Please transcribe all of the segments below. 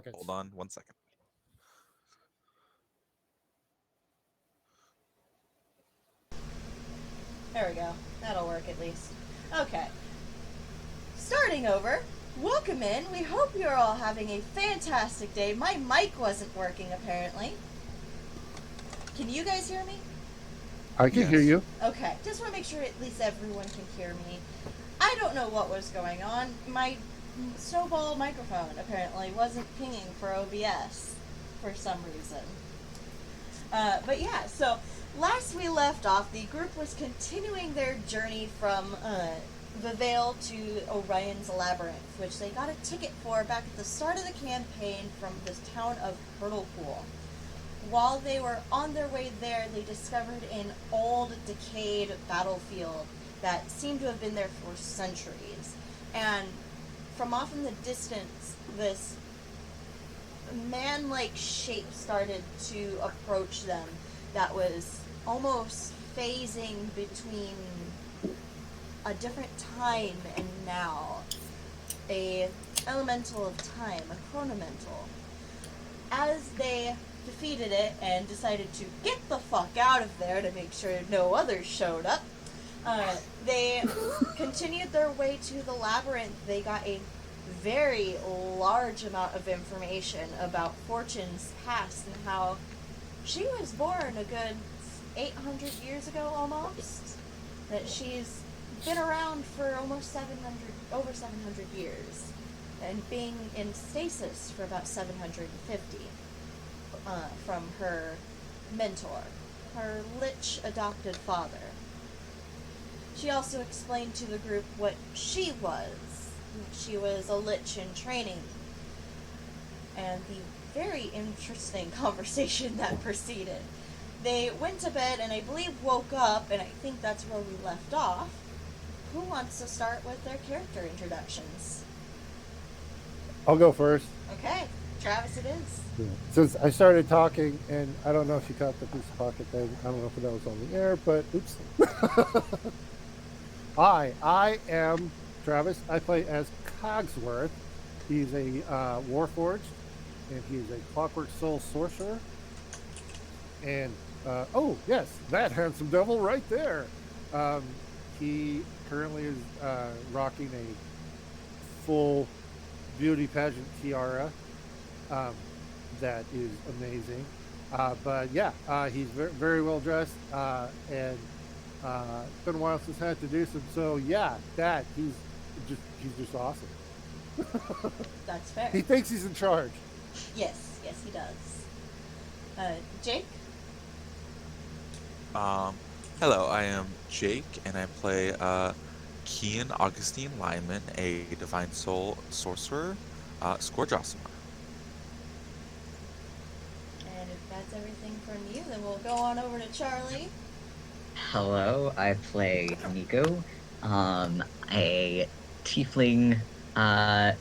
seconds. Hold on 1 second. There we go. That'll work at least. Okay. Starting over. Welcome in. We hope you're all having a fantastic day. My mic wasn't working apparently. Can you guys hear me? I can hear Yes. you. Okay. Just want to make sure at least everyone can hear me. I don't know what was going on. My snowball microphone apparently wasn't pinging for OBS for some reason. But yeah, so last we left off, the group was continuing their journey from the Vale to Orion's Labyrinth, which they got a ticket for back at the start of the campaign from the town of Hurtlepool. While they were on their way there, they discovered an old, decayed battlefield that seemed to have been there for centuries. And from off in the distance, this man-like shape started to approach them that was almost phasing between a different time and now. A elemental of time, a chronomental. As they defeated it and decided to get the fuck out of there to make sure no others showed up, they continued their way to the labyrinth. They got a very large amount of information about Fortune's past and how she was born a good 800 years ago almost. That she's been around for almost over 700 years, and being in stasis for about 750 from her mentor, her lich adopted father. She also explained to the group what she was. She was a lich in training. And the very interesting conversation that proceeded. They went to bed and I believe woke up, and I think that's where we left off. Who wants to start with their character introductions? I'll go first. Okay, Travis it is. Since I started talking, and I don't know if you caught the piece of pocket thing. I don't know if that was on the air, but oops. I am Travis. I play as Cogsworth. He's a Warforged, and he's a Clockwork Soul sorcerer. And oh yes, that handsome devil right there. He currently is rocking a full beauty pageant tiara. That is amazing. But yeah, he's very, very well dressed, and it's been a while since I had to do some. So yeah, he's just awesome. That's fair. He thinks he's in charge. Yes, he does. Jake? Hello, I am Jake, and I play Kian Augustine Lyman, a Divine Soul sorcerer, Scourge Aasimar. And if that's everything from you, then we'll go on over to Charlie. Hello, I play Nico, a tiefling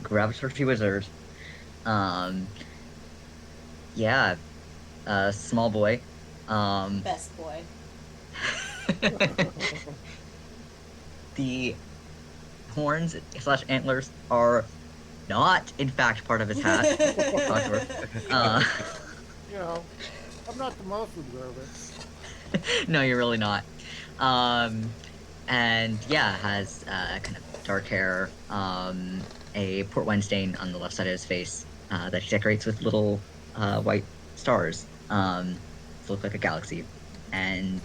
gravity wizard. Yeah, small boy. Best boy. The horns / antlers are not, in fact, part of his hat. You know, I'm not the most observant. No, you're really not. And yeah, has kind of dark hair, a port wine stain on the left side of his face that he decorates with little white stars to look like a galaxy. And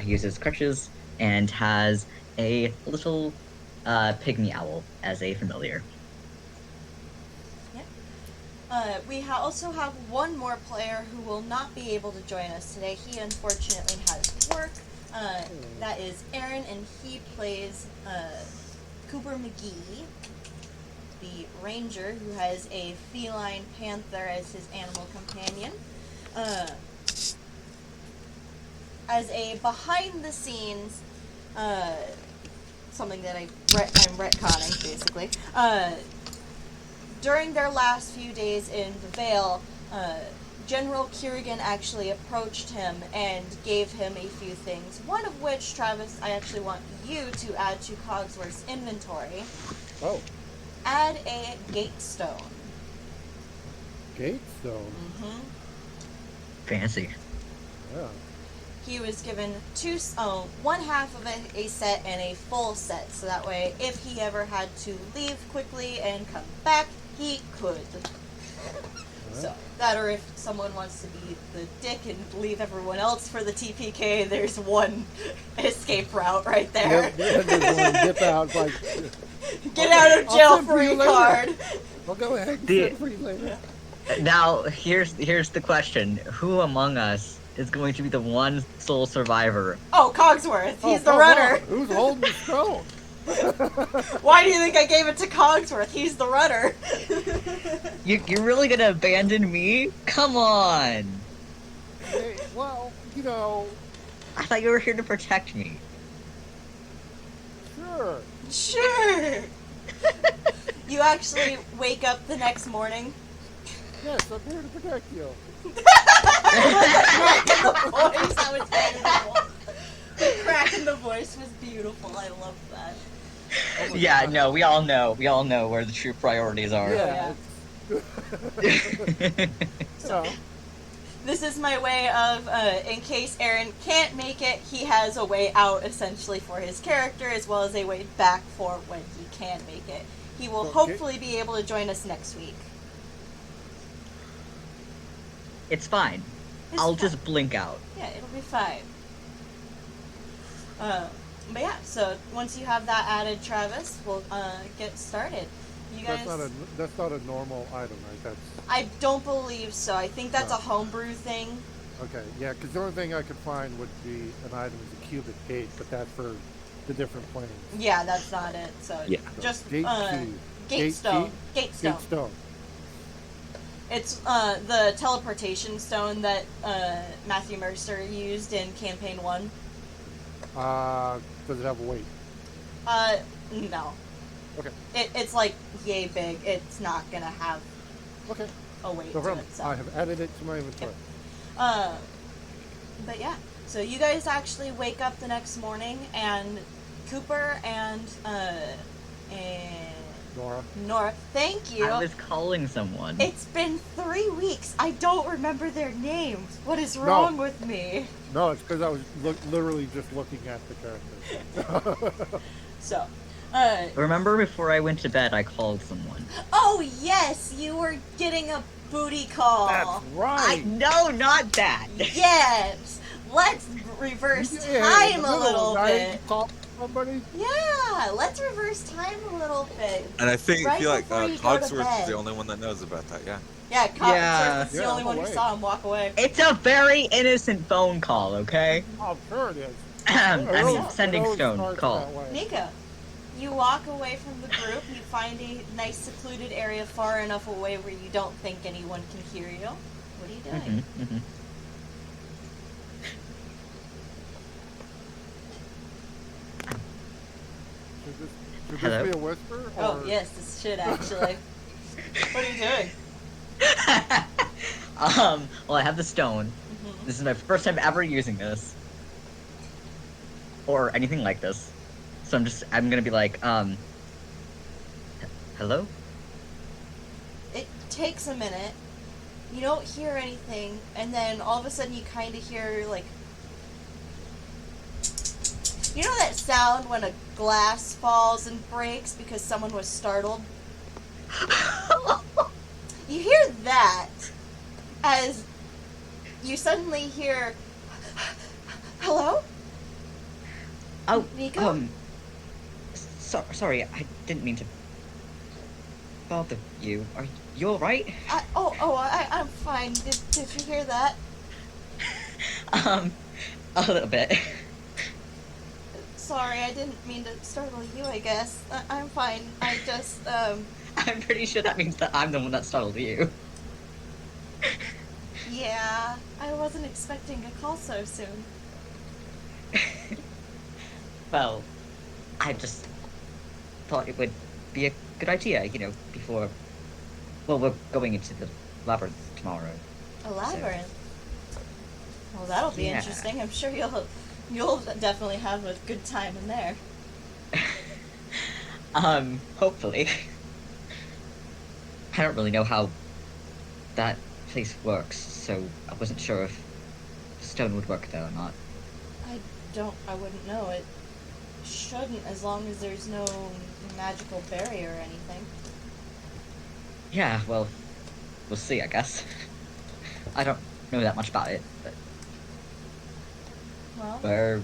he uses crutches and has a little pygmy owl as a familiar. Yep. We also have one more player who will not be able to join us today. He unfortunately has work. That is Aaron, and he plays Cooper McGee, the ranger who has a feline panther as his animal companion. As a behind-the-scenes, something that I'm retconning, basically. During their last few days in the Vale, General Kerrigan actually approached him and gave him a few things. One of which, Travis, I actually want you to add to Cogsworth's inventory. Oh. Add a gate stone. Gatestone. Mm-hmm. Fancy. Yeah. He was given one half of a set and a full set, so that way, if he ever had to leave quickly and come back, he could. So, that or if someone wants to be the dick and leave everyone else for the TPK, there's one escape route right there. Yep, there's one dip out, like, Get out of I'll jail send for you free later. card. I'll go ahead and The- send for you later. Now, here's the question: who among us is going to be the one sole survivor? Oh, Cogsworth, he's the come runner. on. Who's holding the stone? Why do you think I gave it to Cogsworth? He's the runner. You're really gonna abandon me? Come on! Hey, well, you know, I thought you were here to protect me. sure. Sure. You actually wake up the next morning. Yes, I'm here to protect you. Crack in the voice. That was beautiful. The crack in the voice was beautiful. I love that. Oh my Yeah, God. no, we all know where the true priorities are. Yeah. So, So, this is my way of, in case Aaron can't make it, he has a way out essentially for his character, as well as a way back for when he can make it. He will Okay. hopefully be able to join us next week. It's fine. It's I'll fine. just blink out. Yeah, it'll be fine. But yeah, so once you have that added, Travis, we'll get started. You guys, that's not a normal item, right? That's I don't believe so. I think that's No. a homebrew thing. okay. Yeah, because the only thing I could find would be an item is a cubic gate, but that's for the different planes. Yeah, that's not it. So Yeah. just Gate key. gate stone. Gate stone. Gate stone. It's the teleportation stone that Matthew Mercer used in Campaign 1. Does it have a weight? No. Okay. It's like yay big. It's not gonna have Okay. a weight No to problem. it. So. I have added it to my inventory. But yeah, so you guys actually wake up the next morning, and Cooper and Nora, thank you. I was calling someone. It's been 3 weeks. I don't remember their names. What is wrong with me? No, it's because I was literally just looking at the character. So, Remember before I went to bed, I called someone. oh yes, you were getting a booty call. That's right. No, not that. Yes. Let's reverse Yeah, in time the a middle little of the night, bit. you call somebody. Yeah, let's reverse time a little bit. And I feel like before you go to Cogsworth is bed. the only one that knows about that. Yeah. Yeah, Yeah. is the Yeah, only I'm one who awake. saw him walk away. It's a very innocent phone call, okay? Oh, sure it is. I It mean, always- sending it always stone starts call. that way. Nico, you walk away from the group. You find a nice secluded area far enough away where you don't think anyone can hear you. What are you doing? Mm-hmm. Should Hello? this be a whisper? Oh or- yes, this should actually. What are you doing? Well, I have the stone. Mhm. This is my first time ever using this. Or anything like this. So I'm gonna be like, hello? It takes a minute. You don't hear anything, and then all of a sudden you kind of hear, like... You know that sound when a glass falls and breaks because someone was startled? You hear that as you suddenly hear... Hello? Oh, Nico? Sorry, I didn't mean to bother you. Are you alright? I'm fine. Did you hear that? A little bit. Sorry, I didn't mean to startle you, I guess. I'm fine. I just, I'm pretty sure that means that I'm the one that startled you. yeah, I wasn't expecting a call so soon. Well, I just thought it would be a good idea, before... Well, we're going into the labyrinth tomorrow. A labyrinth? Well, that'll be Yeah. interesting. I'm sure you'll definitely have a good time in there. Hopefully. I don't really know how that place works, so I wasn't sure if stone would work there or not. I wouldn't know. It shouldn't, as long as there's no magical barrier or anything. Yeah, well, we'll see, I guess. I don't know that much about it, but Well, we're...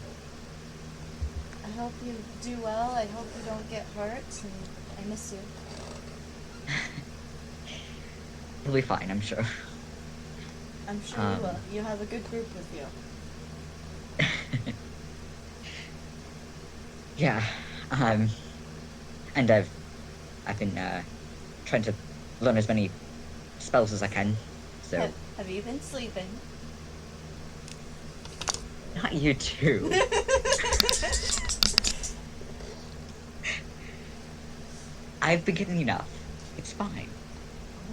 I hope you do well. I hope you don't get hurt, and I miss you. We'll be fine, I'm sure. I'm sure you will. You have a good group with you. Yeah, and I've been trying to learn as many spells as I can. So Have you been sleeping? not you too. I've been getting enough. It's fine.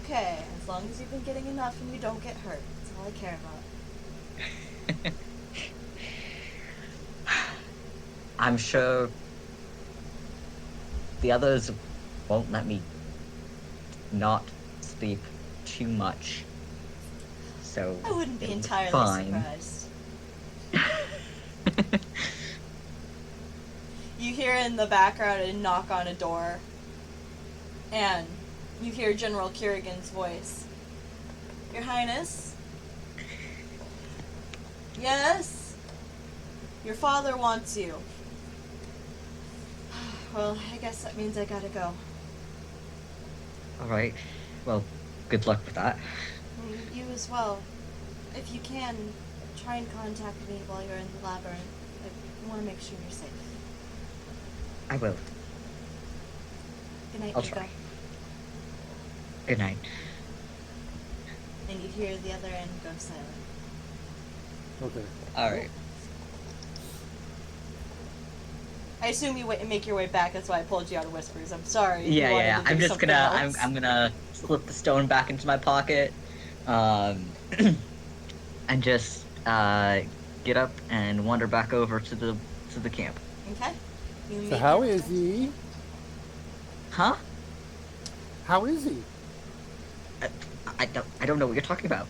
Okay, as long as you've been getting enough and you don't get hurt. That's all I care about. I'm sure the others won't let me not sleep too much. So I wouldn't be it'll entirely fine. surprised. You hear in the background a knock on a door, and you hear General Kerrigan's voice. Your Highness? Yes? Your father wants you. Well, I guess that means I gotta go. Alright. Well, good luck with that. You as well. If you can, try and contact me while you're in the labyrinth. I want to make sure you're safe. I will. Good night, I'll Nico. try. Good night. And you hear the other end go silent. Okay. Alright. I assume you make your way back. That's why I pulled you out of whispers. I'm sorry. if you Yeah, wanted yeah. to do I'm just something gonna else. I'm gonna slip the stone back into my pocket. And just get up and wander back over to the camp. Okay. You So make how your- is he? Huh? How is he? I don't know what you're talking about.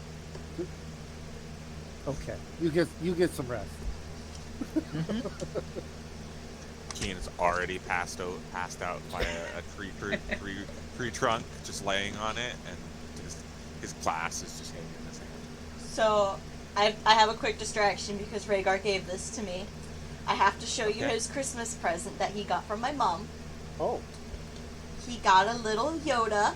Okay. You get some rest. Keen is already passed out by a tree trunk, just laying on it, and his glass is just hanging in his hand. So, I have a quick distraction because Rhaegar gave this to me. I have to show you Okay. his Christmas present that he got from my mom. Oh. He got a little Yoda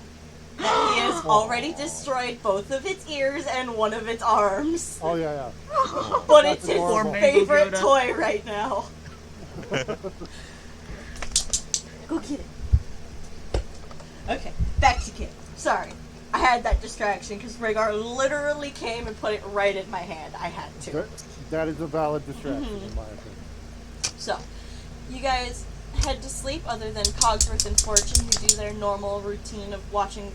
that he has already destroyed both of its ears and one of its arms. Oh yeah, But That's it's his adorable. favorite Yoda. toy right now. Go get it. Okay, back to Kit. Sorry. I had that distraction because Rhaegar literally came and put it right in my hand. I had to. yeah. That is a valid distraction Mhm. in my opinion. So, you guys head to sleep other than Cogsworth and Fortune, who do their normal routine of watching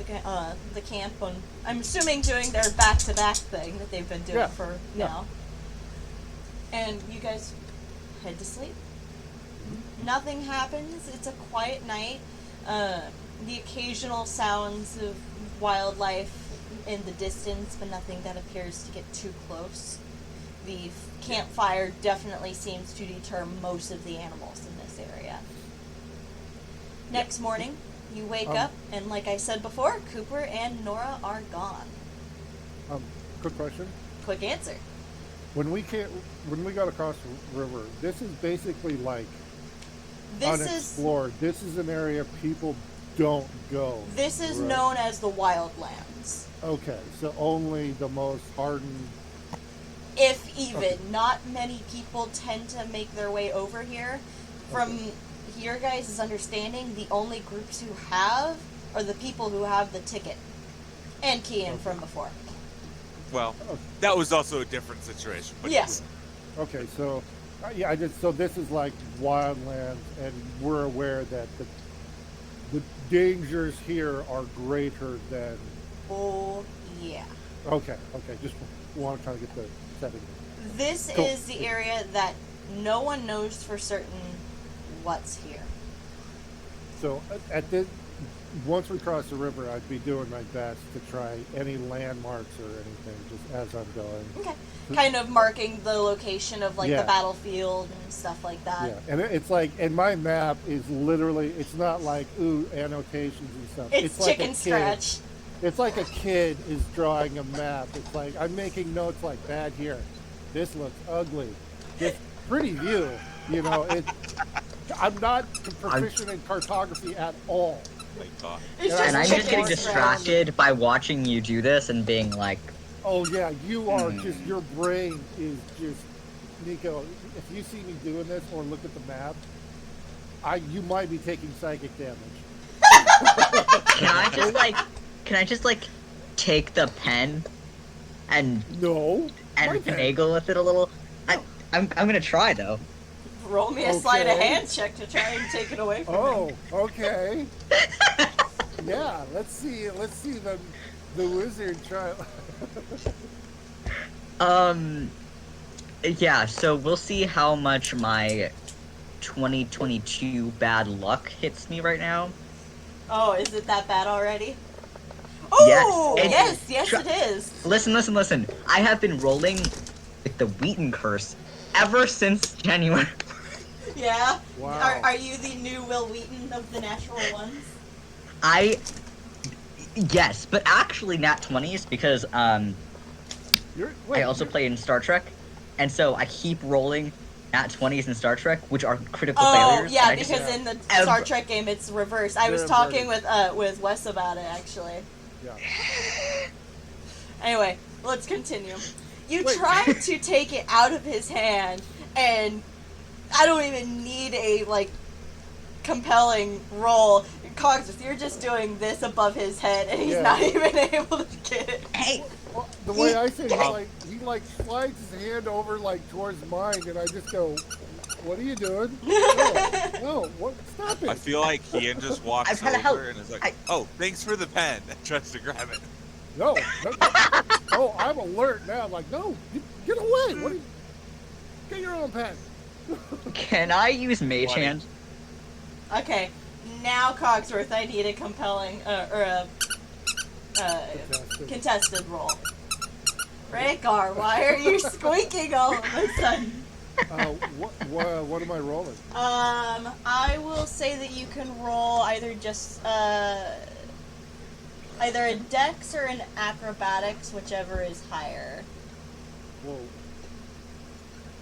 the camp and I'm assuming doing their back-to-back thing that they've been doing Yeah. for Yeah. now. And you guys head to sleep. Nothing happens. It's a quiet night. The occasional sounds of wildlife in the distance, but nothing that appears to get too close. The campfire definitely seems to deter most of the animals in this area. Next morning, you wake up, and like I said before, Cooper and Nora are gone. Quick question. Quick answer. When we got across the river, this is basically like This is unexplored. This is an area people don't go. this is Right. known as the Wildlands. Okay, so only the most hardened. If even. Okay. Not many people tend to make their way over here. From your guys' understanding, the only groups who have are the people who have the ticket. And Kian from before. Well, Oh. that was also a different situation. But Yes. Okay, so so this is like wildlands, and we're aware that the dangers here are greater than. Oh, yeah. Okay, just want to try to get the setting. This Cool. is the area that no one knows for certain what's here. So at this, once we cross the river, I'd be doing my best to try any landmarks or anything just as I'm going. Okay. Kind of marking the location of like Yeah. the battlefield and stuff like that. Yeah, and it's like, and my map is literally, it's not like, ooh, annotations and stuff. It's like a chicken kid. scratch. It's like a kid is drawing a map. It's like, I'm making notes like, bad here. This looks ugly. This pretty view. You know, I'm not proficient in cartography at all. Oh my god. It's And just And I'm chicken just getting scratch. distracted by watching you do this and being like, Oh yeah, you are just, your brain is just, Nico, if you see me doing this or look at the map, you might be taking psychic damage. can I just like take the pen and No. my pen. finagle with it a little? I'm gonna try though. Roll me a sleight of Okay. hand check to try and take it away from me. Oh, okay. Yeah, let's see the wizard try. Yeah, so we'll see how much my 2022 bad luck hits me right now. Oh, is it that bad already? Oh, Yes, yes, try- it is. Listen. I have been rolling with the Wheaton curse ever since January. Yeah. Wow. Are you the new Will Wheaton of the natural ones? Yes, but actually nat 20s because Wait, I also play in Star Trek, and so I keep rolling nat 20s in Star Trek, which are critical Oh, failures. yeah, and I just- because in the ever- Star Trek game it's reversed. I was They're talking with Wes about it actually. Yeah. Anyway, let's continue. You Wait. try to take it out of his hand, and I don't even need a like compelling roll. Cogsworth, you're just doing this above his head, and he's Yeah. not even able to get it. Hey, Well, the way I think, he slides his hand over like towards mine, and I just go, "What are you doing? No, what? Stop it!" I feel like Kian just I'm walks trying to over help. and is like, "Oh, thanks for the pen," and tries to grab it. No. Oh, I'm alert now. I'm like, no, get away! What? Get your own pen. can I use Mage Bloody. Hand? Okay, now Cogsworth, I need a compelling or a contested roll. Rhaegar, why are you squeaking all of a sudden? What am I rolling? I will say that you can roll either just either a dex or an acrobatics, whichever is higher. Whoa.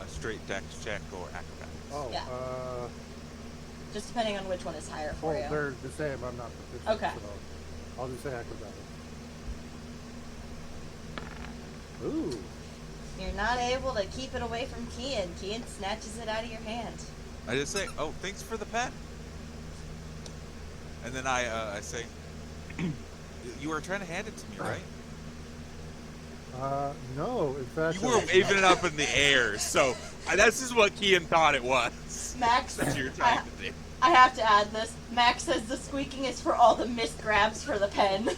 A straight dex check or acrobatics. Oh. Yeah. Just depending on which one is higher for you. They're the same. I'm not proficient. Okay. So I'll just say acrobatics. Ooh. You're not able to keep it away from Kian. Kian snatches it out of your hand. I just say, "Oh, thanks for the pen," and then I say, "You were trying to hand it to me, right?" No. In fact, You were waving it up in the air, so this is what Kian thought it was. Max, That's what you're trying to do. I have to add this. Max says the squeaking is for all the missed grabs for the pen.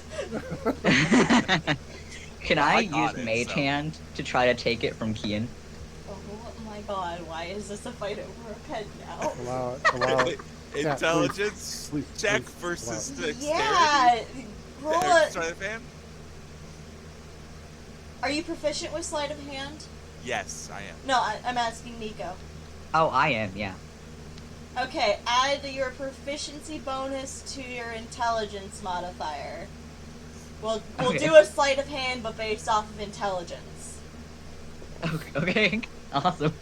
Can Well, I I use got it, Mage so. Hand to try to take it from Kian? Oh my god, why is this a fight over a pen now? allow it. Yeah, Intelligence please, check please, versus dexterity. Yeah! Roll a... Sleight of hand? Are you proficient with sleight of hand? Yes, I am. No, I'm asking Nico. Oh, I am, yeah. Okay, add your proficiency bonus to your intelligence modifier. We'll Okay. do a sleight of hand, but based off of intelligence. Okay, awesome.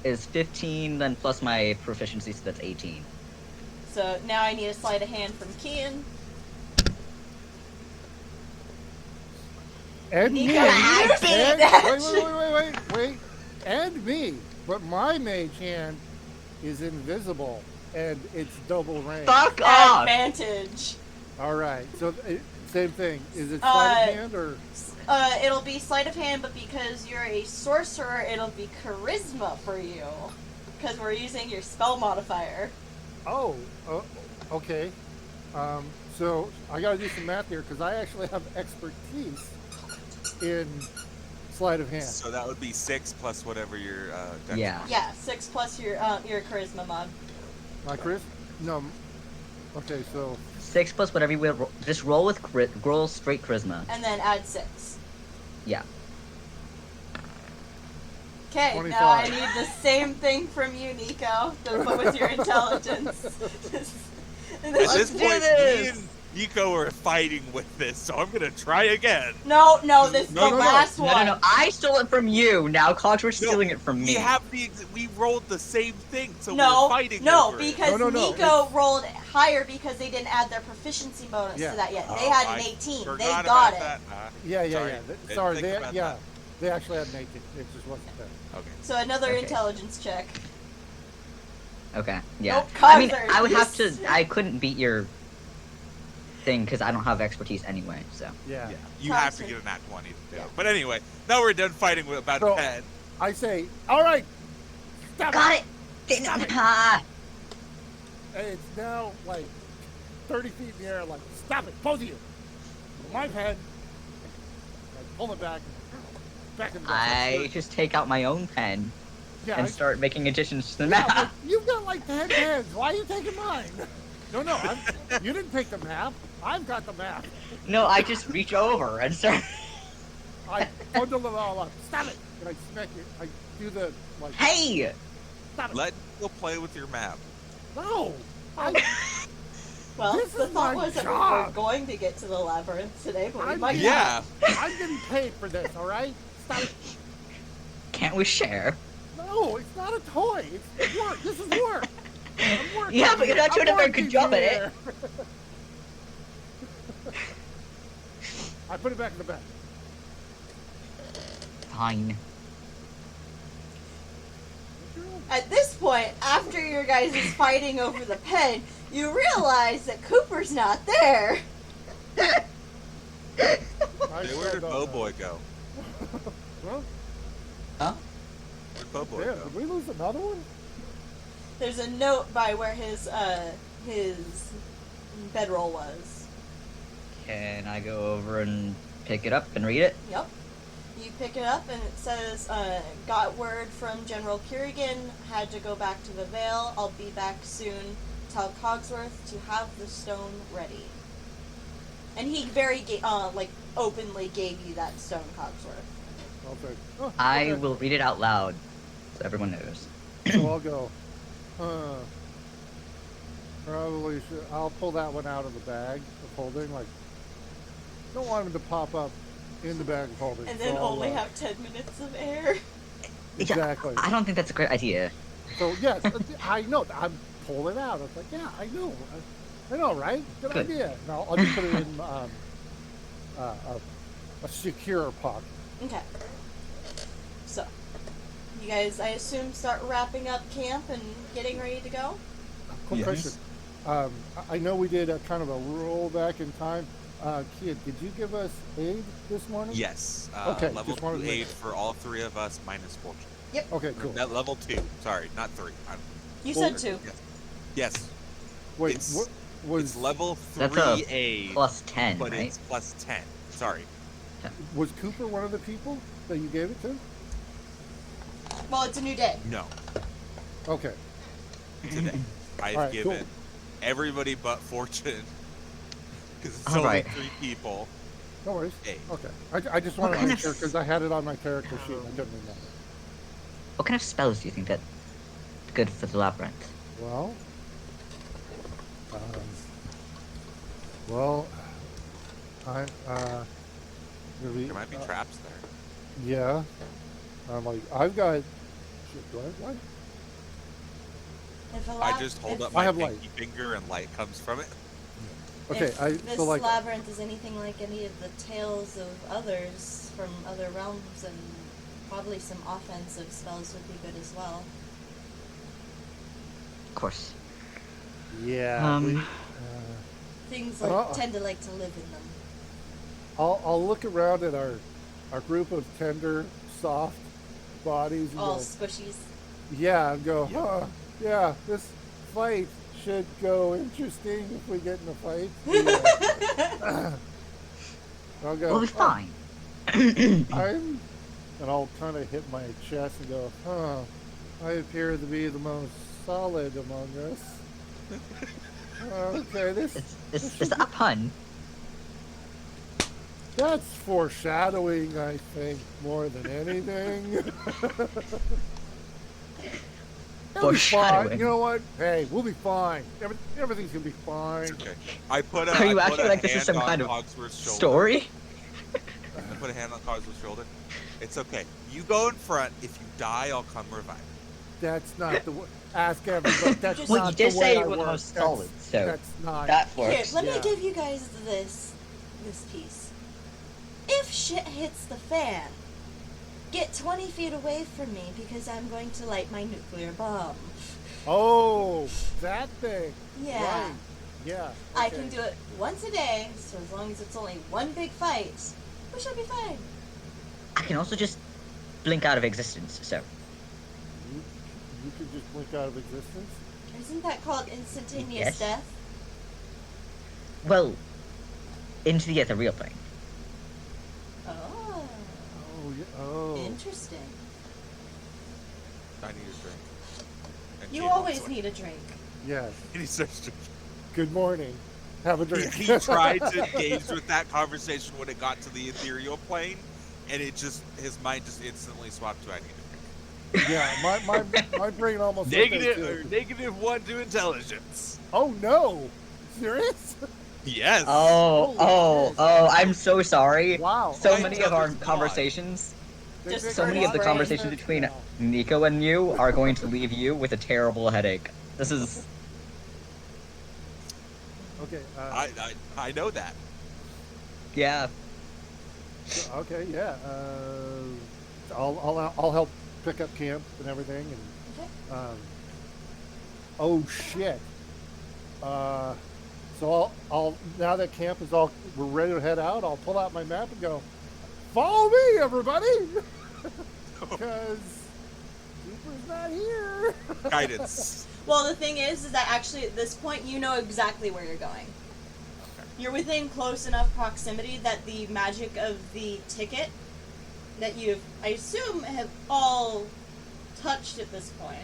Is 15, then plus my proficiency, so that's 18. So now I need a sleight of hand from Kian. And me. Nico, you And, beat that. wait. And me. But my mage hand is invisible, and it's double range. Fuck off! Advantage. All right. So same thing. Is it sleight of hand or? It'll be sleight of hand, but because you're a sorcerer, it'll be charisma for you. Because we're using your spell modifier. Oh, okay. So I got to do some math here because I actually have expertise in sleight of hand. So that would be 6 plus whatever your dex Yeah. is. Yeah, 6 plus your charisma mod. My Chris? No. Okay, so 6 plus whatever you will. Just roll with roll straight charisma. And then add 6. Yeah. Okay, 25. now I need the same thing from you, Nico, but with your intelligence. And then At this do point, this! me and Nico are fighting with this, so I'm gonna try again. No, this is No, the no, no. last No, one. no, no. I stole it from you. Now Cogsworth's No, stealing it from me. We rolled the same thing, so No, we're fighting no, over it. because No, Nico rolled higher because they didn't add their proficiency bonus Yeah. to that yet. They Oh, had I an 18. They forgot got about it. that. yeah. Sorry, didn't Sorry, think about that. they actually had an 18. It just wasn't there. Okay. So another Okay. intelligence check. Okay. Yeah. Nope, I mean, Cogsworth, I would have yes. to. I couldn't beat your thing because I don't have expertise anyway. So. Yeah. Yeah, you have to Thompson. get a nat 20 to do Yeah. it. But anyway, now we're done fighting with about So- 10. I say, all right, stop Got it. it. Stop it. Ah. And it's now like 30 feet in the air. Like, stop it, both of you. My pen. I pull it back. Back in the I just take out my own pen yeah, and start making additions to the yeah, map. but you've got like 10 pens. Why are you taking mine? No, you didn't take the map. I've got the map. No, I just reach over and start. I bundle it all up. Stop it! And I smack it. I do the like. Hey! Stop it! Let go play with your map. No! I, Well, This the is thought my was that we job. were going to get to the labyrinth today, but we I'm- might Yeah. I'm getting paid for this. All right? Stop it! Can't we share? No, it's not a toy. It's work. This is work. I'm working. Yeah, but you're not doing a very good job at it. it. I put it back in the bag. Fine. At this point, after your guys' fighting over the pen, you realize that Cooper's not there. I Hey, where still did don't Bow know. Boy go? Well, Huh? Where'd Bow Boy yeah, go? did we lose another one? There's a note by where his bedroll was. Can I go over and pick it up and read it? Yep. You pick it up and it says, got word from General Kerrigan, had to go back to the Vale. I'll be back soon. Tell Cogsworth to have the stone ready. And he very, openly gave you that stone, Cogsworth. Okay. Oh, I okay. will read it out loud so everyone knows. So I'll go. Probably should. I'll pull that one out of the bag of holding. Like, don't want him to pop up in the bag of holding. And then so I'll, only have 10 minutes of air. exactly. I don't think that's a great idea. So yes, I know. I'm pulling it out. I was like, yeah, I know. I know, right? Good Good. idea. And I'll just put it in a secure pocket. Okay. So, you guys, I assume, start wrapping up camp and getting ready to go? Quick Yes. question. I know we did a kind of a roll back in time. Kid, did you give us aid this morning? Yes. Okay, Level just wanted 2 to make- aid for all 3 of us minus fortune. Okay, cool. That level 2. Sorry, not 3. You Well, said 2. Yes. Wait, it's- what was It's level 3 That's a aid, Plus 10, but right? it's plus 10. Sorry. was Cooper one of the people that you gave it to? Well, it's a new day. No. Okay. Today. I've Alright, given cool. everybody but fortune. Because it's Alright. only 3 people. No worries. Aid. Okay. I just wanted to kind make of sure because I had it on my character sheet. I couldn't remember. What kind of spells do you think that good for the labyrinth? Well, well, I maybe, There might be traps there. yeah. I'm like, I've got. Shit, do I have light? If a I just hold if, up my have pinky light. finger and light comes from it. Okay, if I this so like labyrinth is anything like any of the tales of others from other realms, and probably some offensive spells would be good as well. Of course. yeah. Um, Things like Oh. tend to like to live in them. I'll look around at our group of tender, soft bodies and All go, squishies. yeah, and go, Yeah. huh, yeah, this fight should go interesting if we get in a fight. Yeah. I'll go. We'll be "Oh, fine. I'm and I'll kind of hit my chest and go, huh, I appear to be the most solid among us. Okay, this Is should that a pun? that's foreshadowing, I think, more than anything. It'll be fine. Foreshadowing. You know what? Hey, we'll be fine. Everything's gonna be fine. It's okay. I put a, Are you I put acting a like this is hand some on kind of Cogsworth's shoulder. story? I put a hand on Cogsworth's shoulder. It's okay. You go in front. If you die, I'll come revive you. That's not the way. Ask everybody. That's Just- not Well, you did the way say I it was work. most solid, so That's not. that Here, works. let me Yeah. give you guys this piece. If shit hits the fan, get 20 feet away from me because I'm going to light my nuclear bomb. Oh, that thing. Yeah. Right. Yeah. I okay. can do it once a day, so as long as it's only one big fight, we should be fine. I can also just blink out of existence, so You could just blink out of existence. Isn't that called instantaneous Yes. death? well, into the ethereal plane. Oh, Oh, yeah. Oh. interesting. I need a drink. And You Kate always walks need a drink. Yes. away. He starts to. Good morning. Have a drink. He tried to engage with that conversation when it got to the ethereal plane, and his mind just instantly swapped to I need a drink. Yeah, my brain almost went there, too. -1 to intelligence. Oh no! Serious? Yes. Holy shit. I'm so sorry. Wow. So I many took of our his mod. conversations, Just so many of the brain conversations hurts between now. Nico and you are going to leave you with a terrible headache. This is Okay. I know that. yeah. Okay. Yeah. I'll help pick up camp and everything. And Okay. oh shit. So I'll now that camp is all we're ready to head out. I'll pull out my map and go. Follow me, everybody, because Cooper's not here. Guidance. Well, the thing is that actually at this point you know exactly where you're going. You're within close enough proximity that the magic of the ticket that you've, I assume, have all touched at this point.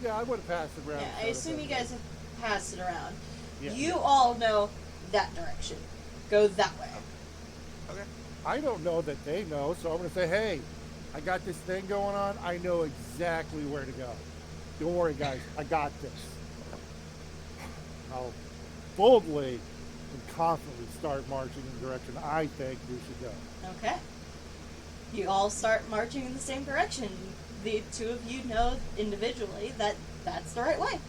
Yeah, I would have passed it around. Yeah, I assume you guys have passed it around. Yeah. You all know that direction. Go that way. Okay. I don't know that they know, so I'm going to say, hey, I got this thing going on. I know exactly where to go. Don't worry, guys. I got this. I'll boldly and confidently start marching in the direction I think we should go. Okay. You all start marching in the same direction. The two of you know individually that that's the right way.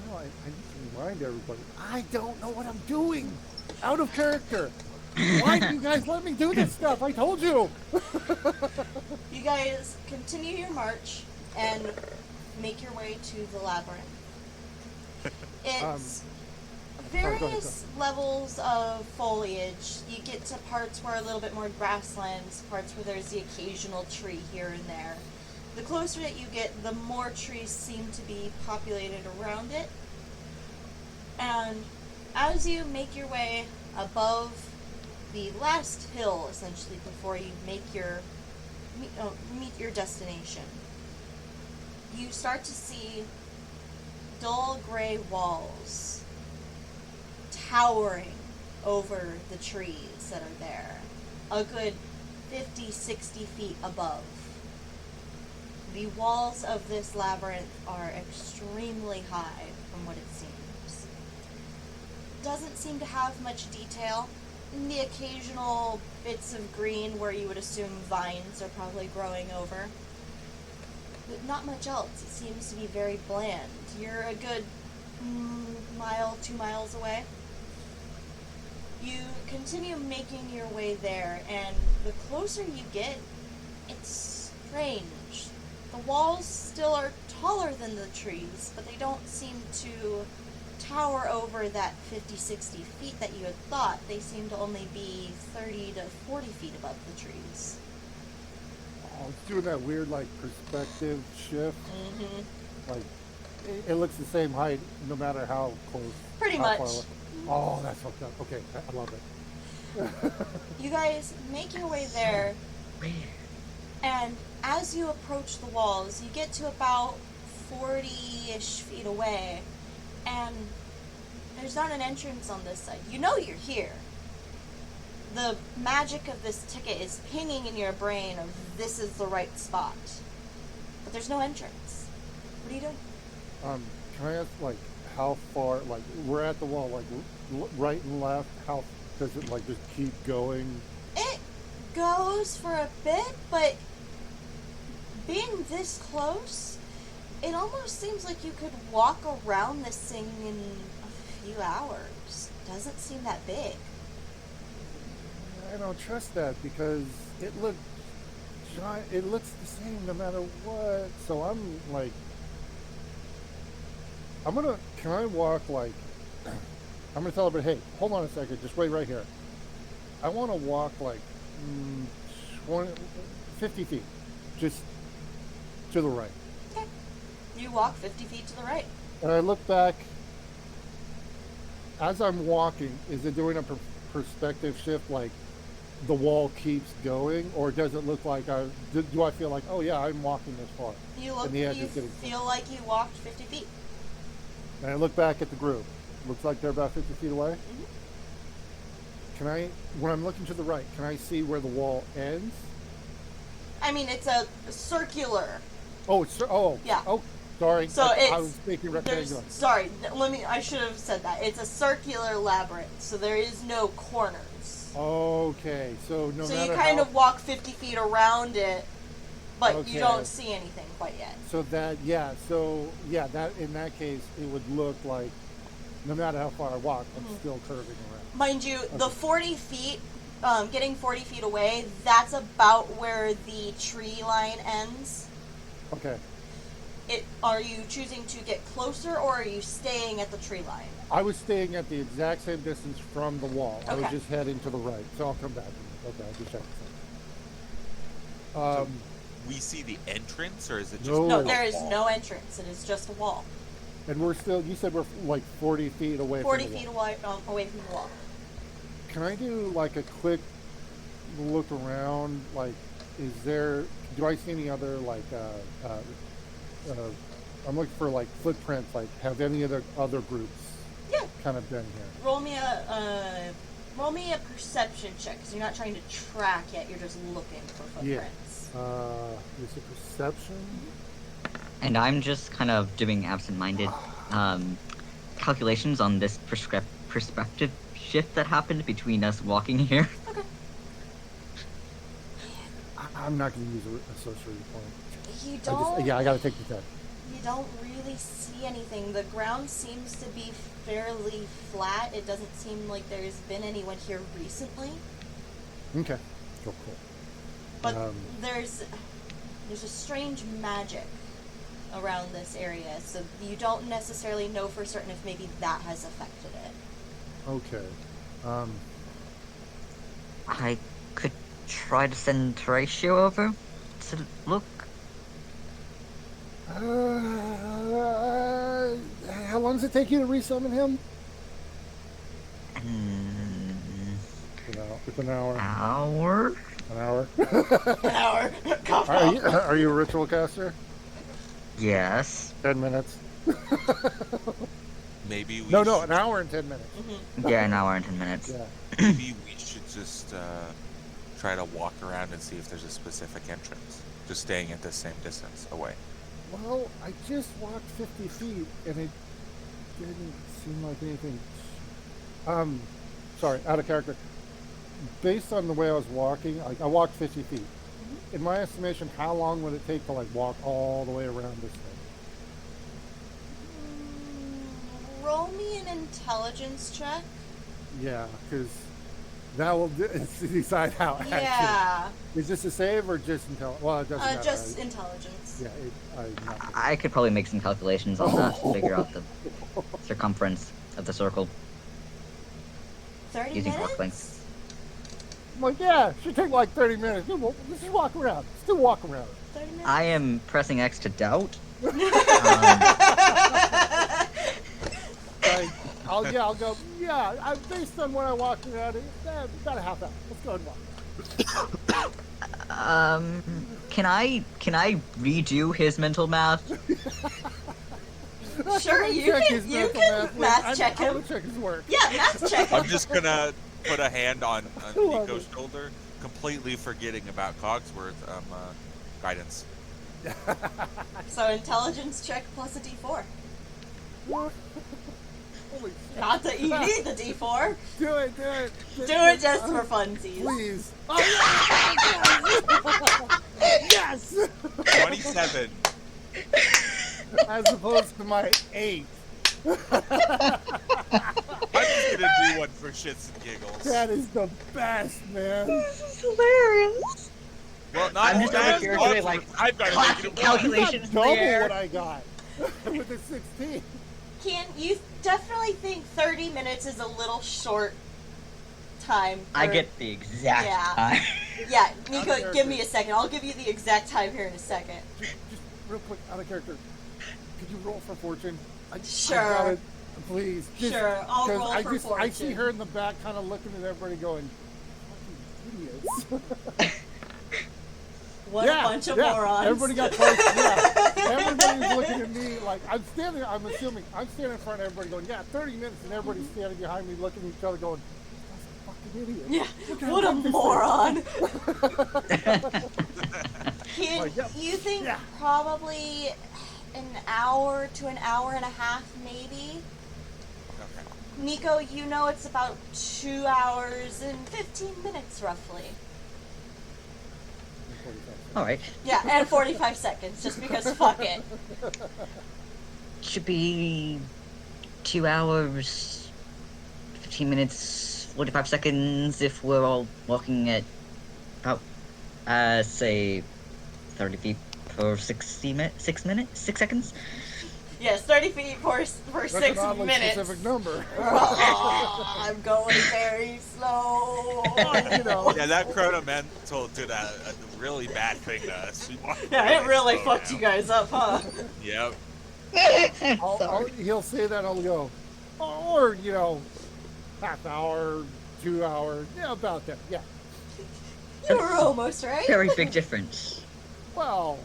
No, I need to remind everybody, I don't know what I'm doing. Out of character. Why do you guys let me do this stuff? I told you. You guys continue your march and make your way to the labyrinth. It's go ahead, various levels of foliage. You get to parts where a little bit more grasslands, parts where there's the occasional tree here and there. The closer that you get, the more trees seem to be populated around it. And as you make your way above the last hill, essentially, before you make your meet your destination, you start to see dull gray walls towering over the trees that are there, a good 50, 60 feet above. The walls of this labyrinth are extremely high from what it seems. Doesn't seem to have much detail. The occasional bits of green where you would assume vines are probably growing over. But not much else. It seems to be very bland. You're a good mile, 2 miles away. You continue making your way there, and the closer you get, it's strange. The walls still are taller than the trees, but they don't seem to tower over that 50, 60 feet that you had thought. They seem to only be 30 to 40 feet above the trees. Oh, it's doing that weird, like, perspective shift. Mm-hmm. Like, it looks the same height no matter how close. Pretty how much. far away. Oh, that's fucked up. Okay, I love it. You guys make your way there, Where? And as you approach the walls, you get to about 40-ish feet away, and there's not an entrance on this side. You know you're here. The magic of this ticket is pinging in your brain of this is the right spot. But there's no entrance. What are you doing? Can I ask, like, how far, like, we're at the wall, like, right and left, how does it, like, just keep going? It goes for a bit, but being this close, it almost seems like you could walk around this thing in a few hours. Doesn't seem that big. I don't trust that because it looked giant. It looks the same no matter what. So I'm like, can I walk like, I'm gonna tell everybody, hey, hold on a second, just wait right here. I want to walk like 20, 50 feet, just to the right. Okay. You walk 50 feet to the right. And I look back. As I'm walking, is it doing a perspective shift, like the wall keeps going, or does it look like do I feel like, oh yeah, I'm walking this far? You look. And the edge You is getting feel like you walked 50 feet. And I look back at the group. Looks like they're about 50 feet away. Mm-hmm. Can I, when I'm looking to the right, can I see where the wall ends? I mean, it's a circular. Oh, Yeah. Oh, sorry. So I was thinking rectangular. Sorry, I should have said that. It's a circular labyrinth, so there is no corners. Okay, so no So matter you kind how, of walk 50 feet around it, but Okay. you don't see anything quite yet. So that that in that case it would look like no matter how far I walk, I'm still curving around. Mind you, the 40 feet, getting 40 feet away, that's about where the tree line ends. Okay. Are you choosing to get closer, or are you staying at the tree line? I was staying at the exact same distance from the wall. I was Okay. just heading to the right, so I'll come back. Okay, I'll just check. We see the entrance, or is it just No. No, Oh. there is no entrance. It is just a wall. And we're still. You said we're like 40 feet away. 40 from the feet wall. away from the wall. Can I do like a quick look around? Like, do I see any other like? I'm looking for like footprints. Like, have any of the other groups Yeah. kind of been here? Roll me a perception check, because you're not trying to track yet. You're just looking for footprints. Is it perception? And I'm just kind of doing absent-minded calculations on this perspective shift that happened between us walking here. Okay. I'm not going to use a sorcery point. You don't. I got to take the 10. You don't really see anything. The ground seems to be fairly flat. It doesn't seem like there's been anyone here recently. Okay. Cool. But there's a strange magic around this area, so you don't necessarily know for certain if maybe that has affected it. Okay. I could try to send Horatio over to look. How long does it take you to resummon him? It's an hour. Hour? An hour. An hour. Are you a ritual caster? Yes. 10 minutes. Maybe we No, should, an hour and 10 minutes. Yeah, an hour and 10 minutes. Yeah. maybe we should just try to walk around and see if there's a specific entrance. Just staying at the same distance away. Well, I just walked 50 feet and it didn't seem like anything. Sorry, out of character. Based on the way I was walking, I walked 50 feet. In my estimation, how long would it take to like walk all the way around this thing? Roll me an intelligence check. Yeah, because that will decide how accurate. Yeah. Is this a save or just intelligence? Well, it doesn't matter. Just right? intelligence. Yeah, I'm not. I could probably make some calculations on that to figure out the circumference of the circle 30 using minutes? Arclink. I'm like, yeah, it should take like 30 minutes. Yeah, well, let's just walk around. Still walk around. 30 minutes? I am pressing X to doubt. Like, I'll go. Yeah, based on what I walked around, about a half hour. Let's go and walk. Can I redo his mental math? Sure, you Check can, his you mental can Wait, math I'm check gonna him. check his work. Yeah, math check I'm him. just gonna put a hand on love Nico's it. shoulder, completely forgetting about Cogsworth guidance. So intelligence check plus a d4. Holy shit. Not that you need the d4. Do it, do it. Do it just for funsies. Please. Oh, yes! Yes! 27. As opposed to my 8. I'm just gonna do one for shits and giggles. That is the best, man. This is hilarious. Well, not I'm just as over here Cogsworth. doing, like, I've got to classic make it calculations in the Double air. what I got with the 16. Can you definitely think 30 minutes is a little short time? I for- get the exact Yeah. time. Yeah, Nico, Out of give me a character. second. I'll give you the exact time here in a second. Just real quick, out of character. Could you roll for fortune? Sure. I gotta, please. Sure, I'll 'cause roll for fortune. I see her in the back kind of looking at everybody going, fucking idiots. What a bunch of morons. Everybody got close. Yeah. Everybody's looking at me like I'm standing. I'm assuming I'm standing in front of everybody going, yeah, 30 minutes, and everybody's standing behind me looking at each other going, that's a fucking idiot. Yeah, Look at what how a dumb this moron. Can Like, yeah, you think yeah. probably an hour to an hour and a half, maybe? Okay. Nico, you know it's about 2 hours and 15 minutes, roughly. All right. Yeah, and 45 seconds, just because fuck it. Should be 2 hours, 15 minutes, 45 seconds if we're all walking at about, say, 30 feet per 6 seconds. Yes, 30 feet for That's 6 an oddly minutes. specific number. Oh, I'm going very slow. You know. Yeah, that chronomental did a really bad thing to us. Yeah, it really fucked you guys up, huh? Yep. He'll say that. I'll go, or you know, half hour, 2 hours, yeah, about that. Yeah. You were almost right. Very big difference. Well,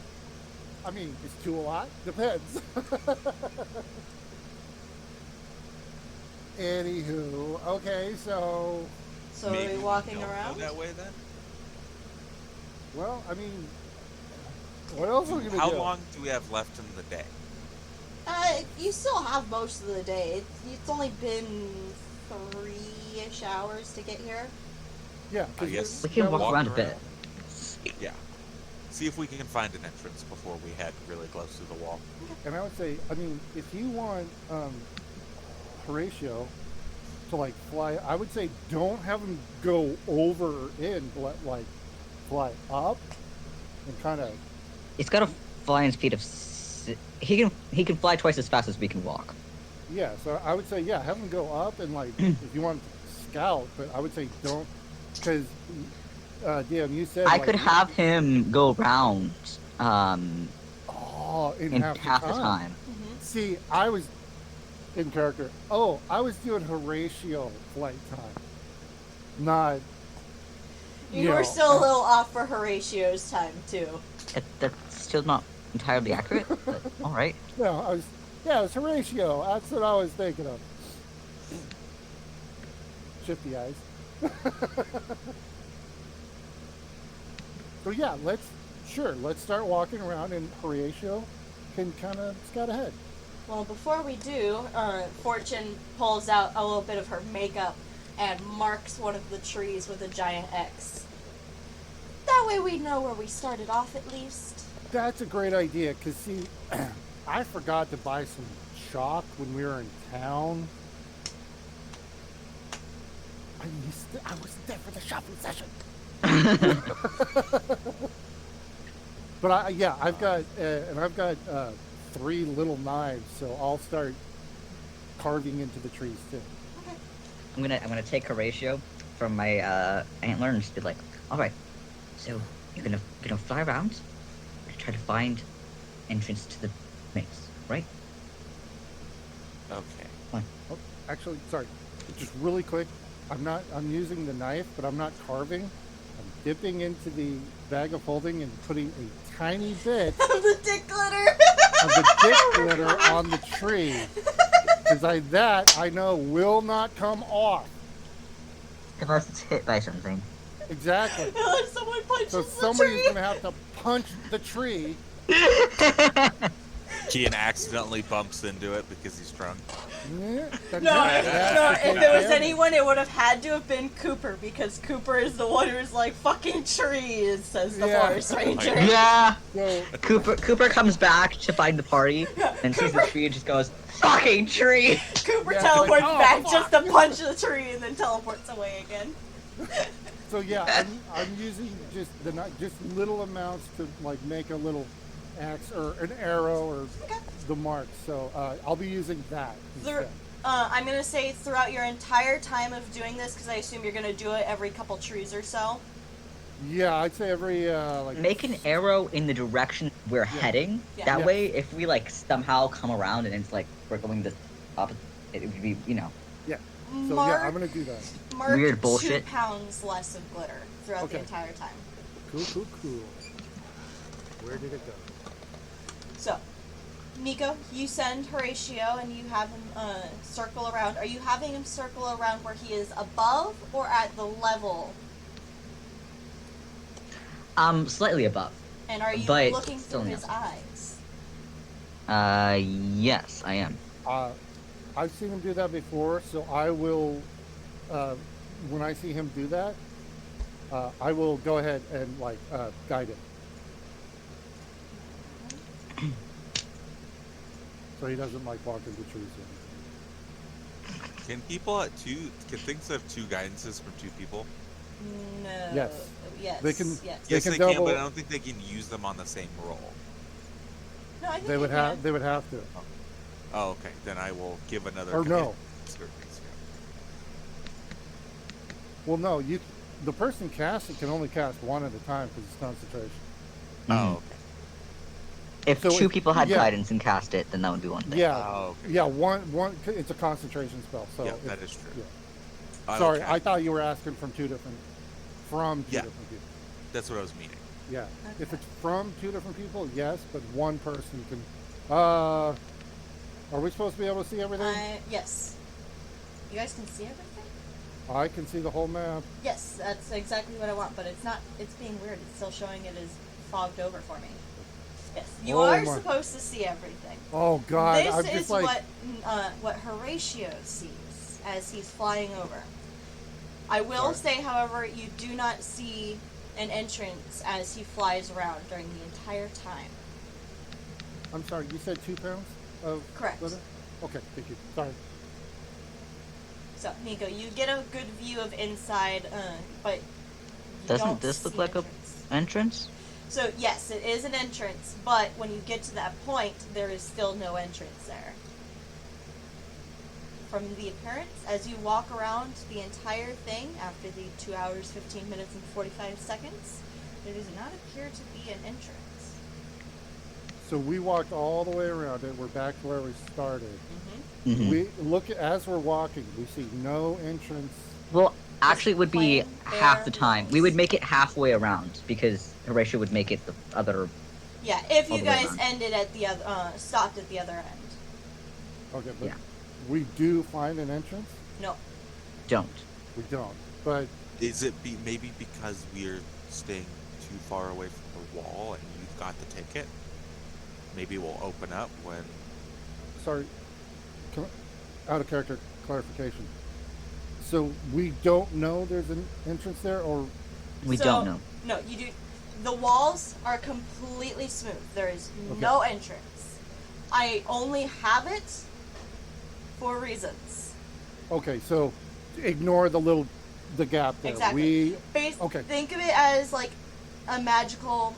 I mean, is 2 a lot? Depends. Anywho, okay, so, So are Maybe we walking don't around? Go that way then? well, I mean, what else are we gonna How do? long do we have left in the day? You still have most of the day. It's only been 3-ish hours to get here. Yeah, 'cause I guess We can yeah, walk around a bit. Yeah. See if we can find an entrance before we head really close to the wall. And I would say, I mean, if you want Horatio to like fly, I would say don't have him go over in, but like fly up and kind of. It's got a flying speed of. He can fly twice as fast as we can walk. Yeah, so I would say, yeah, have him go up and like if you want to scout, but I would say don't, because DM, you said I like, could have him go around in in half the time. Mm-hmm. See, I was in character. Oh, I was doing Horatio flight time, not. You were still a little off for Horatio's time, too. That's still not entirely accurate, but all right. No, I was. Yeah, it was Horatio. That's what I was thinking of. Shifty eyes. So yeah, let's start walking around, and Horatio can kind of scout ahead. Well, before we do, Fortune pulls out a little bit of her makeup and marks one of the trees with a giant X. That way we know where we started off at least. That's a great idea, because see, I forgot to buy some chalk when we were in town. I wasn't there for the shopping session. But I've got 3 little knives, so I'll start carving into the trees too. I'm gonna take Horatio from my antler and just be like, all right, so you're gonna fly around and try to find entrance to the maze, right? Okay. Fine. Oh, actually, sorry, just really quick. I'm using the knife, but I'm not carving. I'm dipping into the bag of holding and putting a tiny bit Of the dick glitter. of the dick glitter on the tree. Because that, I know, will not come off. Unless it's hit by something. Exactly. Unless someone punches So the somebody's tree. going to have to punch the tree. Kian accidentally bumps into it because he's drunk. Yeah, that's No, right. if, That's no, the if big there was damage. anyone, it would have had to have been Cooper, because Cooper is the one who's like, fucking trees, says the Yeah. forest ranger. Yeah. So, Cooper comes back to find the party and sees the tree and just goes, "Fucking tree!" Cooper Yeah, teleports like, oh, back fuck. just to punch the tree and then teleports away again. so yeah, I'm using just little amounts to like make a little axe or an arrow or Okay. the mark. So I'll be using that instead. I'm gonna say throughout your entire time of doing this, because I assume you're gonna do it every couple trees or so. Yeah, I'd say every like Make an arrow in the direction we're heading. Yeah. That Yeah. way, if we like somehow come around and it's like we're going the opposite, it would be, yeah. So Mark, yeah, I'm gonna do that. mark Weird 2 bullshit. pounds less of glitter throughout the Okay. entire time. Cool. Where did it go? So, Nico, you send Horatio and you have him circle around. Are you having him circle around where he is above or at the level? Slightly above. And are you But looking still through no. his eyes? Yes, I am. I've seen him do that before, so I will. When I see him do that, I will go ahead and like guide it, so he doesn't like walk into trees. Can things have 2 guidances from 2 people? No. Yes. Yes. They can- Yes. They Yes, can they can, double- but I don't think they can use them on the same roll. No, I think They would can. have. They would have to. Oh, okay. Then I will give another. Or no. Certain things, yeah. Well, no. The person casting can only cast one at a time because it's concentration. Oh, okay. If So 2 if- people had yeah. guidance and cast it, then that would be one thing. Yeah. Oh, okay. Yeah. One. It's a concentration spell. So. Yeah, if- that is true. Yeah. I Sorry, will I thought you were asking from two different Yeah. different people. That's what I was meaning. Yeah. If Okay. it's from 2 different people, yes, but one person can. Are we supposed to be able to see everything? Yes. You guys can see everything? I can see the whole map. Yes, that's exactly what I want, but it's not. It's being weird. It's still showing it as fogged over for me. Yes, you Oh are my- supposed to see everything. Oh God! This I'm is just like. what Horatio sees as he's flying over. I will Sorry. say, however, you do not see an entrance as he flies around during the entire time. I'm sorry. You said 2 pounds of Correct. glitter? Okay, thank you. Sorry. So, Nico, you get a good view of inside, but you Doesn't don't this look see like a entrance. entrance? So, yes, it is an entrance, but when you get to that point, there is still no entrance there. From the appearance, as you walk around the entire thing after the 2 hours, 15 minutes, and 45 seconds, there does not appear to be an entrance. So we walked all the way around it. We're back to where we started. Mm-hmm. Mhm. We look as we're walking. We see no entrance. Well, actually, it would be plain, half the bare time. We walls. would make it halfway around because Horatio would make it the other. Yeah, if All you the way guys around. ended at the other, stopped at the other end. Okay, but Yeah. we do find an entrance. No. Don't. We don't. But Is it maybe because we're staying too far away from the wall and you've got the ticket? Maybe we'll open up when. sorry, out of character clarification. So we don't know there's an entrance there, or We So, don't know. No, you do. The walls are completely smooth. There is Okay. no entrance. I only have it for reasons. okay. So ignore the gap there. Exactly. Okay. Think of it as like a magical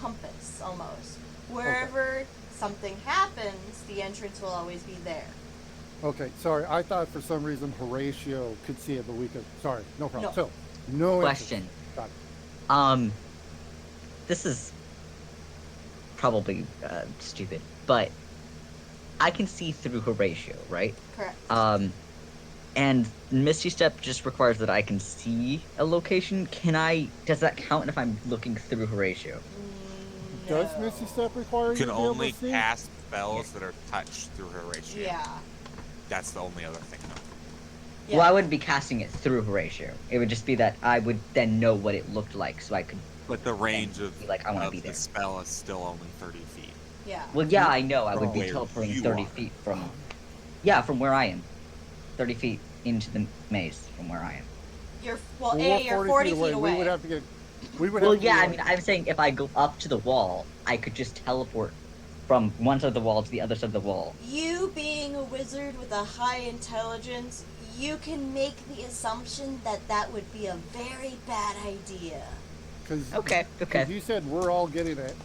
compass almost. Wherever something happens, the entrance will always be there. Okay, sorry. I thought for some reason Horatio could see it, but we could. Sorry, no problem. No. So no Question. entrance. Got it. This is probably stupid, but I can see through Horatio, right? Correct. And Misty Step just requires that I can see a location. Does that count if I'm looking through Horatio? Does Misty Step require You you can to be able only to see? cast spells that are touched through Horatio. Yeah. That's the only other thing, though. Yeah. Well, I wouldn't be casting it through Horatio. It would just be that I would then know what it looked like, so I could. But the range of, be like, I wanna be the there. spell is still only 30 feet. Yeah. Well, yeah, I know. I would be Where teleporting you 30 are. feet from. Yeah, from where I am. 30 feet into the maze from where I am. You're We're 40 feet away. We would have to get. We would Well, have to yeah, be I mean, I'm saying if I go up to the wall, I could just teleport from one side of the wall to the other side of the wall. You being a wizard with a high intelligence, you can make the assumption that that would be a very bad idea. Because Okay. you said we're all getting it.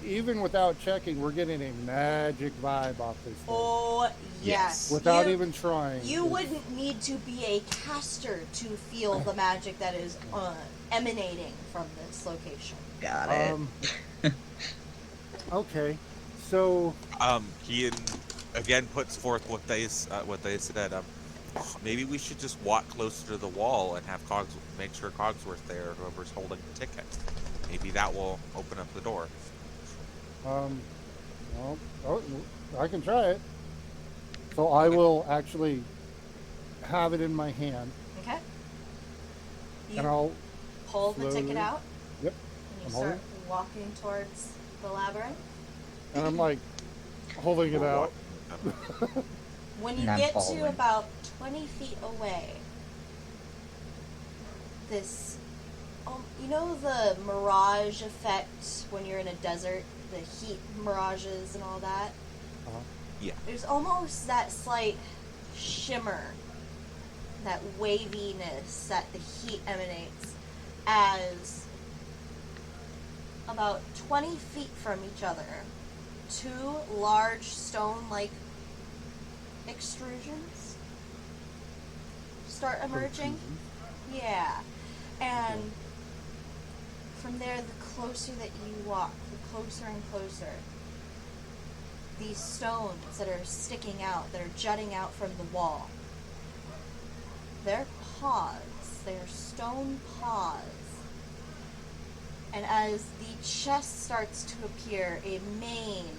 Even without checking, we're getting a magic vibe off this thing. Oh, yes. Without You- even trying. You wouldn't need to be a caster to feel the magic that is emanating from this location. Got it. Okay, so Ian again puts forth what they said. Maybe we should just walk closer to the wall and have make sure Cogsworth there, whoever's holding the ticket. Maybe that will open up the door. well, I can try it. So I will actually have it in my hand, Okay? You and I'll. pull the ticket slowly- out, Yep. and I'm you start walking towards the labyrinth. And I'm like holding it We're out. walking. When you And I'm get to following. about 20 feet away, this, you know the mirage effect when you're in a desert, the heat mirages and all that? Uh-huh. Yeah. There's almost that slight shimmer, that waviness that the heat emanates as about 20 feet from each other, two large stone-like extrusions start emerging. Yeah. And from there, the closer that you walk, the closer and closer, these stones that are sticking out, that are jutting out from the wall, they're paws. They're stone paws. And as the chest starts to appear, a mane,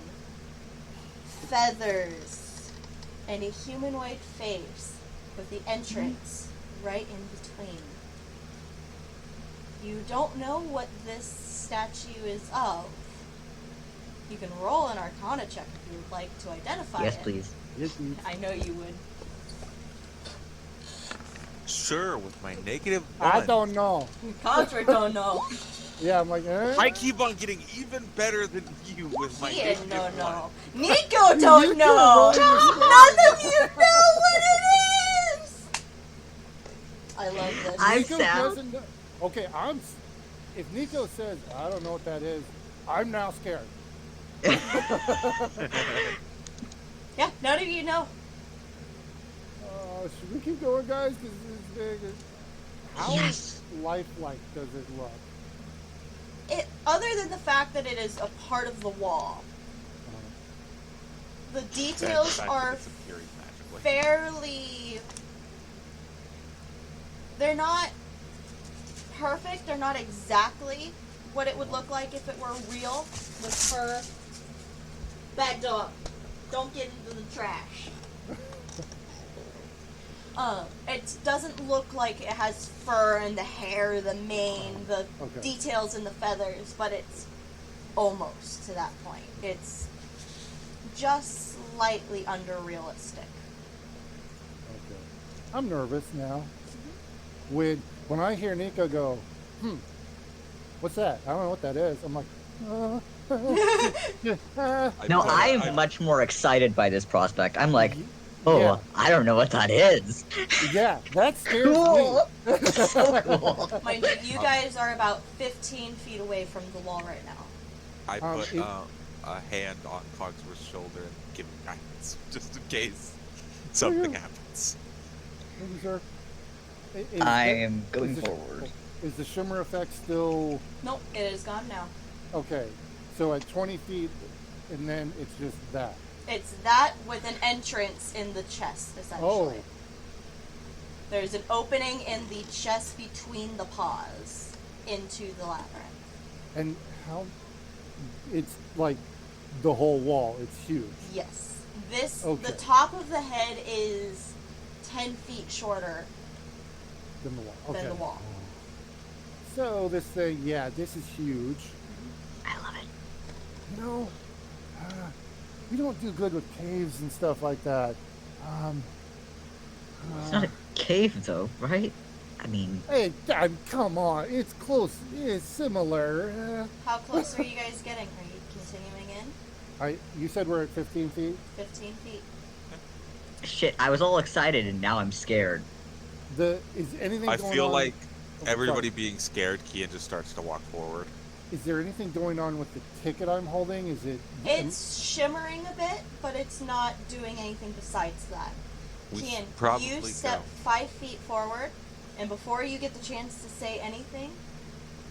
feathers, and a humanoid face with the entrance right in between. You don't know what this statue is of. You can roll an Arcana check if you would like to identify Yes, it. please. Yes, please. I know you would. Sure, with my negative I one. don't know. Contra don't know. Yeah, I'm like, I keep on getting even better than you with my Ian negative don't one. know. Nico don't You know. two are rolling None of you know what it is. I love this. Nico doesn't know. Okay, if Nico says, I don't know what that is, I'm now scared. Yeah, none of you know. Should we keep going, guys? Because this is big. How Yes. lifelike does it look? It, other than the fact that it is a part of the wall, the details That are it's appearing magically. fairly. They're not perfect. They're not exactly what it would look like if it were real. The fur. Bad dog. Don't get into the trash. It doesn't look like it has fur and the hair, the mane, the Okay. details in the feathers, but it's almost to that point. It's just slightly under-realistic. Okay. I'm nervous now. When I hear Nico go, what's that? I don't know what that is. I'm like, No, I- I'm much more excited by this prospect. I'm like, oh, Yeah. I don't know what that is. yeah, that scares me. Cool. So cool. Mind you, you guys are about 15 feet away from the wall right now. I put it- a hand on Cogsworth's shoulder and give him guidance, just in case something happens. Thank you, sir. I am going is the- forward. Is the shimmer effect still Nope, it is gone now. okay? So at 20 feet, and then it's just that. It's that with an entrance in the chest, essentially. There's an opening in the chest between the paws into the labyrinth. And how? It's like the whole wall. It's huge. Yes. This, Okay. the top of the head is 10 feet shorter Than the wall. Okay. than the wall. So this thing, yeah, this is huge. I love it. You know, we don't do good with caves and stuff like that. It's not a cave, though, right? I mean, Hey, come on, it's close. It's similar. How close are you guys getting? Are you continuing in? You said we're at 15 feet. 15 feet. shit, I was all excited and now I'm scared. Is anything? I going feel on? like Oh, everybody sorry. being scared, Kian just starts to walk forward. Is there anything going on with the ticket I'm holding? Is it? It's shimmering a bit, but it's not doing anything besides that. We Kian, probably you step 5 feet forward, and before you get the chance to say anything,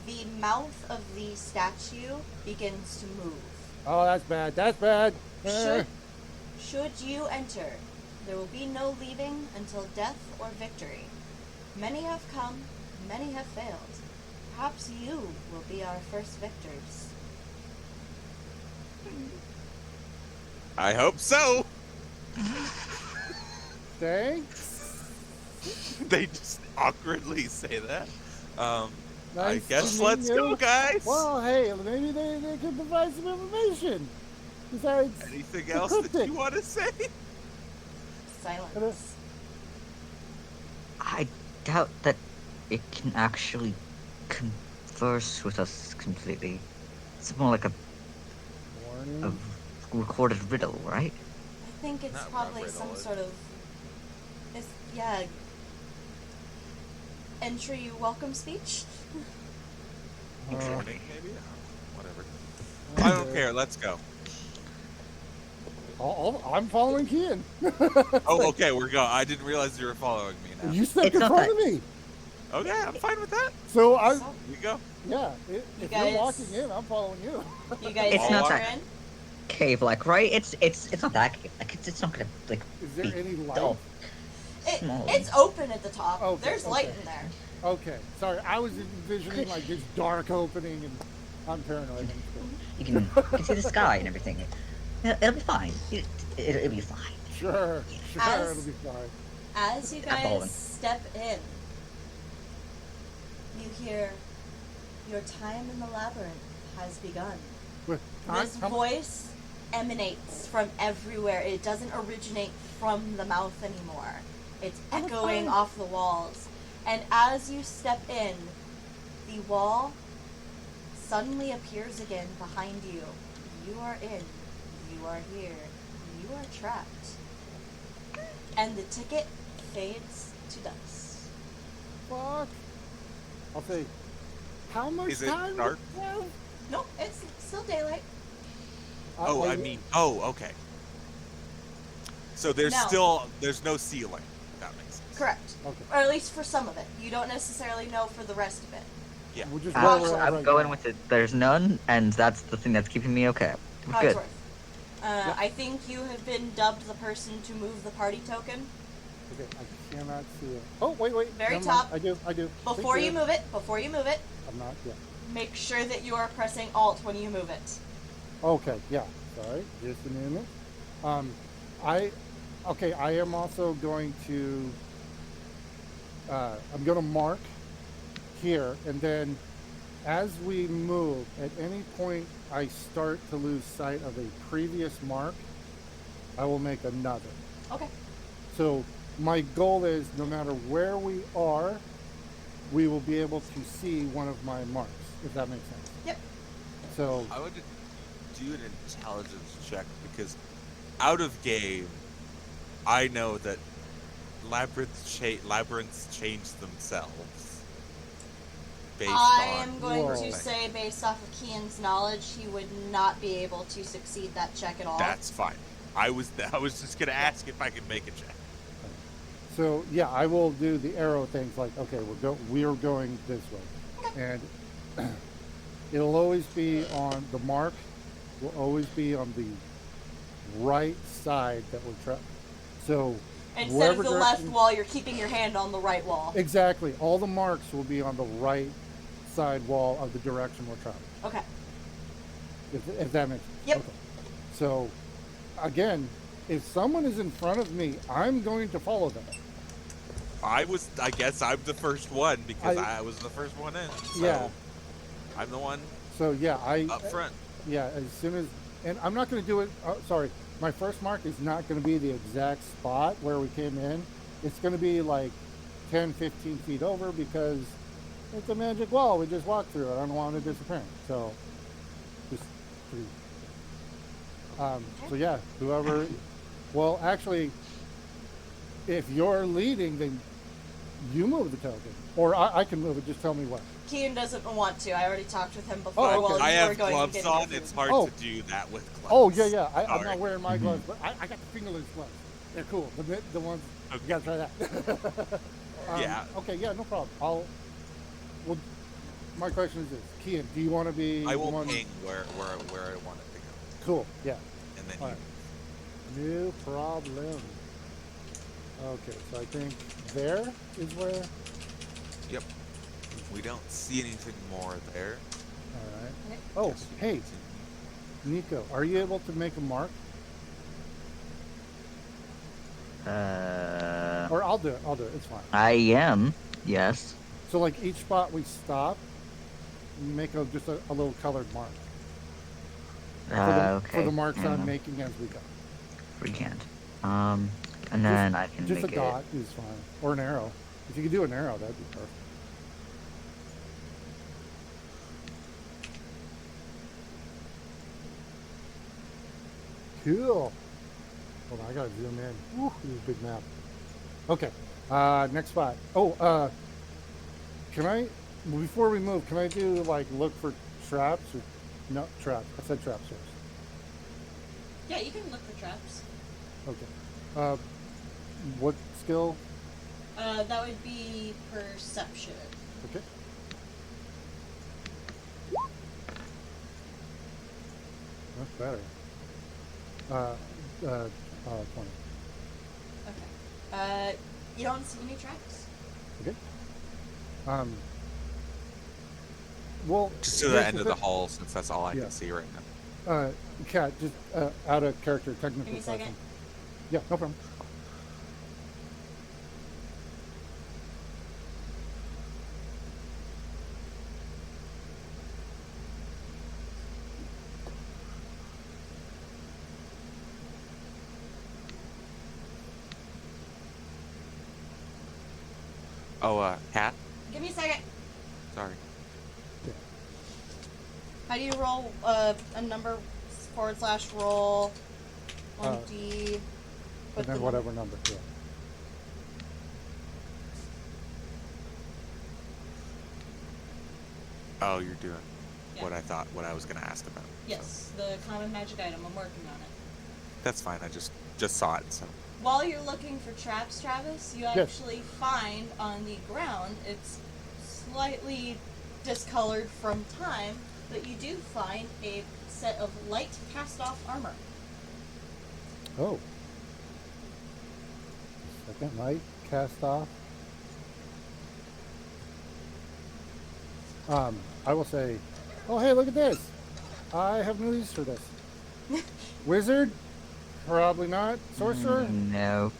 the mouth of the statue begins to move. Oh, that's bad. That's bad. Should you enter, there will be no leaving until death or victory. Many have come, many have failed. Perhaps you will be our first victors. I hope so. Thanks. They just awkwardly say that. I Nice guess to let's meet go, you. guys. Well, hey, maybe they can provide some information. Besides, Anything the else that cryptic. you want to say? Silence. I doubt that it can actually converse with us completely. It's more like a Warning. recorded riddle, right? I think it's Not probably Robert some Elliott. sort of, entry welcome speech. Warning, maybe? Whatever. I don't care. Let's go. I'm following Kian. Oh, okay. We're going. I didn't realize you were following me now. You stepped It's in not front that- of me. Okay, I'm fine with that. So I, So, You go. yeah. If guys- you're walking in, I'm following you. you guys It's not enter that- in. Cave-like, right? It's not that cave. Like it's not gonna like Is there be any light? dull. Small. It's open at the top. Okay, There's light okay. in there. Okay. Sorry, I was envisioning like this dark opening, and I'm paranoid. You can see the sky and everything. It'll be fine. It'll be fine. Sure. As- It'll be fine. As you I'm following. guys step in, you hear, "Your time in the labyrinth has begun." Wait, This voice emanates from everywhere. It doesn't originate from the mouth anymore. It's echoing off the walls. And as you step in, the wall suddenly appears again behind you. You are in. You are here. You are trapped. And the ticket fades to dust. Fuck. I'll say, how much Is it time? dark? we have? Nope, it's still daylight. Oh, I mean, okay. So there's No. there's no ceiling. That makes sense. Correct. Okay. Or at least for some of it. You don't necessarily know for the rest of it. Yeah. We'll just I'm- roll it I'm right going now. with it. There's none, and that's the thing that's keeping me okay. We're good. Cogsworth. I think you have been dubbed the person to move the party token. Okay, I cannot see it. Oh, wait. Very Never top. mind. I do. Before Take you care. move it, I'm not yet. make sure that you are pressing Alt when you move it. Okay, yeah. Sorry, just a minute. I am also going to. I'm going to mark here, and then as we move, at any point I start to lose sight of a previous mark, I will make another. Okay. So my goal is, no matter where we are, we will be able to see one of my marks, if that makes sense. Yep. So I would do an intelligence check because out of game, I know that labyrinths change themselves. Based I on am going Whoa. to say, based off of Kian's knowledge, he would not be able to succeed that check at all. That's fine. I was just gonna ask if I could make a check. So yeah, I will do the arrow things like, okay, we're going this way, and it'll always be on the mark. Will always be on the right side that we're trapped. So Instead wherever of the left direction- wall, you're keeping your hand on the right wall. Exactly. All the marks will be on the right side wall of the direction we're traveling. Okay. If that makes sense. Yep. Okay. So, again, if someone is in front of me, I'm going to follow them. I guess I'm the first one because I- I was the first one in. So Yeah. I'm the one So yeah, up front. Yeah, as soon as, and I'm not going to do it. Sorry, my first mark is not going to be the exact spot where we came in. It's going to be like 10, 15 feet over because it's a magic wall. We just walked through it. I don't want it disappearing. So, just pretty. So yeah, whoever. Well, actually, if you're leading, then you move the token, or I can move it. Just tell me what. Kean doesn't want to. I already talked with him before. okay. While you I were have going gloves and getting your on. food. It's hard Oh. to do that with gloves. Oh yeah. I'm Sorry. not wearing my gloves, but I got the fingerless gloves. They're cool. The ones you gotta try that. Yeah. Okay. Yeah. No problem. Well, my question is this: Kian, do you want to be? I the will one- ping where I want it to go, Cool. Yeah. and then All you. right. No problem. Okay. So I think there is where. Yep. We don't see anything more there. All right. Okay. Oh, Yes, we hey, can see- Nico, are you able to make a mark? Or I'll do it. It's fine. I am. Yes. So like each spot we stop, make just a little colored mark Okay. for the marks hang I'm on. making as we go. We can't. And then I can Just make a dot is fine, or an arrow. If you could do an arrow, that'd be perfect. Cool. Hold on, I gotta zoom in. Woo, this is a big map. Okay. Next spot. Oh, can I? Before we move, can I do like look for traps or no traps? I said traps first. Yeah, you can look for traps. Okay. What skill? That would be perception. Okay. That's better. 20. Okay. You don't see any traps? Okay. Well, Just to the here's end of the thing. hall, since that's all I Yeah. can see right now. Kat, just out of character technical Give me a second. question. Yeah, no problem. Oh, Cat. Give me a second. Sorry. Yeah. How do you roll a number / roll 1D? And then whatever number. Yeah. Oh, you're doing Yeah. what I was gonna ask about. So Yes, the common magic item. I'm working on it. that's fine. I just saw it. So While you're looking for traps, Travis, you Yes. actually find on the ground, it's slightly discolored from time, but you do find a set of light cast-off armor. Oh. Second light cast off. I will say, oh hey, look at this. I have no use for this. Wizard? Probably not. Sorcerer? No.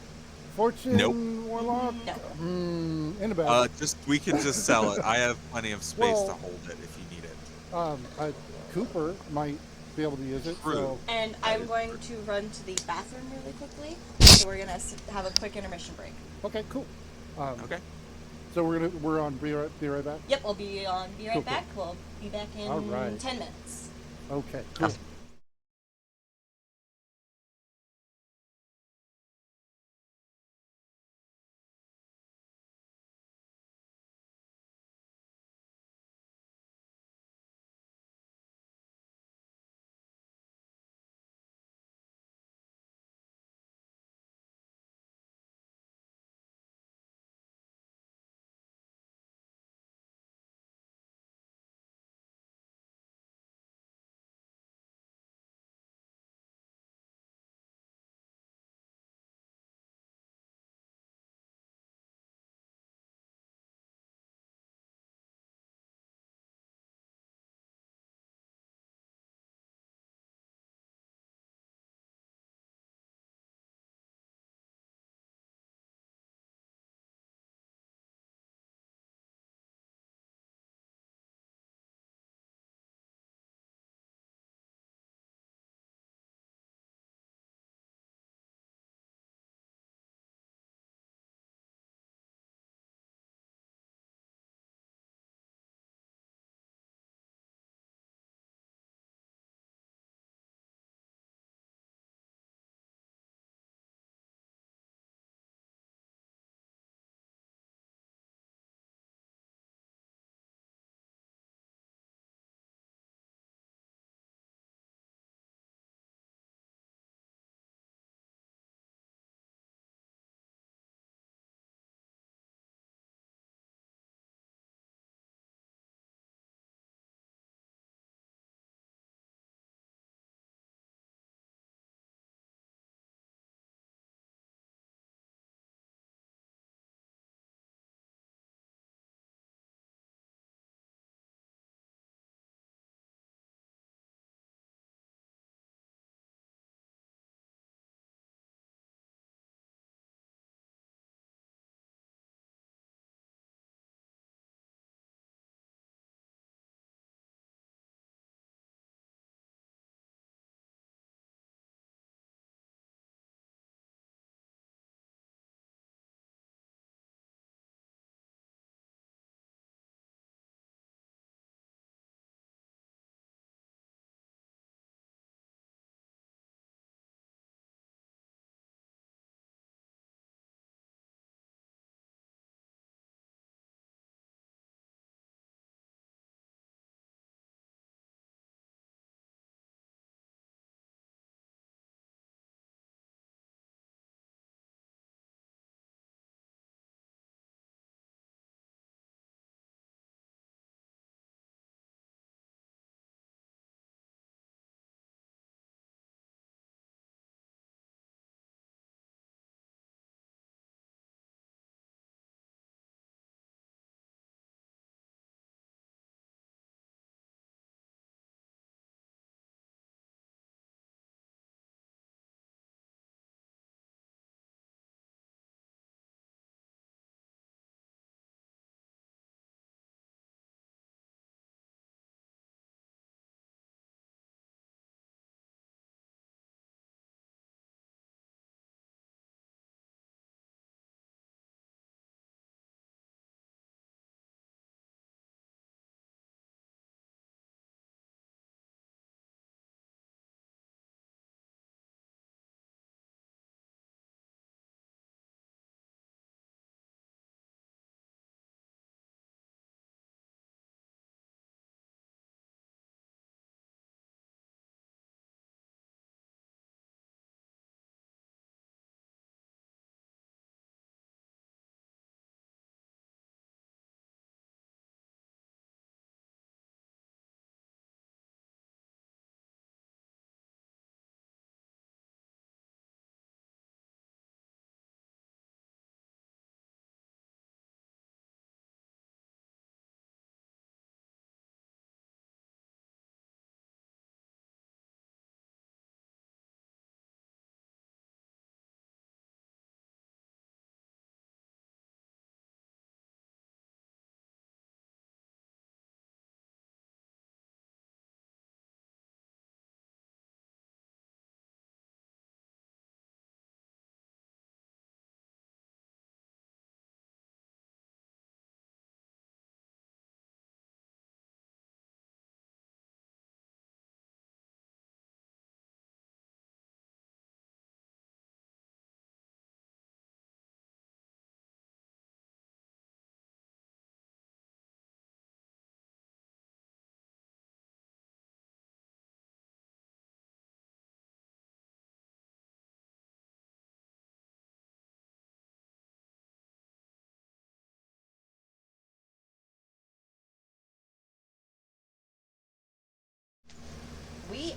Fortune? Nope. Warlock? No. In a bag. we can just sell it. I have plenty of space Well- to hold it if you need it. Cooper might be able to use it. True. So And I'm going to run to the bathroom really quickly, so we're gonna have a quick intermission break. okay, cool. Okay. So we're on be right back. Yep, I'll be right Cool, back. We'll be back in All right. 10 minutes. Okay, cool. Awesome.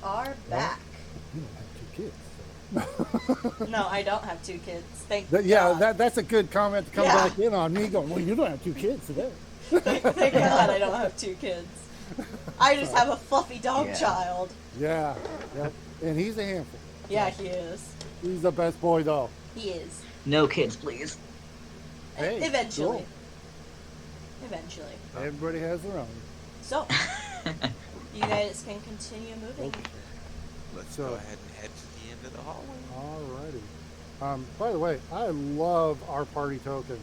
are back. You don't have 2 kids. So. No, I don't have 2 kids. Thank Yeah, God. that's a good comment to come Yeah. back in on me going, well, you don't have 2 kids today. Thank God I don't have 2 kids. I just have a fluffy dog Yeah. child. Yeah, and he's a handful. Yeah, he is. He's the best boy, though. He is. No kids, please. Hey, Eventually. cool. Eventually. Everybody has their own. So, you guys can continue moving. Okay. Let's So- go ahead and head to the end of the hallway. Alrighty. By the way, I love our party token.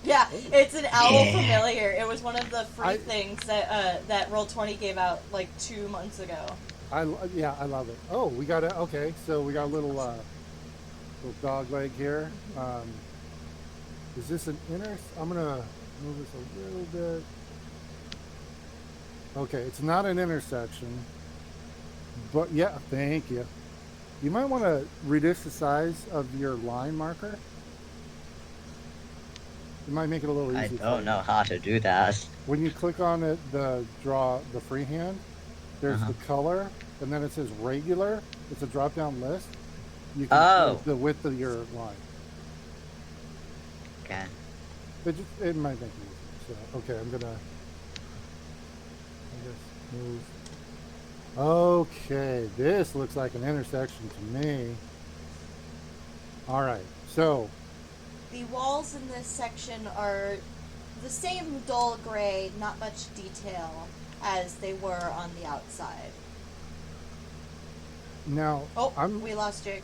Yeah, it's an owl Yeah. familiar. It was one of the free I- things that Roll20 gave out like 2 months ago. I love it. Oh, we got okay. So we got a little dog leg here. Is this an inner? I'm gonna move this a little bit. Okay, it's not an intersection, but yeah, thank you. You might want to reduce the size of your line marker. It might make it a little easier. I for don't you. know how to do that. When you click on it, the freehand, there's Uh-huh. the color, and then it says regular. It's a drop-down list. You can Oh. choose the width of your line. Okay. It might make it easier. So, okay, I'm gonna, I guess, move. Okay, this looks like an intersection to me. All right, so, The walls in this section are the same dull gray, not much detail, as they were on the outside. now, Oh, I'm, we lost Jake.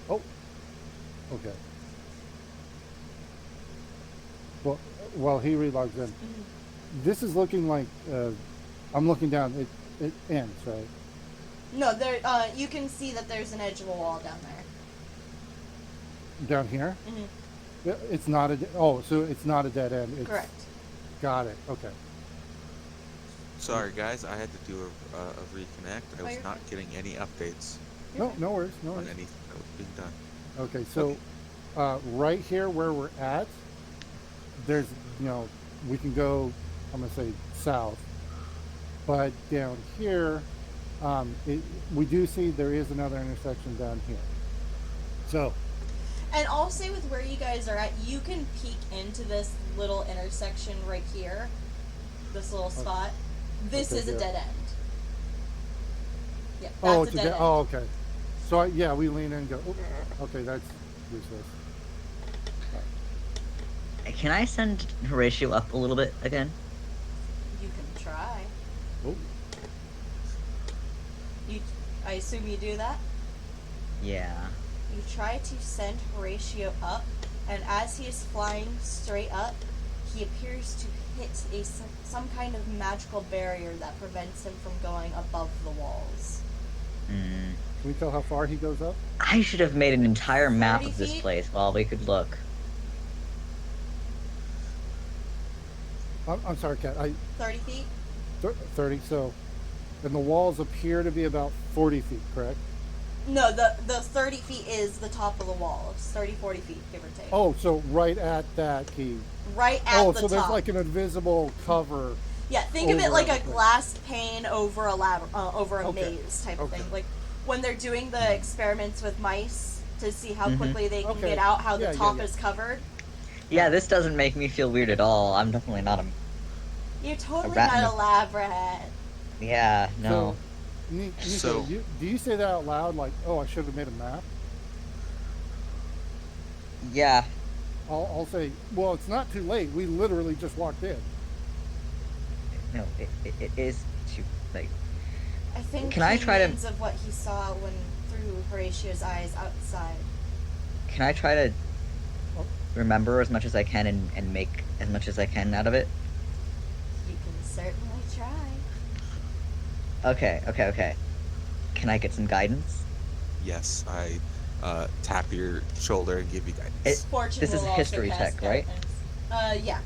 oh, okay. Well, he relogs in. This is looking like, I'm looking down, it ends, right? No, there. You can see that there's an edge of a wall down there. Down here? Mhm. Yeah, it's not so it's not a dead end. It's, Correct. Got it, okay. Sorry, guys. I had to do a reconnect. I Oh, was you're not fine. getting any updates No worries, no on worries. anything that was being done. Okay, so right here where we're at, there's, we can go, I'm going to say south. But down here, we do see there is another intersection down here. So, And I'll say with where you guys are at, you can peek into this little intersection right here, this little spot. This Okay, is a yeah. dead end. Yeah, that's oh, a it's dead end. oh, okay. So, yeah, we lean in and go, "Oop, okay, that's useless. Can I send Horatio up a little bit again? You can try. Oh, I assume you do that? Yeah. You try to send Horatio up, and as he is flying straight up, he appears to hit some kind of magical barrier that prevents him from going above the walls. Hmm. can we tell how far he goes up? I should have made an entire map 30 of this feet? place while we could look. I'm sorry, Kat. 30 feet? 30, so, and the walls appear to be about 40 feet, correct? No, the 30 feet is the top of the wall. It's 30, 40 feet, give or take. Oh, so right at that key. Right at Oh, the so top. there's like an invisible cover. Yeah, think of it over like a everything. glass pane over a over a Okay. maze type of Okay. thing. Like when they're doing the experiments with mice to see how Mhm. quickly they can Okay. get out, how Yeah, the yeah, top yeah. is covered. Yeah, this doesn't make me feel weird at all. I'm definitely not a... You're totally rat in not a- a lab rat. Yeah, no. So, Nico, So- do you say that out loud? Like, oh, I should have made a map. Yeah. I'll say, well, it's not too late. We literally just walked in. No, it is too late. I think Can I he try to- means of what he saw when through Horatio's eyes outside. Can I try to Oh. remember as much as I can and make as much as I can out of it? You can certainly try. Okay. Can I get some guidance? Yes, I tap your shoulder and give you guidance. Fortune This is will history also cast check, right? guidance. Yeah.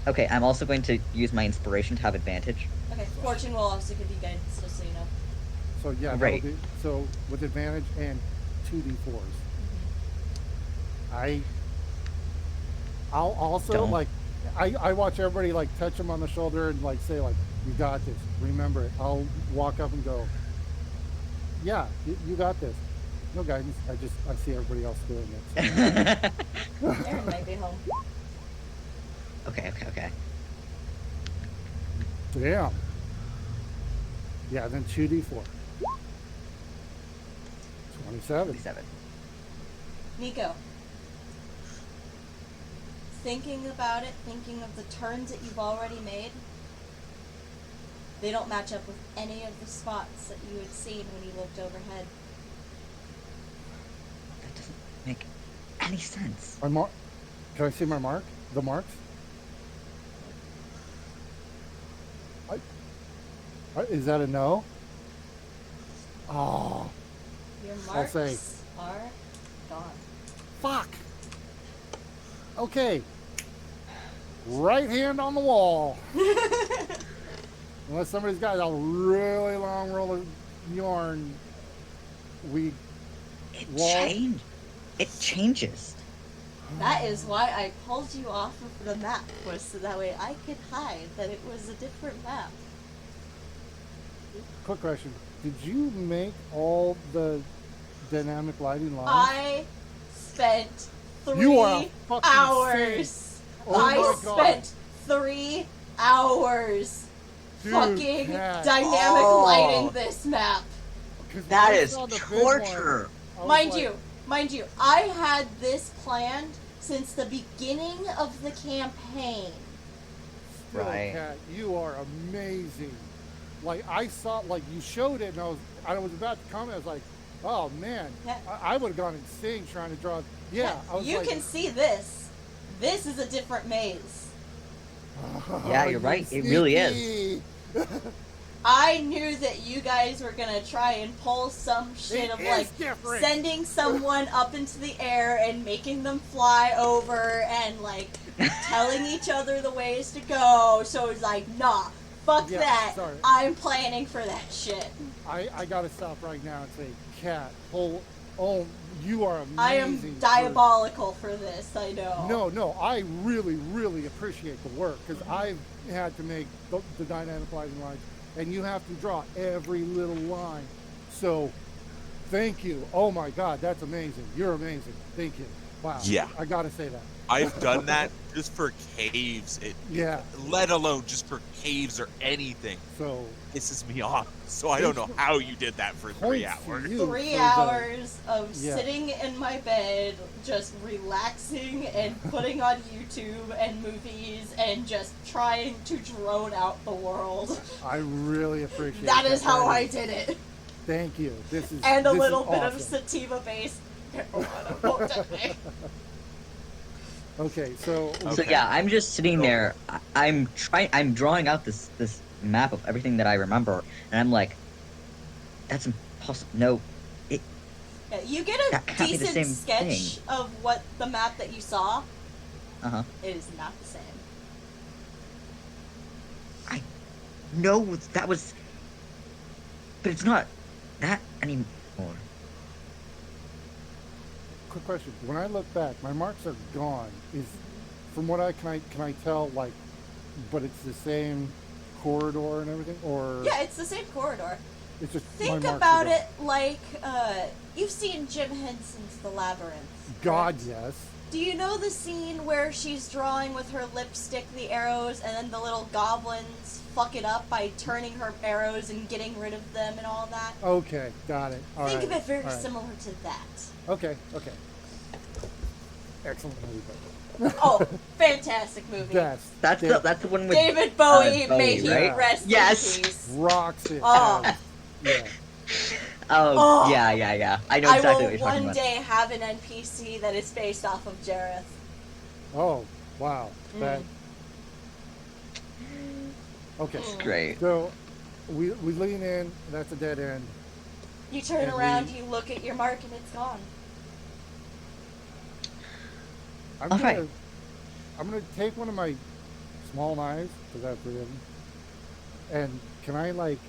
Okay, I'm also going to use my inspiration to have advantage. Okay. Fortune will also give you guidance, just so you know. So yeah, that'll Right. be- so with advantage and 2d4s. I'll also Don't. like, I watch everybody like touch him on the shoulder and like say like, you got this. Remember it. I'll walk up and go, Yeah, you got this. No guidance. I see everybody else doing it. Aaron might be home. Okay. Damn. Yeah, then 2d4. 27. 7. Nico. Thinking about it, thinking of the turns that you've already made, they don't match up with any of the spots that you had seen when you looked overhead. That doesn't make any sense. My mark. Can I see my mark? The marks? Is that a no? Oh, Your I'll marks say. are gone. fuck. Okay. Right hand on the wall. Unless somebody's got a really long roll of yarn, we wall. It changes. That is why I pulled you off of the map, was so that way I could hide that it was a different map. Quick question. Did you make all the dynamic lighting lines? I spent You are 3 fucking hours. saint. Oh I my God. spent 3 hours Dude, fucking Kat. dynamic Oh. lighting this map. 'Cause when That I is saw the big one, torture. I was Mind you, I had this planned since the beginning of the campaign. Still, Right. Kat, you are amazing. Like I saw, like you showed it, and I was about to comment. I was like, oh man, Yeah. I would have gone insane trying to draw. Yeah, I was You like, can see this. This is a different maze. Yeah, you're you right. It really is. sneaky. I knew that you guys were gonna try and pull some shit It of is like different. sending someone up into the air and making them fly over and like telling each other the ways to go. So it's like, nah, fuck Yeah, that. sorry. I'm planning for that shit. I gotta stop right now and say, Kat, oh, you are amazing. I am diabolical for this, I know. No, I really, really appreciate the work because I've had to make the dynamic lighting lines, and you have to draw every little line. So, thank you. Oh my God, that's amazing. You're amazing. Thank you. Wow. Yeah. I gotta say that. I've done that just for caves. Yeah. Let alone just for caves or anything. So, Pisses me off. So I don't know how you did that for 3 points for hours. you 3 for the- hours of Yeah. sitting in my bed, just relaxing and putting on YouTube and movies and just trying to drone out the world. I really appreciate That is how I That did it. Thank you. This is And a this little is bit of awesome. sativa based marijuana poked at me. Okay, so So Okay. yeah, I'm just sitting there. I'm drawing out this map of everything that I remember, and I'm like, that's impossible. No, Yeah, you get a That can't be the decent same sketch thing. of what the map that you saw. uh-huh. It is not the same. No, that was, but it's not that anymore. quick question. When I look back, my marks are gone. Is from what can I tell, like, but it's the same corridor and everything, or Yeah, it's the same corridor. it's just my Think marks are about gone? it like you've seen Jim Henson's The Labyrinth. God, correct? yes. Do you know the scene where she's drawing with her lipstick the arrows and then the little goblins fuck it up by turning her arrows and getting rid of them and all that? Okay, got it. All Think right, of it very all right. similar to that. Okay. Excellent movie. Oh, fantastic movie. Best. That's Yeah. that's the one with David Bowie, Bowie, may he right? rest Yes. in peace. Rocks it. Oh. Yeah. Oh, Oh. yeah. I know I exactly will what you're talking one about. day have an NPC that is based off of Jareth. Oh, wow. That. Okay. Mm. Great. So we lean in. That's a dead end. You turn And around, we- you look at your mark, and it's gone. I'm All gonna right. I'm gonna take one of my small knives because I have 3 of them. And can I like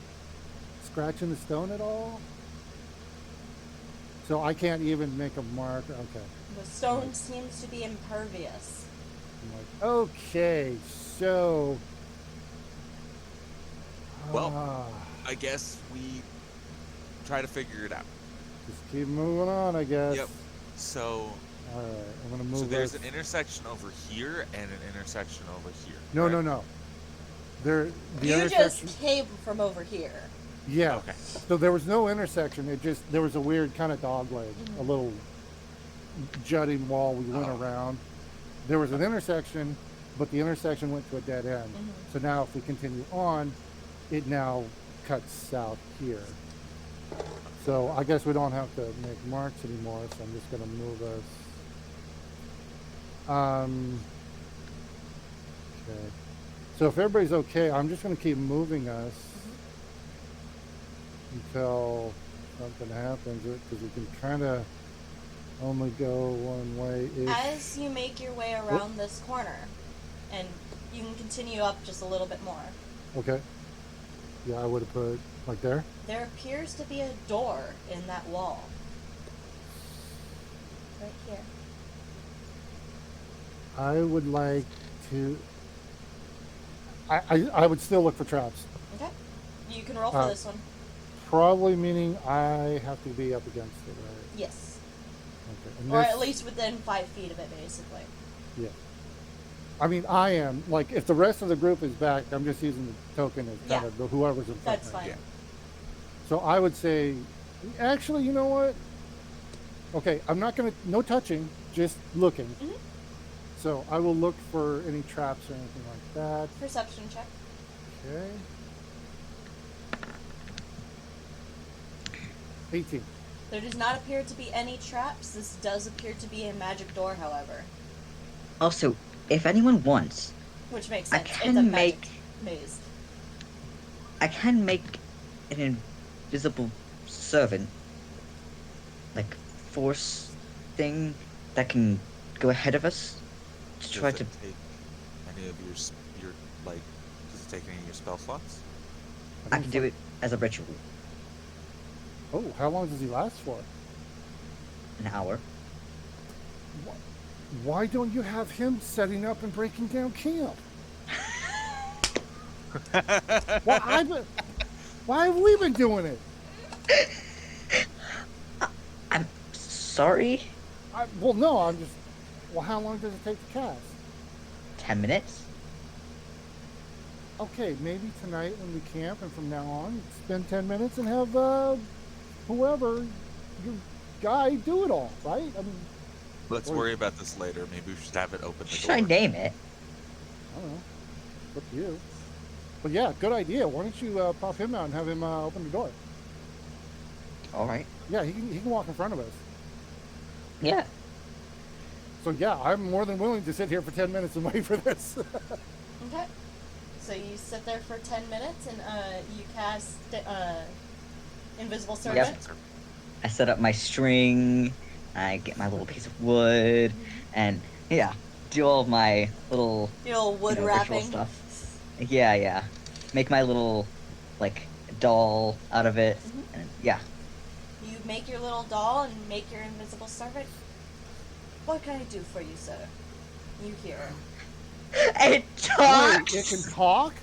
scratch in the stone at all? So I can't even make a mark. Okay. The stone seems to be impervious. I'm like, okay, so. Well, ah, I guess we try to figure it out. Just keep moving on, I guess. Yep. So All right, I'm gonna move. so there's us. an intersection over here and an intersection over here. No, correct? no, no. There, the You intersection. just came from over here. Yeah. Okay. So there was no intersection. There was a weird kind of dog leg, a little jutting wall we went Oh. around. There was an intersection, but the intersection went to a dead end. So now if we continue on, it now cuts south here. So I guess we don't have to make marks anymore, so I'm just gonna move us. Okay. So if everybody's okay, I'm just gonna keep moving us until something happens, because we can kind of only go one way. As you make your way around this corner, and you can continue up just a little bit more, Okay. Yeah, I would have put like there. there appears to be a door in that wall. Right here. I would like to. I would still look for traps. Okay. You can roll for this one. Probably meaning I have to be up against it, right? Yes. Okay. And Or this- at least within 5 feet of it, basically. Yeah. I mean, I am. Like, if the rest of the group is back, I'm just using the token as kind Yeah. of whoever's in front That's of me. fine. Yeah. So I would say, actually, you know what? Okay, I'm not going to, no touching, just looking. Mhm. So I will look for any traps or anything like that. Perception check. Okay. 18. There does not appear to be any traps. This does appear to be a magic door, however. Also, if anyone wants, Which makes I sense. It's can a magic maze. I can make an invisible servant, like force thing that can go ahead of us to try Does to. it take any of your like? Does it take any of your spell slots? I can do it as a ritual. Oh, how long does he last for? An hour. Why don't you have him setting up and breaking down camp? Why have we been doing it? I'm sorry. Well, no, I'm just. Well, how long does it take to cast? 10 minutes. Okay, maybe tonight when we camp, and from now on, spend 10 minutes and have whoever your guy do it all, right? I mean, Let's worry about this later. Maybe we should have it open the Should door. I name it? I don't know. It's up to you. But yeah, good idea. Why don't you pop him out and have him open the door? All right. Yeah, he can walk in front of us. Yeah. So yeah, I'm more than willing to sit here for 10 minutes and wait for this. Okay. So you sit there for 10 minutes and you cast Invisible Servant. I set up my string. I get my little piece of wood, and yeah, do all of my little Your little wood ritual wrapping. stuff. Yeah. Make my little like doll out of it, and yeah. You make your little doll and make your invisible servant. What can I do for you, sir? You hear. It Wait, talks. it can talk?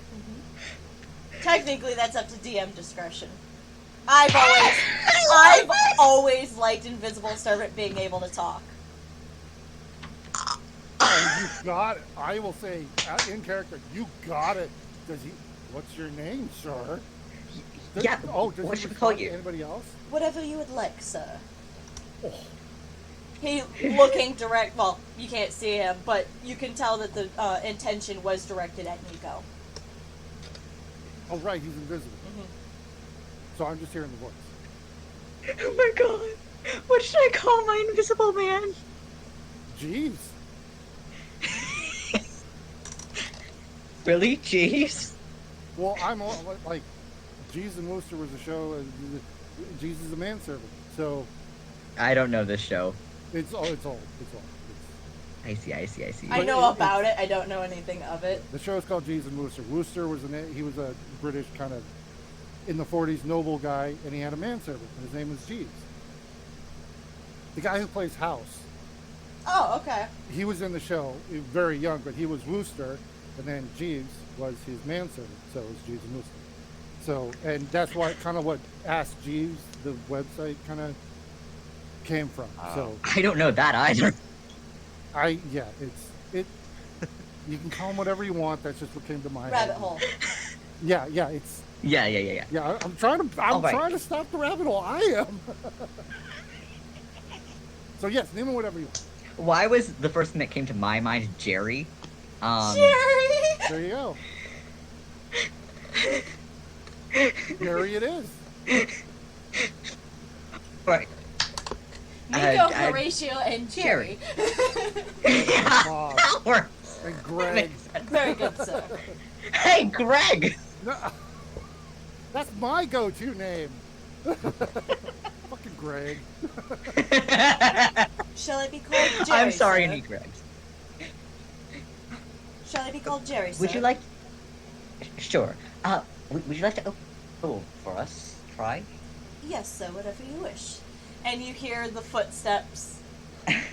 Technically, that's up to DM discretion. I've always liked Invisible Servant being able to talk. Oh, you got it. I will say, in character, you got it. Does he? What's your name, sir? Yeah. Oh, does What he should we call respond to you? anybody else? Whatever you would like, sir. Oh. He looking direct. Well, you can't see him, but you can tell that the intention was directed at Nico. Oh, right, he's invisible. So I'm just hearing the voice. Oh my god! What should I call my invisible man? Jeez. Really? Jeez? Well, I'm all, like, Jeez and Wooster was a show. Jeez is a manservant. So I don't know this show. it's old. It's old. I see. I But know about it. I don't know anything of it. The show is called Jeez and Wooster. Wooster was he was a British kind of in the 40s noble guy, and he had a manservant. And his name was Jeeves. The guy who plays House. Oh, okay. He was in the show, very young, but he was Wooster, and then Jeeves was his manservant, so it was Jeeves and Wooster. So, and that's what Ask Jeeves, the website, kind of came from. So, I don't know that either. it. You can call them whatever you want. That's just what came to my Rabbit head. hole. Yeah, yeah. I'm trying to. I'm All right. trying to stop the rabbit hole. I am. So yes, name it whatever you want. Why was the first thing that came to my mind Jerry? Jerry! There you go. Jerry, it is. Right. Nico, Horatio, and Jerry. Yeah, Bob that works. and That Greg. makes sense. Very good, sir. Hey, Greg! No, that's my go-to name. Fucking Greg. Shall I be called Jerry? I'm sorry, sir? you need Greg. Shall I be called Jerry, sir? Would you like? Sure. Would you like to open for us? Try. Yes, sir, whatever you wish. And you hear the footsteps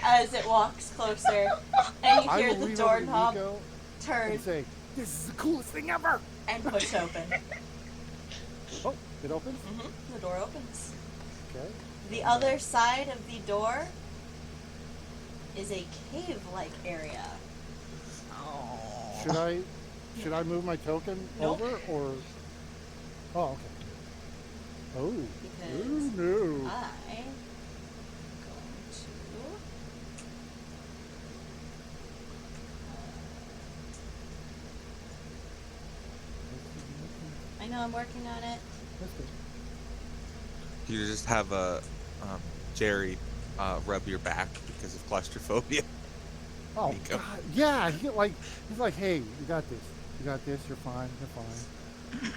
as it walks closer, and you I hear will the lean over to doorknob Nico turn and say, "This is the coolest thing ever." and push open. Oh, it opens. The door opens. Okay. The other side of the door is a cave-like area. Oh. Should I move my token Nope. over or? Oh, okay. Oh. Because Oh no. I am going to. I know I'm working on it. That's good. You just have a Jerry rub your back because of claustrophobia. Oh Nico. God, yeah. He's like, hey, you got this. You got this. You're fine. You're fine.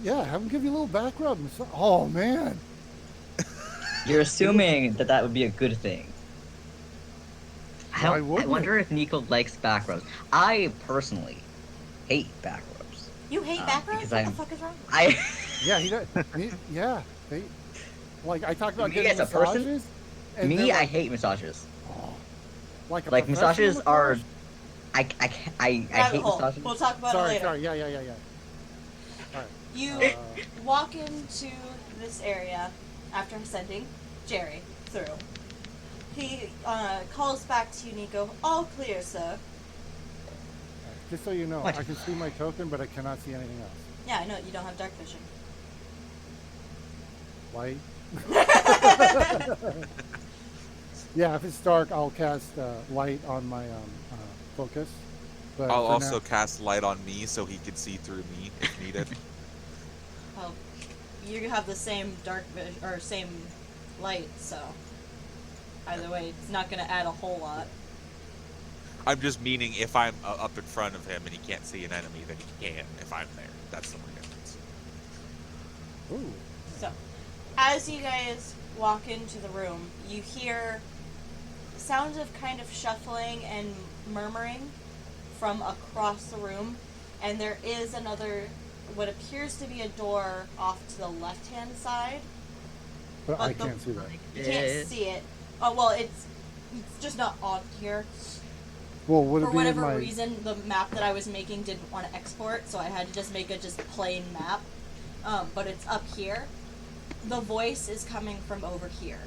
Yeah, have him give you a little back rub. Oh man. You're assuming that would be a good thing. Why I wouldn't wonder if Nico likes back rubs. I personally hate back rubs. You hate back rubs? because What the I'm- fuck is wrong? Yeah, he does. Yeah, they. Like I talked about Me getting as a person? massages. and Me, they're I like, hate massages. oh, like a Like professional massages are. massage? I Rabbit hate hole. massages. We'll talk about it Sorry, later. sorry. Yeah. All right. You walk into this area after sending Jerry through. He calls back to you, Nico. All clear, sir. Just so you know, What? I can see my token, but I cannot see anything else. Yeah, I know you don't have dark vision. Light. Yeah, if it's dark, I'll cast light on my focus. But I'll for also now- cast light on me so he can see through me if needed. Well, you have the same dark vision or same light, so either way, it's not going to add a whole lot. I'm just meaning if I'm up in front of him and he can't see an enemy, then he can if I'm there. That's the only difference. Ooh. So, as you guys walk into the room, you hear sounds of kind of shuffling and murmuring from across the room, and there is another, what appears to be a door off to the left-hand side. But But I the- can't see that. You can't see it. Oh, well, it's just not on here. Well, would For it be whatever in my? reason, the map that I was making didn't want to export, so I had to just make a just plain map. But it's up here. The voice is coming from over here.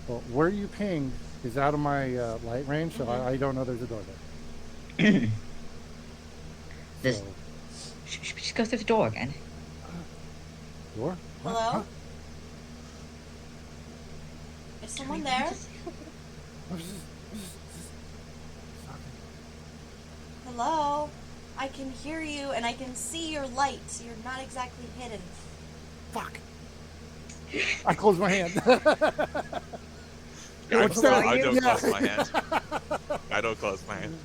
Well, where you pinged is out of my light range, so Mhm. I don't know there's a door there. This- So, Just go through the door again. door? What? Hello? Huh? Is someone there? What is this? Hello? I can hear you and I can see your light. You're not exactly hidden. Fuck. I closed my hand. Yeah, What's that? I don't Yeah. close my hand. I don't close my hand.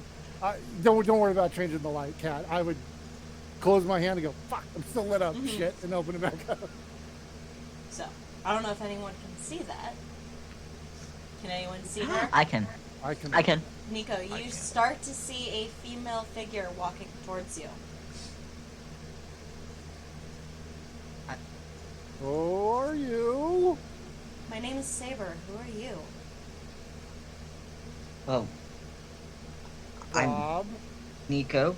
Don't worry about changing the light, Cat. I would close my hand and go, fuck, I'm still lit up, Mhm. shit, and open it back up. So, I don't know if anyone can see that. Can anyone see her? I can. I can. Nico, you can. start to see a female figure walking towards you. Who are you? My name is Saber. Who are you? Well, I'm Bob. Nico.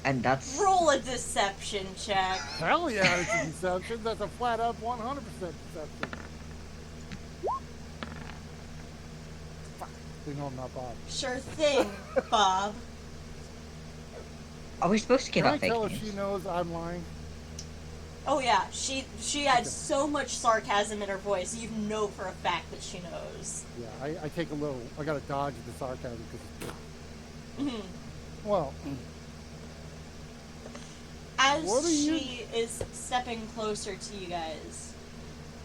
And that's Roll a deception check. Hell yeah, it's a deception. That's a flat up 100% deception. Fuck. They know I'm not Bob. Sure thing, Bob. are we supposed to give Can I out fake tell if names? she knows I'm lying? Oh yeah, she had Okay. so much sarcasm in her voice. You know for a fact that she knows. Yeah, I take a little. I gotta dodge the sarcasm because. Mhm. Well, As What are you- she is stepping closer to you guys,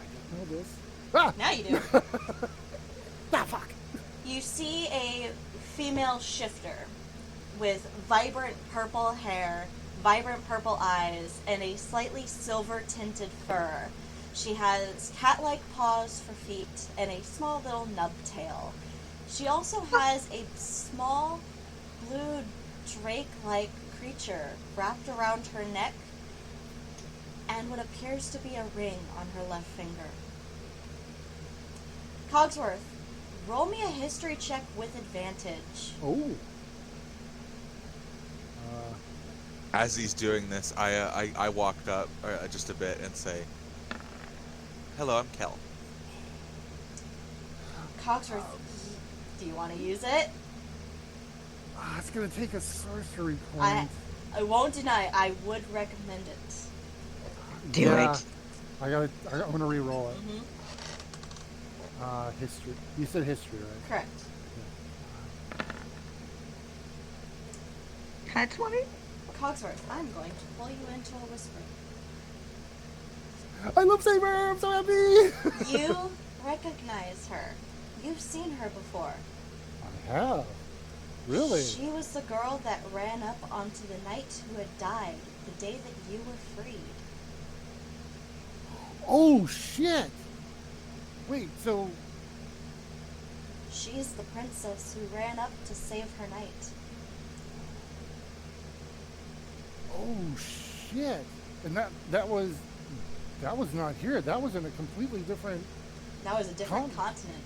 I didn't know this. Ah! now you do. Ah, fuck! You see a female shifter with vibrant purple hair, vibrant purple eyes, and a slightly silver-tinted fur. She has cat-like paws for feet and a small little nub tail. She also has a small blue drake-like creature wrapped around her neck and what appears to be a ring on her left finger. Cogsworth, roll me a history check with advantage. Oh. As he's doing this, I walked up just a bit and say, "Hello, I'm Kel." Cogsworth, do you want to use it? It's gonna take a sorcery point. I won't deny, I would recommend it. Do Yeah. it. I'm gonna re-roll it. Mm-hmm. History. You said history, right? Correct. Cat 20? Cogsworth, I'm going to pull you into a whisper. I love Saber. I'm so happy. You recognize her. You've seen her before. I have. Really? She was the girl that ran up onto the knight who had died the day that you were freed. Oh shit! Wait, so She is the princess who ran up to save her knight. oh shit! And that was not here. That was in a completely different. That was a different Con- continent.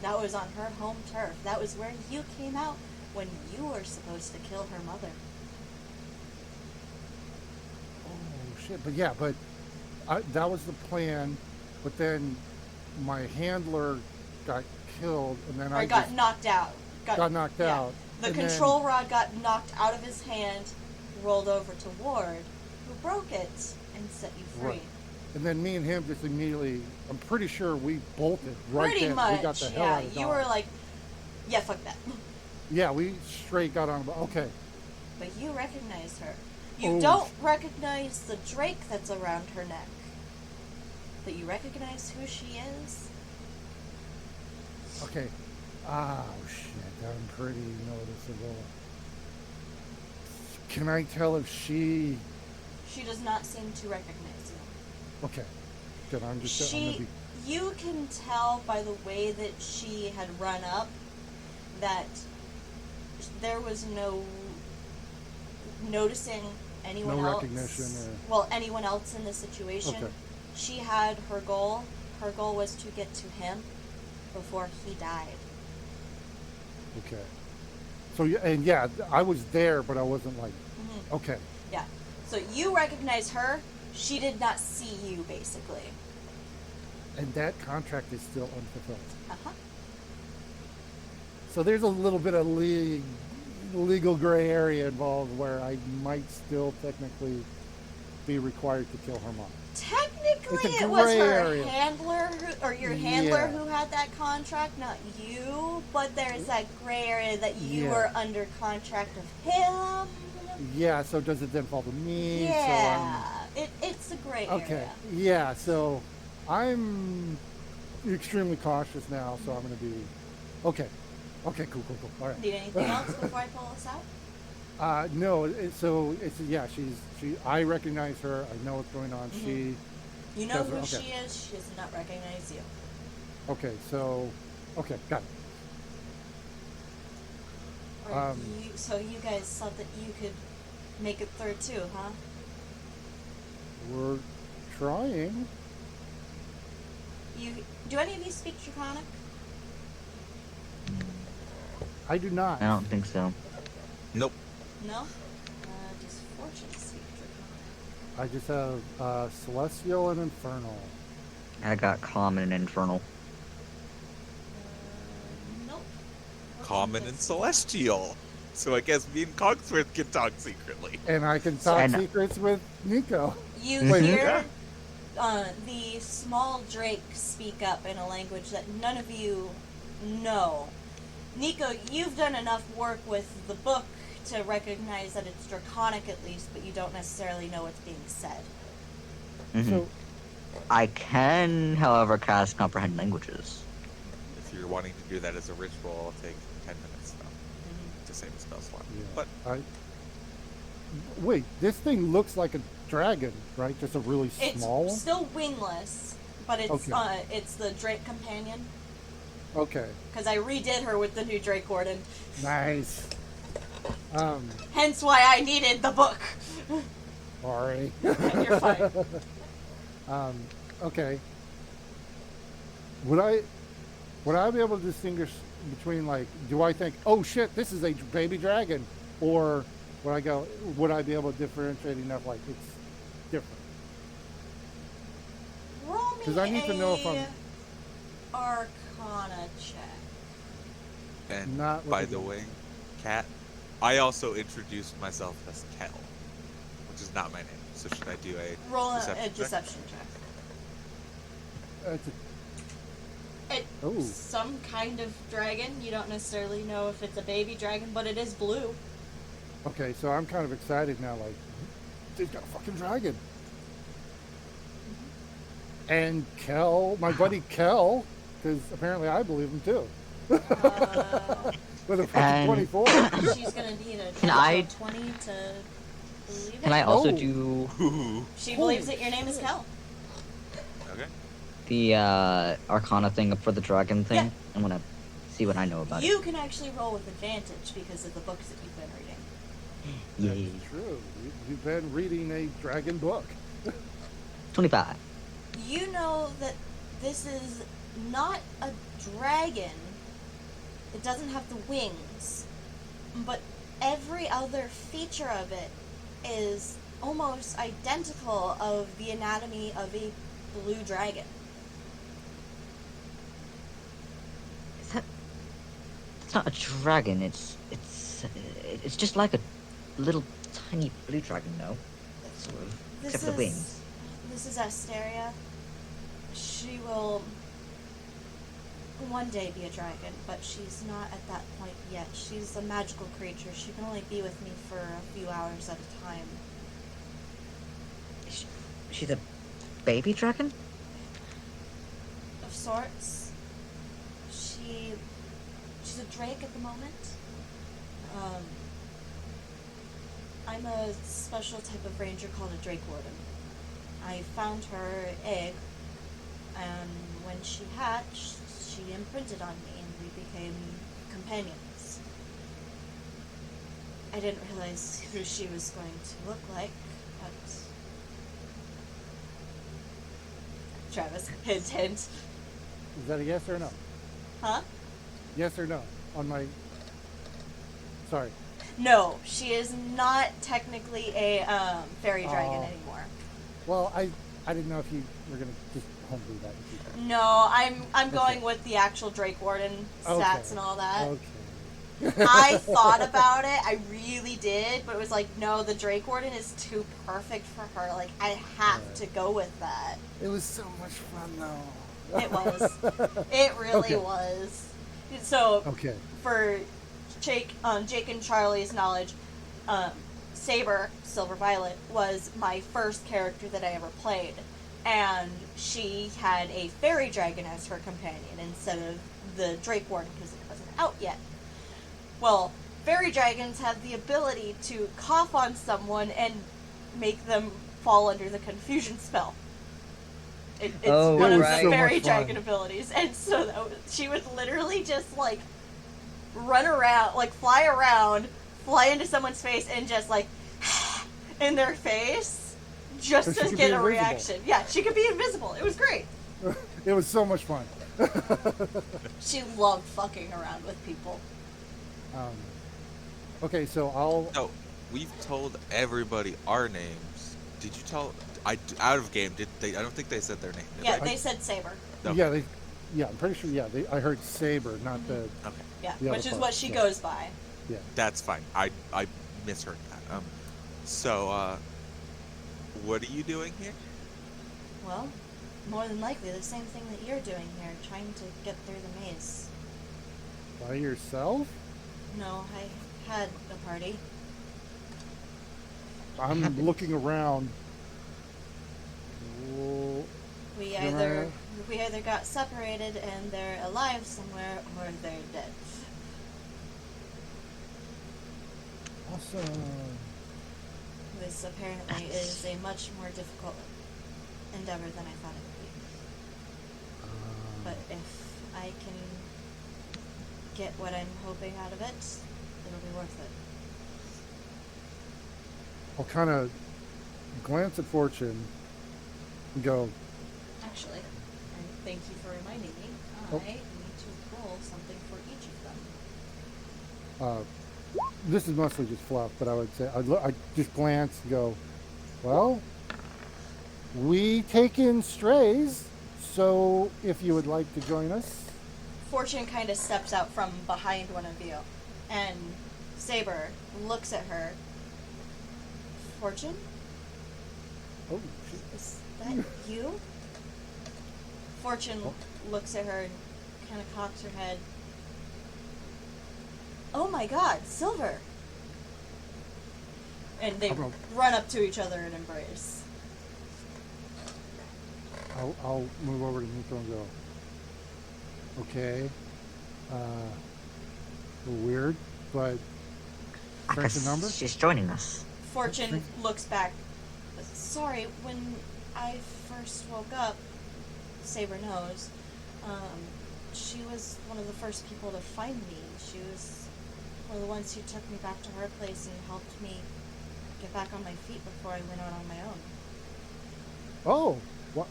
That was on her home turf. That was where you came out when you were supposed to kill her mother. Oh shit! But yeah, that was the plan. But then my handler got killed, and then Or I got just knocked out. got knocked yeah. out. The and control rod got knocked out of his hand, rolled over to Ward, who broke it and set you free. Right. And then me and him just immediately. I'm pretty sure we bolted right Pretty then. much, We got the hell yeah. out of You Dodge. were like, yeah, fuck that. Yeah, we straight got on. Okay. But you recognize her. You Oh. don't recognize the drake that's around her neck. But you recognize who she is. Okay. Oh shit, I'm pretty noticeable. Can I tell if she? She does not seem to recognize you. Okay. Then I'm just. I'm She, gonna be. you can tell by the way that she had run up that there was no noticing anyone No else. recognition or- Well, anyone else in the situation. Okay. She had her goal. Her goal was to get to him before he died. Okay. So yeah, I was there, but I wasn't like. Mhm. Okay. Yeah. So you recognize her. She did not see you, basically. And that contract is still unfulfilled. Uh-huh. So there's a little bit of legal gray area involved where I might still technically be required to kill her mom. Technically, It's a it was gray her area. handler, or your handler Yeah. who had that contract, not you. But there's that gray area that you Yeah. were under contract of him. Yeah. So does it then fall to me? Yeah, it's a gray So okay. area. Yeah. So I'm extremely cautious now. So I'm gonna be. Okay. Okay. Cool. All right. Need anything else before I pull this out? No. So it's yeah. I recognize her. I know what's going on. Mhm. She. You know Does who it? she Okay. is. She does not recognize you. Okay. So. Okay. Got it. Or so you guys thought that you could make it through too, huh? We're trying. Do any of you speak Draconic? I do not. I don't think so. Nope. No. fortune speak Draconic? I just have celestial and infernal. I got common and infernal. Nope. What's Common this? and celestial. So I guess me and Cogsworth can talk secretly. And I can talk And- secrets with Nico. You Wait, hear the small drake speak up in a language that none of you know. Nico, you've done enough work with the book to recognize that it's Draconic at least, but you don't necessarily know what's being said. Mhm. So I can, however, cast comprehend languages. If you're wanting to do that as a ritual, it'll take 10 minutes though to save a spell slot. yeah, But wait, this thing looks like a dragon, right? Just a really It's small one. still wingless, but Okay. it's the Drake companion. Okay, Because I redid her with the new Drake Warden. nice. Hence why I needed the book. Sorry. You're fine. Okay. Would I be able to distinguish between, like, do I think, oh shit, this is a baby dragon, or would I be able to differentiate enough, like it's different? Roll me 'Cause I need to know if I'm- Arcana check. and Not by with the the- way, Cat, I also introduced myself as Kel, which is not my name. So should I do a Roll a deception check? deception check. It's It's Oh. some kind of dragon. You don't necessarily know if it's a baby dragon, but it is blue. okay, so I'm kind of excited now, like, they've got a fucking dragon. And Kel, my buddy Kel, because apparently I believe him too. With a fucking And- 24. She's gonna need a Can I- natural 20 to believe it. Can I also Oh. do Ooh. She Holy believes that your name is shit. Kel. Okay. the Arcana thing for the dragon thing? Yeah. I'm gonna see what I know about You can actually roll with advantage because of the books that you've been reading. it. Yay. That's true. You've been reading a dragon book. 25. You know that this is not a dragon. It doesn't have the wings, but every other feature of it is almost identical of the anatomy of a blue dragon. Is that? It's not a dragon. It's just like a little tiny blue dragon, though. Sort of. Except for the wings. This is Asteria. She will one day be a dragon, but she's not at that point yet. She's a magical creature. She can only be with me for a few hours at a time. She's a baby dragon? Of sorts. She's a drake at the moment. I'm a special type of ranger called a drake warden. I found her egg, and when she hatched, she imprinted on me, and we became companions. I didn't realize who she was going to look like, but Travis, hint, hint. Is that a yes or no? Huh? Yes or no? On my. Sorry. No, she is not technically a fairy dragon Oh. anymore. Well, I didn't know if you were going to just homebrew that. in the future. No, I'm Okay. going with the actual Drake Warden stats Okay. and all that. Okay. I thought about it, I really did, but it was like, no, the Drake Warden is too perfect for her. Like, I have Right. to go with that. It was so much fun, though. It was. It really Okay. was. So, Okay. for Jake and Charlie's knowledge, Saber, Silver Violet, was my first character that I ever played. And she had a fairy dragon as her companion instead of the Drake Warden because it wasn't out yet. Well, fairy dragons have the ability to cough on someone and make them fall under the confusion spell. It's Oh, one of the right. So fairy much fun. dragon abilities. And so she would literally just, like, run around, like, fly into someone's face and just, like, in their face just So she to could get be a invisible. reaction. Yeah, she could be invisible. It was great. It was so much fun. She loved fucking around with people. Okay, so I'll. No, we've told everybody our names. Did you tell? Out of game. Did they? I don't think they said their name. Did Yeah, they? they said Saber. Okay. Yeah, I'm pretty sure. Yeah, I heard Saber, not the. Okay. Yeah, The other which is part, what she yeah. goes by. Yeah. That's fine. I misheard that. So what are you doing here? Well, more than likely the same thing that you're doing here, trying to get through the maze. By yourself? No, I had a party. I'm looking around. Whoa. We Come either got separated and they're alive somewhere, or they're dead. Awesome. This apparently is a much more difficult endeavor than I thought it would be. But if I can get what I'm hoping out of it, it'll be worth it. I'll kind of glance at Fortune and go, Actually, and thank you for reminding me, Oh. I need to roll something for each of them. this is mostly just fluff, but I would say, I just glance and go, well, we take in strays, so if you would like to join us. Fortune kind of steps out from behind one of you, and Saber looks at her. Fortune? Oh, shit. Is that you? Fortune looks at her and kind of cocks her head. Oh my god, Silver! And they I'm run up to each other and embrace. I'll move over to Nico and go, okay, weird, but I strength in guess numbers? she's joining us. Fortune looks back. Sorry, when I first woke up, Saber knows, she was one of the first people to find me. She was one of the ones who took me back to her place and helped me get back on my feet before I went out on my own. Oh, what?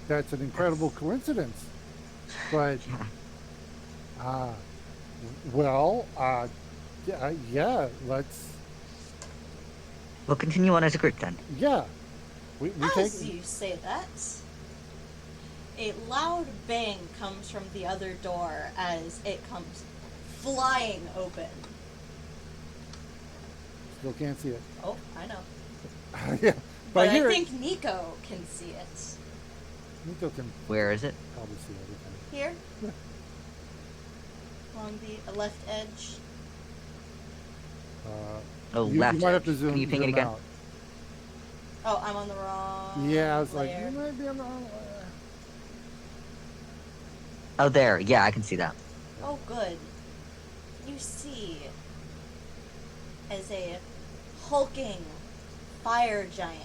That's an incredible coincidence. But, Yeah. well, yeah, let's, We'll continue on as a group then. yeah. We take, As you say that, a loud bang comes from the other door as it comes flying open. still can't see it. Oh, I know. Yeah, But I here, think Nico can see it. Nico can Where is it? probably see everything. Here. Along the left edge. Oh, You left. might have to edge. zoom, Can you ping it zoom again? out. Oh, I'm on the wrong Yeah, I was like, layer. you might be on the wrong layer. Oh, there. Yeah, I can see that. Oh, good. You see, as a hulking fire giant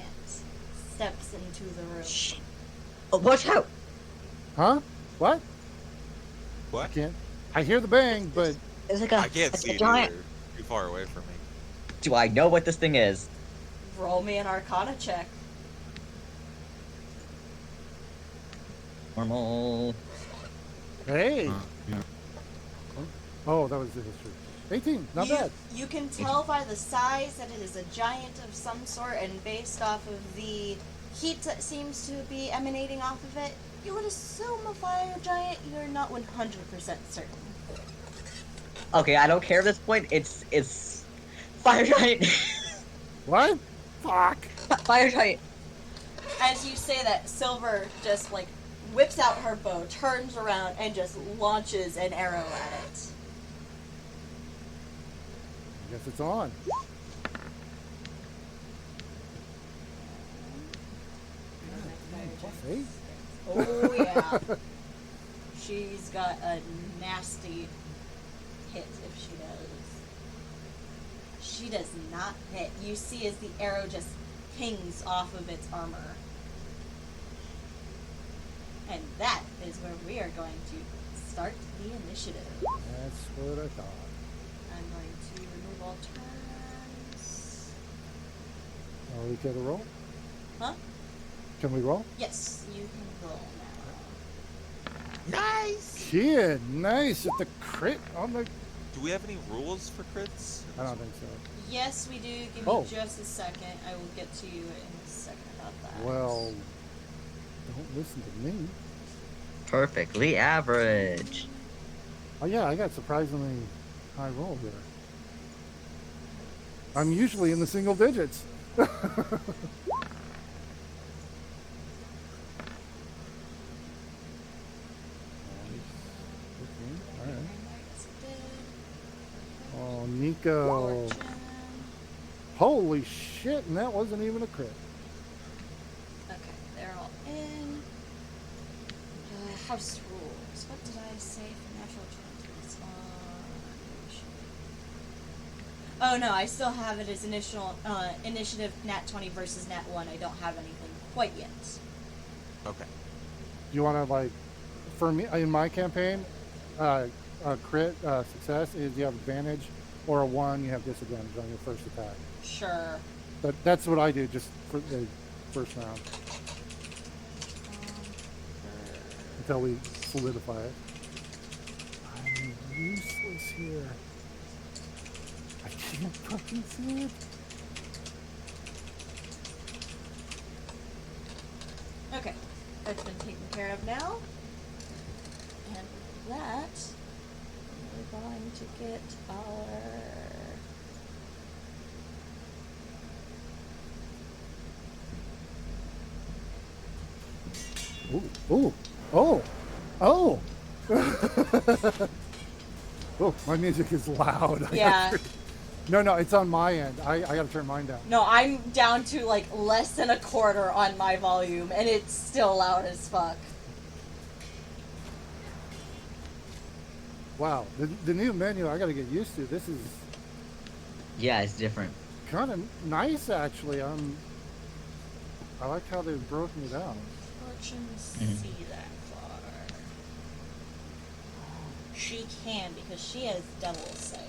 steps into the room. Shh. Oh, watch out! Huh? What? I What? can't. I hear the bang, but It's like a, I can't it's see a it giant. either. Too far away from me. Do I know what this thing is? Roll me an Arcana check. Normal. hey. Yeah. Oh, that was the history. 18, not bad. You can tell by the size that it is a giant of some sort, and based off of the heat that seems to be emanating off of it, you would assume a fire giant. You're not 100% certain. Okay, I don't care at this point. It's fire giant. What? Fuck. Fire giant. As you say that, Silver just like whips out her bow, turns around, and just launches an arrow at it. I guess it's on. Plus 8. Oh yeah. She's got a nasty hit if she does. She does not hit. You see as the arrow just pings off of its armor. And that is where we are going to start the initiative. That's what I thought. I'm going to remove all turns. Are we get a roll? Huh? Can we roll? Yes, you can roll now. Nice. Kid, nice at the crit on the Do we have any rules for crits? I don't think so. Yes, we do. Give Oh. me just a second. I will get to you in a second about that. Well, don't listen to me. Perfectly average. Oh yeah, I got surprisingly high roll here. I'm usually in the single digits. Oh, Nico. Fortune. Holy shit, and that wasn't even a crit. Okay, they're all in. House rules. What did I say for natural 20s? Oh no, I still have it as initiative nat 20 versus nat 1. I don't have anything quite yet. Okay. Do you want to, like, for me, in my campaign, a crit success is you have advantage, or a 1, you have disadvantage on your first attack. Sure. But that's what I do just for the first round until we solidify it. I'm useless here. I can't fucking see it. Okay, that's been taken care of now. And with that, we're going to get our... Ooh, oh, oh. Oh, my music is loud. Yeah. No, it's on my end. I gotta turn mine down. No, I'm down to like less than a quarter on my volume, and it's still loud as fuck. Wow, the new menu I gotta get used to. This is Yeah, it's different. kind of nice, actually. I like how they've broken it down. Fortunes see that far. She can because she has double sight.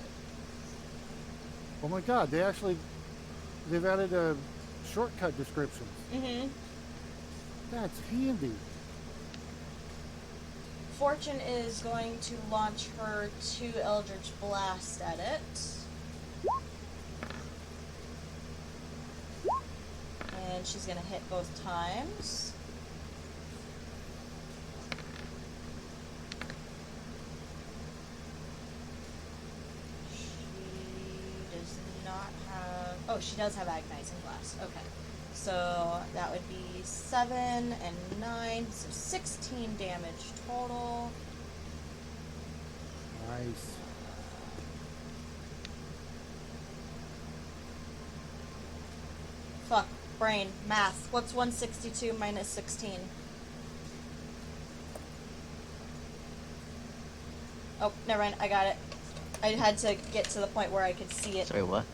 Oh my god, they've added a shortcut descriptions. Mm-hmm. That's handy. Fortune is going to launch her 2 Eldritch Blast at it. And she's going to hit both times. She does not have... Oh, she does have Agonizing Blast. Okay. So that would be 7 and 9, so 16 damage total. Nice. Fuck, brain, math. What's 162 minus 16? Oh, never mind, I got it. I had to get to the point where I could see it. Sorry, what?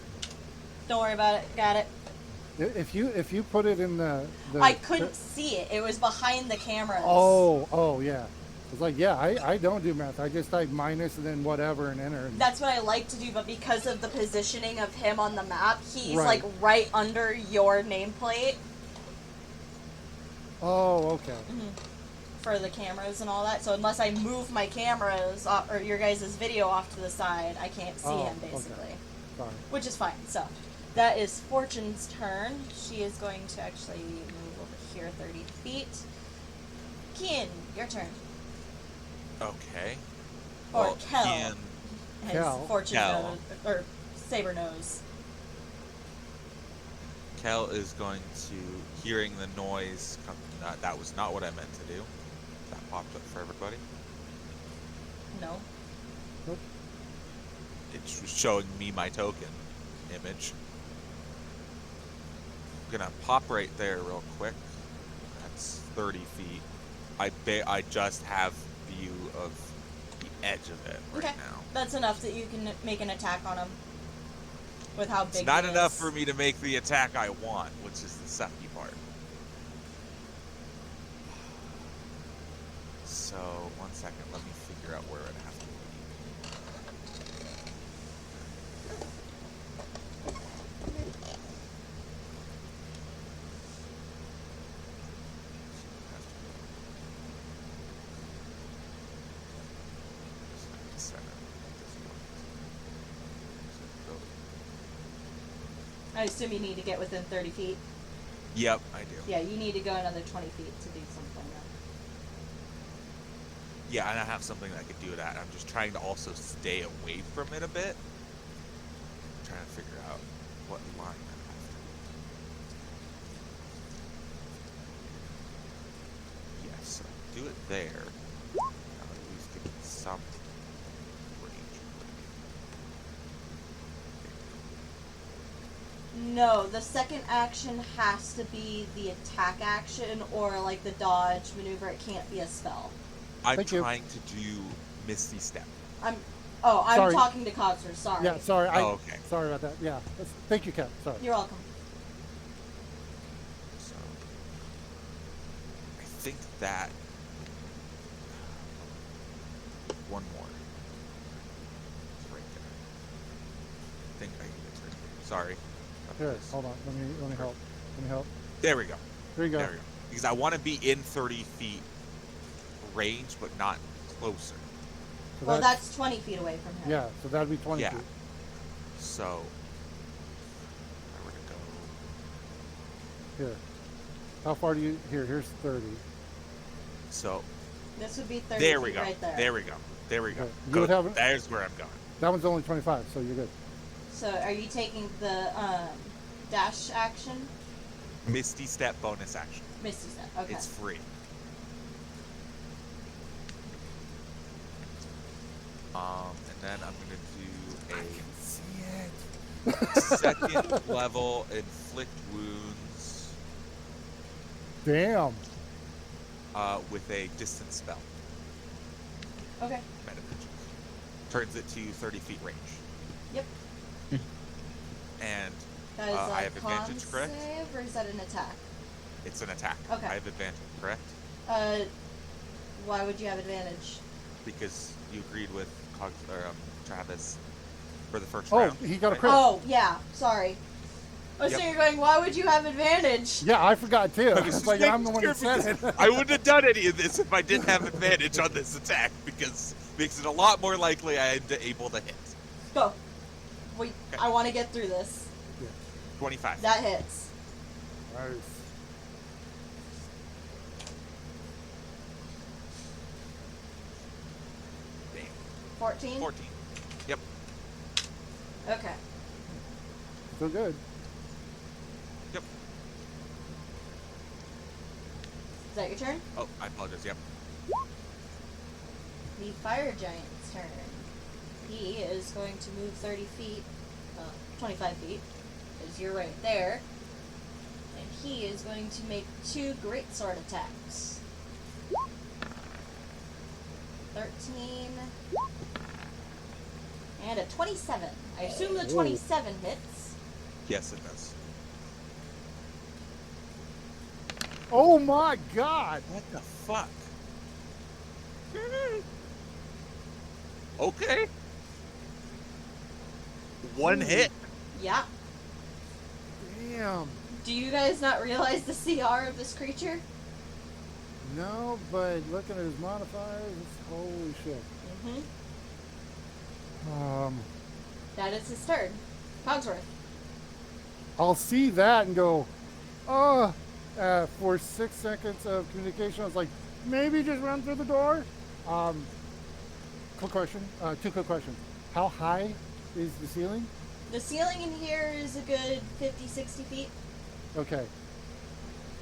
Don't worry about it, got it. If you put it in the I couldn't see it. It was behind the cameras. Oh yeah. It's like, yeah, I don't do math. I just type minus and then whatever and enter. And That's what I like to do, but because of the positioning of him on the map, he's Right. like right under your nameplate oh, okay. for the cameras and all that. So unless I move my cameras or your guys' video off to the side, I can't see him okay. basically. Sorry. Which is fine. So that is Fortune's turn. She is going to actually move over here 30 feet. Kian, your turn. Okay. Or Well, Kel. Kian- His Kel. Fortune Kel. nose, or Saber nose. Kel is going to, hearing the noise, that was not what I meant to do. That popped up for everybody. No. It's showing me my token image. I'm gonna pop right there real quick. That's 30 feet. I just have view of the edge of it right Okay. now. That's enough that you can make an attack on him. With how big It's not he enough is. for me to make the attack I want, which is the sucky part. So, 1 second, let me figure out where it has to be. Center. I assume you need to get within 30 feet. Yep, I do. Yeah, you need to go another 20 feet to do something. Yeah, and I have something that I could do it at. I'm just trying to also stay away from it a bit. I'm trying to figure out what line I have to. Yes, so do it there. That'll at least give me some range. No, the second action has to be the attack action or like the dodge maneuver. It can't be a spell. I'm Thank you. trying to do Misty Step. I'm Sorry. talking to Cogsworth. Sorry. Yeah, sorry. Oh, okay. Sorry about that. Yeah. Thank you, Kat. Sorry. You're welcome. So I think that one more. It's right there. I think I can get right here. Sorry. Here, hold on. Let me help. Let me help. There we go. There you go. There we go. Because I want to be in 30 feet range, but not closer. So Well, that's 20 feet away from him. yeah. So that'd be 20 Yeah. feet. So I were to go. Here. How far do you? Here's 30. So This would be 30 there we feet go. right there. There we go. There we go. Okay. You Go- would have- There's where I'm going. That one's only 25, so you're good. So are you taking the dash action? Misty Step bonus action. Misty Step. Okay. It's free. And then I'm gonna do a second level inflict wounds Damn. with a distance spell. Okay. Metamagic. Turns it to 30 feet range. Yep. And That is I a have con advantage, correct? save, or is that an attack? It's an attack. Okay. I have advantage, correct? Why would you have advantage? Because you agreed with Travis for the first Oh, round. he got a right? crit. Oh, yeah. Sorry. I was Yep. sitting here going, why would you have advantage? Yeah, I forgot too. I was It's just like making I'm the one sure that said because it. I wouldn't have done any of this if I didn't have advantage on this attack because it makes it a lot more likely I am able to hit. Go. Wait, Okay. I want to get through this. 25. That hits. Nice. Damn. 14? 14. Yep. Okay. Still good. Yep. Is that your turn? Oh, I apologize. Yep. The fire giant's turn. He is going to move 30 feet, 25 feet, because you're right there. And he is going to make 2 greatsword attacks. 13 and a 27. I assume the 27 hits. Yes, it does. Oh my God! What the fuck? Okay. One hit. Yeah. Damn. Do you guys not realize the CR of this creature? No, but looking at his modifiers, it's holy shit. Mm-hmm. That is his turn. Cogsworth. I'll see that and go, oh, for 6 seconds of communication, I was like, maybe just run through the door. Quick question, 2 quick questions. How high is the ceiling? The ceiling in here is a good 50, 60 feet. Okay.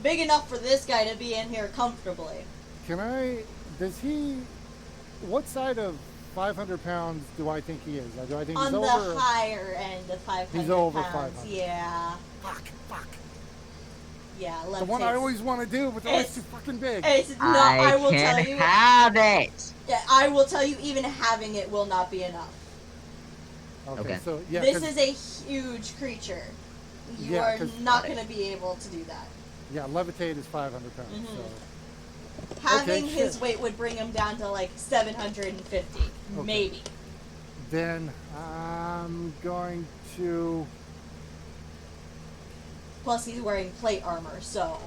Big enough for this guy to be in here comfortably. What side of 500 pounds do I think he is? Do I think On he's the over? higher end of 500 He's over pounds. 500. Yeah. Fuck. Yeah, The left one I his- always want to do, but they're always It's- too fucking big. I will tell you. have it. Yeah, I will tell you, even having it will not be enough. Okay. So, yeah, This 'cause- is a huge creature. You Yeah, are 'cause- not going to be able to do that. yeah, levitate is 500 pounds. Mhm. So. Having Okay, his shit. weight would bring him down to like 750, Okay. maybe. Then I'm going to. Plus, he's wearing plate armor, so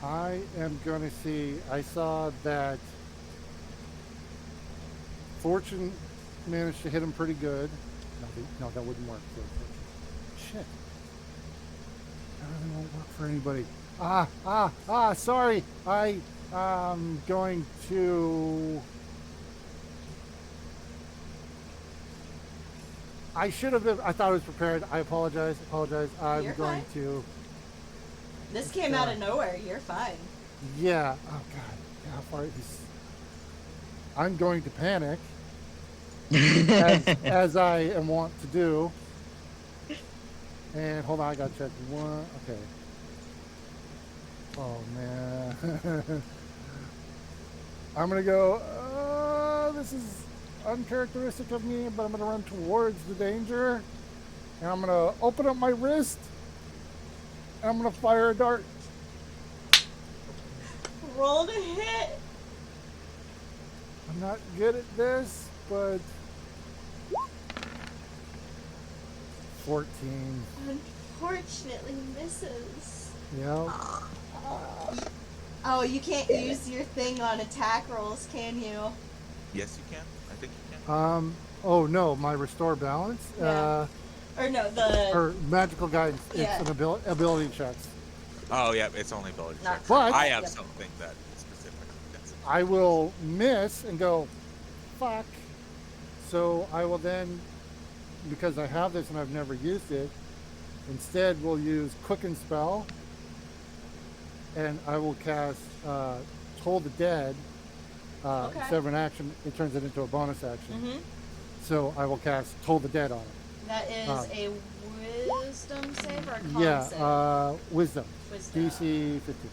I am going to see. I saw that Fortune managed to hit him pretty good. No, that wouldn't work. shit. That won't work for anybody. Sorry. I'm going to... I should have been... I thought I was prepared. I apologize. I'm You're going fine. to... This came out of nowhere. You're fine. Yeah. Oh, God. How far is... I'm going to panic, as I am wont to do. And hold on, I gotta check one. Okay. Oh man. I'm gonna go. This is uncharacteristic of me, but I'm gonna run towards the danger, and I'm gonna open up my wrist, and I'm gonna fire a dart. Roll to hit. I'm not good at this, but 14. Unfortunately misses. Yeah. Oh, you can't use your thing on attack rolls, can you? Yes, you can. I think you can. Oh no, my restore balance. Yeah. Or no, the... Or magical guidance. Yeah. It's an ability checks. Oh, yeah, it's only ability Not checks. But- I have Yep. something that is specific. That's it. I will miss and go, fuck. So I will then, because I have this and I've never used it, instead we'll use Quicken Spell, and I will cast Toll the Dead. Okay. Instead of an action, it turns it into a bonus action. Mm-hmm. So I will cast Toll the Dead on it. That is a wisdom save or a con Yeah, save? Wisdom. Wisdom. DC 15. Is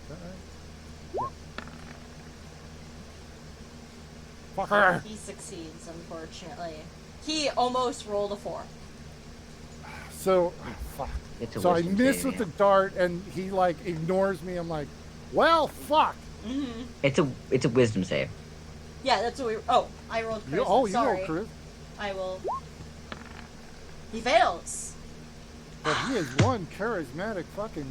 that right? Yeah. Fucker! He succeeds, unfortunately. He almost rolled a 4. So, fuck. It's a So I wisdom miss save, with the yeah. dart, and he like ignores me. I'm like, well, fuck. Mm-hmm. It's a wisdom save. Yeah, that's what we... Oh, I rolled charisma. You Sorry. roll Chris, I will... He fails. but he is one charismatic fucking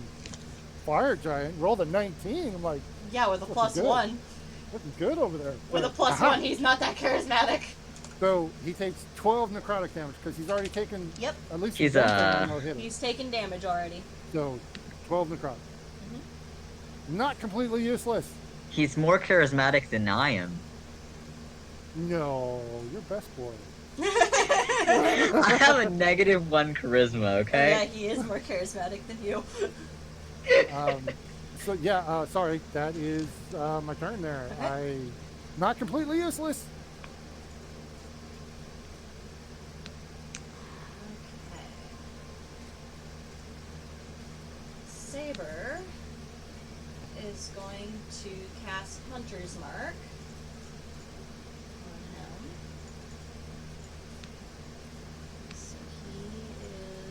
fire giant. Rolled a 19. I'm like, Yeah, with a Looking plus good. 1. looking good over there. With a plus Aha. 1, he's not that charismatic. So he takes 12 necrotic damage because he's already taken Yep. at least He's, one thing and I'll hit him. He's taken damage already. So 12 necrotic. Not completely useless. He's more charismatic than I am. No, you're best boy. I have a -1 charisma, okay? Yeah, he is more charismatic than you. So yeah, sorry, that is my turn there. Okay. Not completely useless. Okay. Saber is going to cast Hunter's Mark on him. So he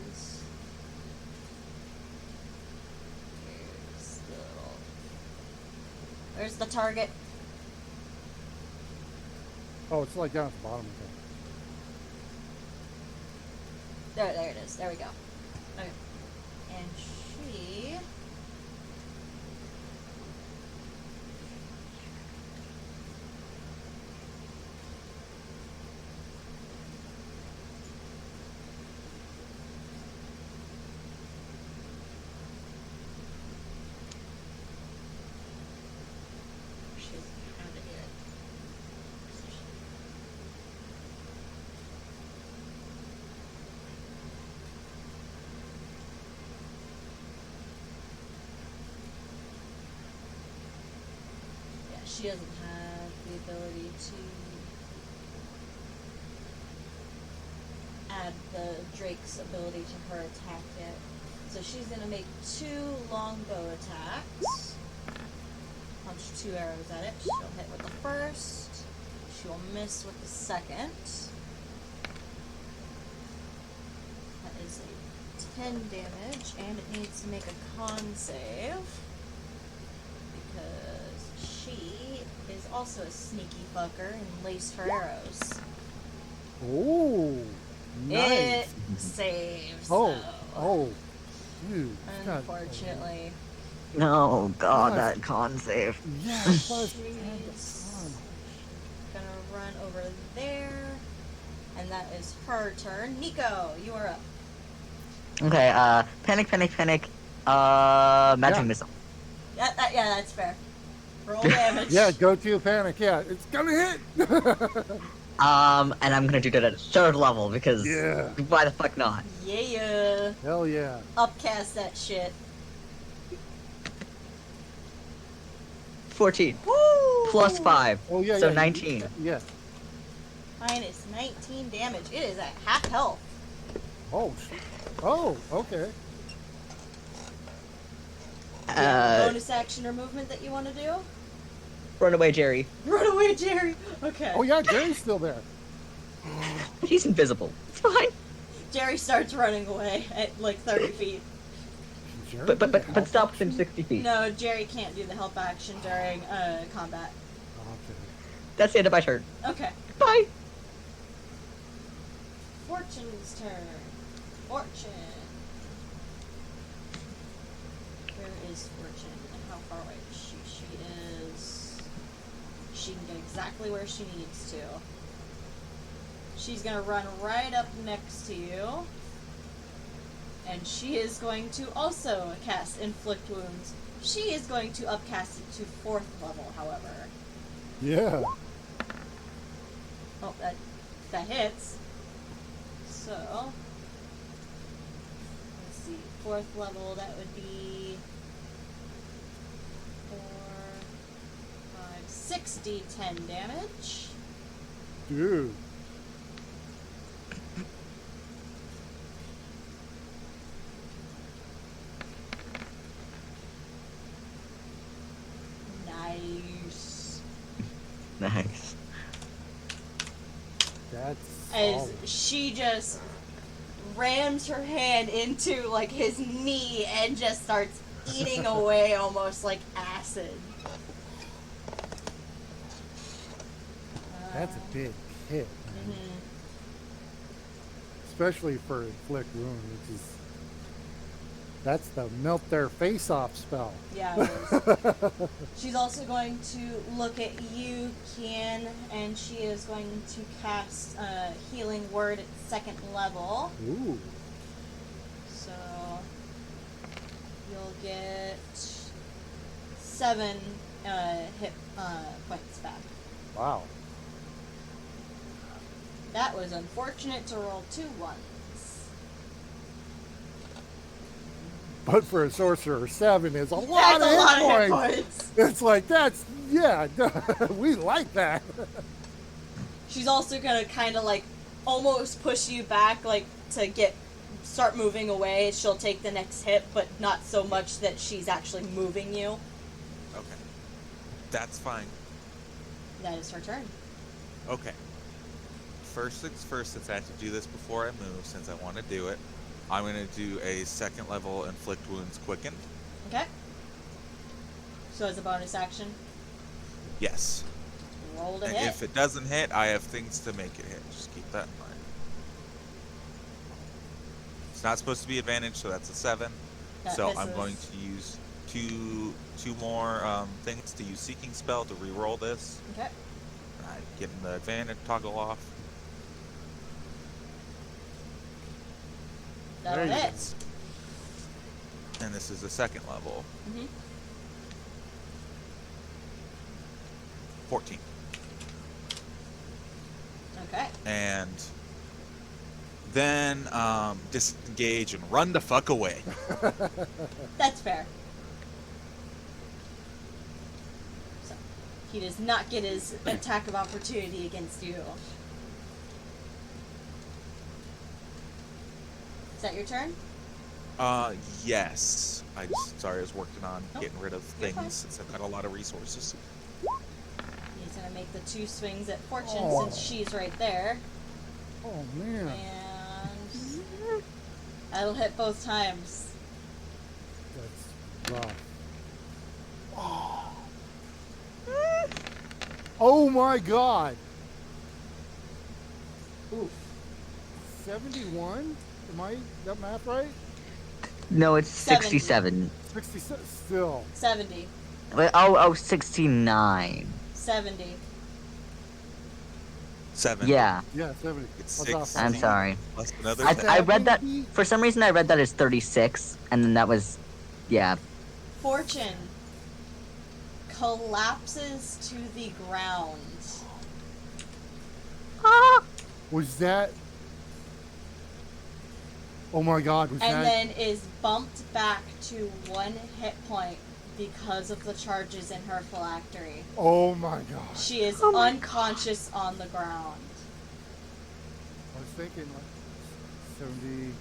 is... Here's the little... There's the target. Oh, it's like down at the bottom of There it is. There we go. Okay. And she... She doesn't have it yet. Yeah, she doesn't have the ability to add the Drake's ability to her attack yet. So she's gonna make 2 longbow attacks. Punch 2 arrows at it. She'll hit with the first. She'll miss with the second. That is a 10 damage, and it needs to make a con save. Because she is also a sneaky fucker and laced her arrows. it. Oh, nice. It saves. Oh, though. oh, dude. God. Unfortunately. No, God, Nice. that con save. Yeah, plus She's gonna run over there. And that is her turn. Nico, you are up. Okay, panic, panic, panic. Magic Yeah. missile. Yeah, that's fair. Roll damage. Yeah, go to panic. Yeah, it's gonna hit. And I'm gonna do that at 3rd level because Yeah. why the fuck not? Yeah. Hell yeah. Upcast that shit. 14 Woo! plus 5, Oh yeah, so yeah. 19. Yeah. Minus 19 damage. It is at half health. Oh. Oh. Okay. Do you have a Uh, bonus action or movement that you want to do? run away, Jerry. Run away, Jerry. Okay. Oh yeah, Jerry's still there. He's invisible. It's fine. Jerry starts running away at like 30 feet. Jerry But did the help stop action? within 60 feet. No, Jerry can't do the help action during combat. Okay. That's the end of my turn. Okay. Bye. Fortune's turn. Fortune. Where is Fortune and how far away is she? She is. She can get exactly where she needs to. She's gonna run right up next to you. And she is going to also cast Inflict Wounds. She is going to upcast it to 4th level, however. Yeah. Oh, that hits. So, let's see. 4th level, that would be 4, 5, 60, 10 damage. Dude. Nice. Nice. That's As solid. she just rams her hand into like his knee and just starts eating away almost like acid. That's a big hit, man. Mhm. Especially for inflict wound, which is that's the melt their face off spell. Yeah, it is. She's also going to look at you, Kian, and she is going to cast Healing Word at 2nd level. Ooh. So you'll get 7 hit points back. Wow. That was unfortunate to roll 2 ones. But for a sorcerer, 7 is a lot That's of a lot of hit hit points. It's like that's yeah, we like that. She's also gonna kind of like almost push you back, like to start moving away. She'll take the next hit, but not so much that she's actually moving you. Okay. That's fine. That is her turn. Okay. First things first, since I have to do this before I move, since I want to do it, I'm going to do a 2nd level Inflict Wounds Quickened. Okay. So as a bonus action, Yes. roll to And hit. if it doesn't hit, I have things to make it hit. Just keep that in mind. It's not supposed to be advantage, so that's a 7. That so I'm misses. going to use two more things to use Seeking Spell to re-roll this. Okay. Getting the advantage toggle off. That'll There you hit. And this is the 2nd level. Mm-hmm. 14. Okay. And then disengage and run the fuck away. That's fair. So he does not get his attack of opportunity against you. Is that your turn? Yes. I was working on getting rid of you're fine. things since I've got a lot of resources. He's gonna make the 2 swings at Fortune Oh. since she's right there. Oh man. And that'll hit both times. That's rough. Oh my god. Oof. 71? Am I that math right? No, it's 70. 67. 66 still. 70. Wait, oh, 69. 70. 7. Yeah, Yeah, 70. It's That's 6. awesome. I'm sorry. Plus another I 10. I read that 70? for some reason. I read that as 36, and then that was, yeah. Fortune collapses to the ground. Was that? Oh my God! Was And that? then is bumped back to 1 hit point because of the charges in her phylactery. Oh my God! She is unconscious on the ground. I was thinking like 70.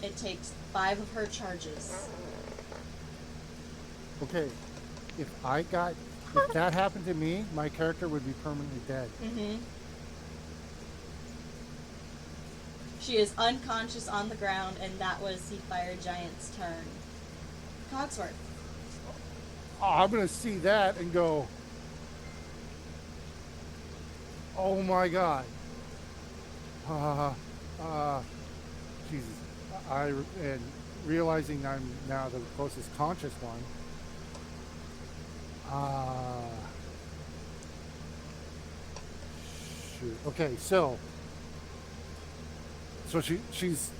It takes 5 of her charges. Okay, if that happened to me, my character would be permanently dead. Mm-hmm. She is unconscious on the ground, and that was the fire giant's turn. Cogsworth. Oh, I'm gonna see that and go, oh my God. Jesus. And realizing I'm now the closest conscious one. Shoot. Okay, so she's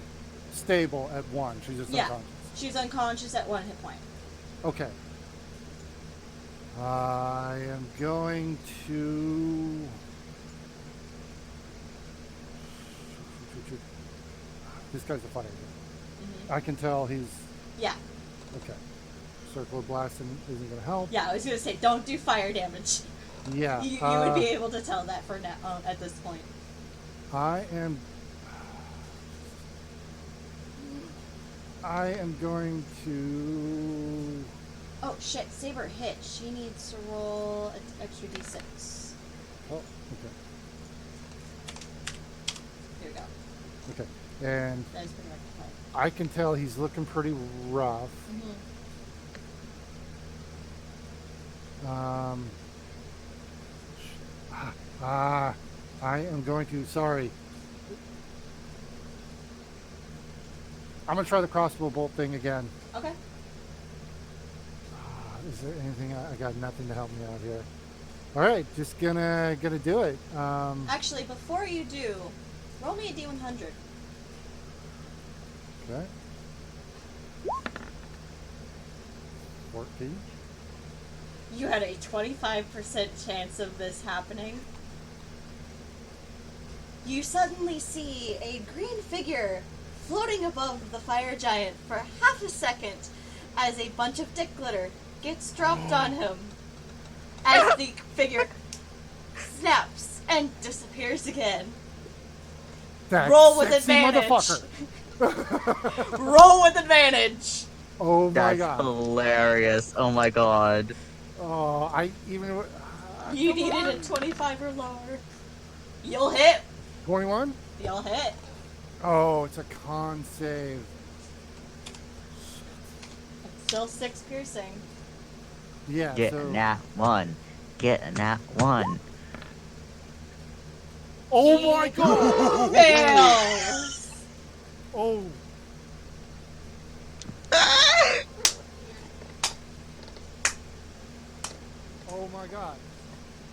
stable at 1. She's just Yeah. unconscious. She's unconscious at 1 hit point. Okay. I am going to. This guy's a fire guy. Mm-hmm. I can tell he's. Yeah. Okay. Circular blasting isn't going to help. Yeah, I was going to say, don't do fire damage. Yeah. You would be able to tell that for now, at this point. I am going to. Oh, shit. Saber hit. She needs to roll an extra d6. Oh, okay. Here we go. Okay. And That is pretty much the point. I can tell he's looking pretty rough. Mm-hmm. I am going to. Sorry. I'm gonna try the crossbow bolt thing again. Okay. Is there anything? I got nothing to help me out here. All right, just gonna do it. Actually, before you do, roll me a d100. Okay. 14. You had a 25% chance of this happening. You suddenly see a green figure floating above the fire giant for half a second as a bunch of dick glitter gets dropped on him as the figure snaps and disappears again. That Roll with sexy advantage. motherfucker. Roll with advantage. Oh my That's God. hilarious. Oh my God. Oh, I even. You come needed on. a 25 or lower. You'll hit. 21? You'll hit. Oh, it's a con save. It's still 6 piercing. Yeah, Get so. a nat 1. Get a nat 1. Oh my God! Fails. Oh. Oh my God.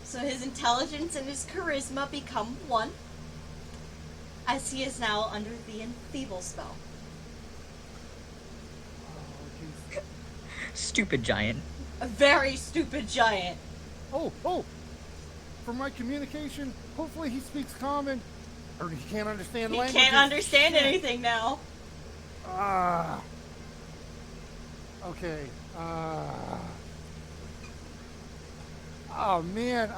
So his intelligence and his charisma become 1, as he is now under the enfeeble spell. Oh, jeez. Stupid giant. A very stupid giant. Oh. For my communication, hopefully he speaks common. Or he can't understand He language. can't understand anything now. Okay. Oh man,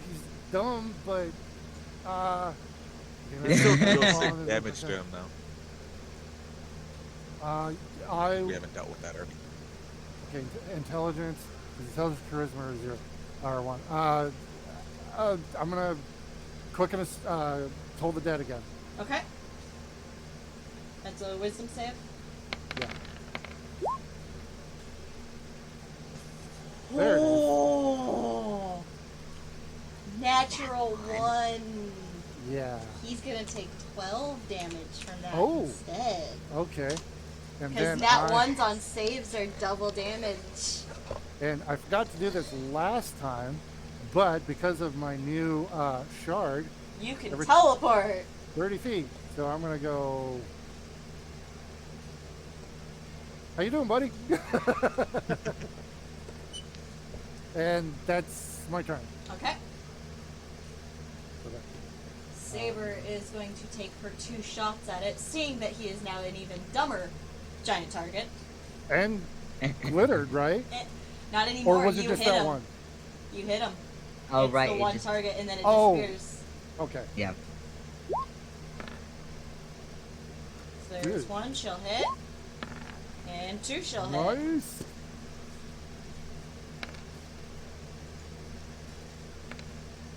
he's dumb, but Still deal 6 damage to him, though. We haven't dealt with that already. Okay, intelligence. His intelligence, charisma are 0 or 1. I'm gonna quicken us. Toll the dead again. Okay. That's a wisdom save. Yeah. There it is. Oh. Natural 1. Yeah. He's gonna take 12 damage from that Oh. instead. Okay. And Because then nat 1s on saves are double damage. And I forgot to do this last time, but because of my new shard, You can every teleport. 30 feet. So I'm gonna go. How you doing, buddy? And that's my turn. Okay. So that- Saber is going to take her 2 shots at it, seeing that he is now an even dumber giant target. And glittered, right? Not anymore. Or was it you just hit that him. one? You hit him. Oh, It's right. the it one just- target, and then it Oh. disappears. Okay. Yeah. So there's Good. 1 she'll hit, and 2 she'll hit. Nice.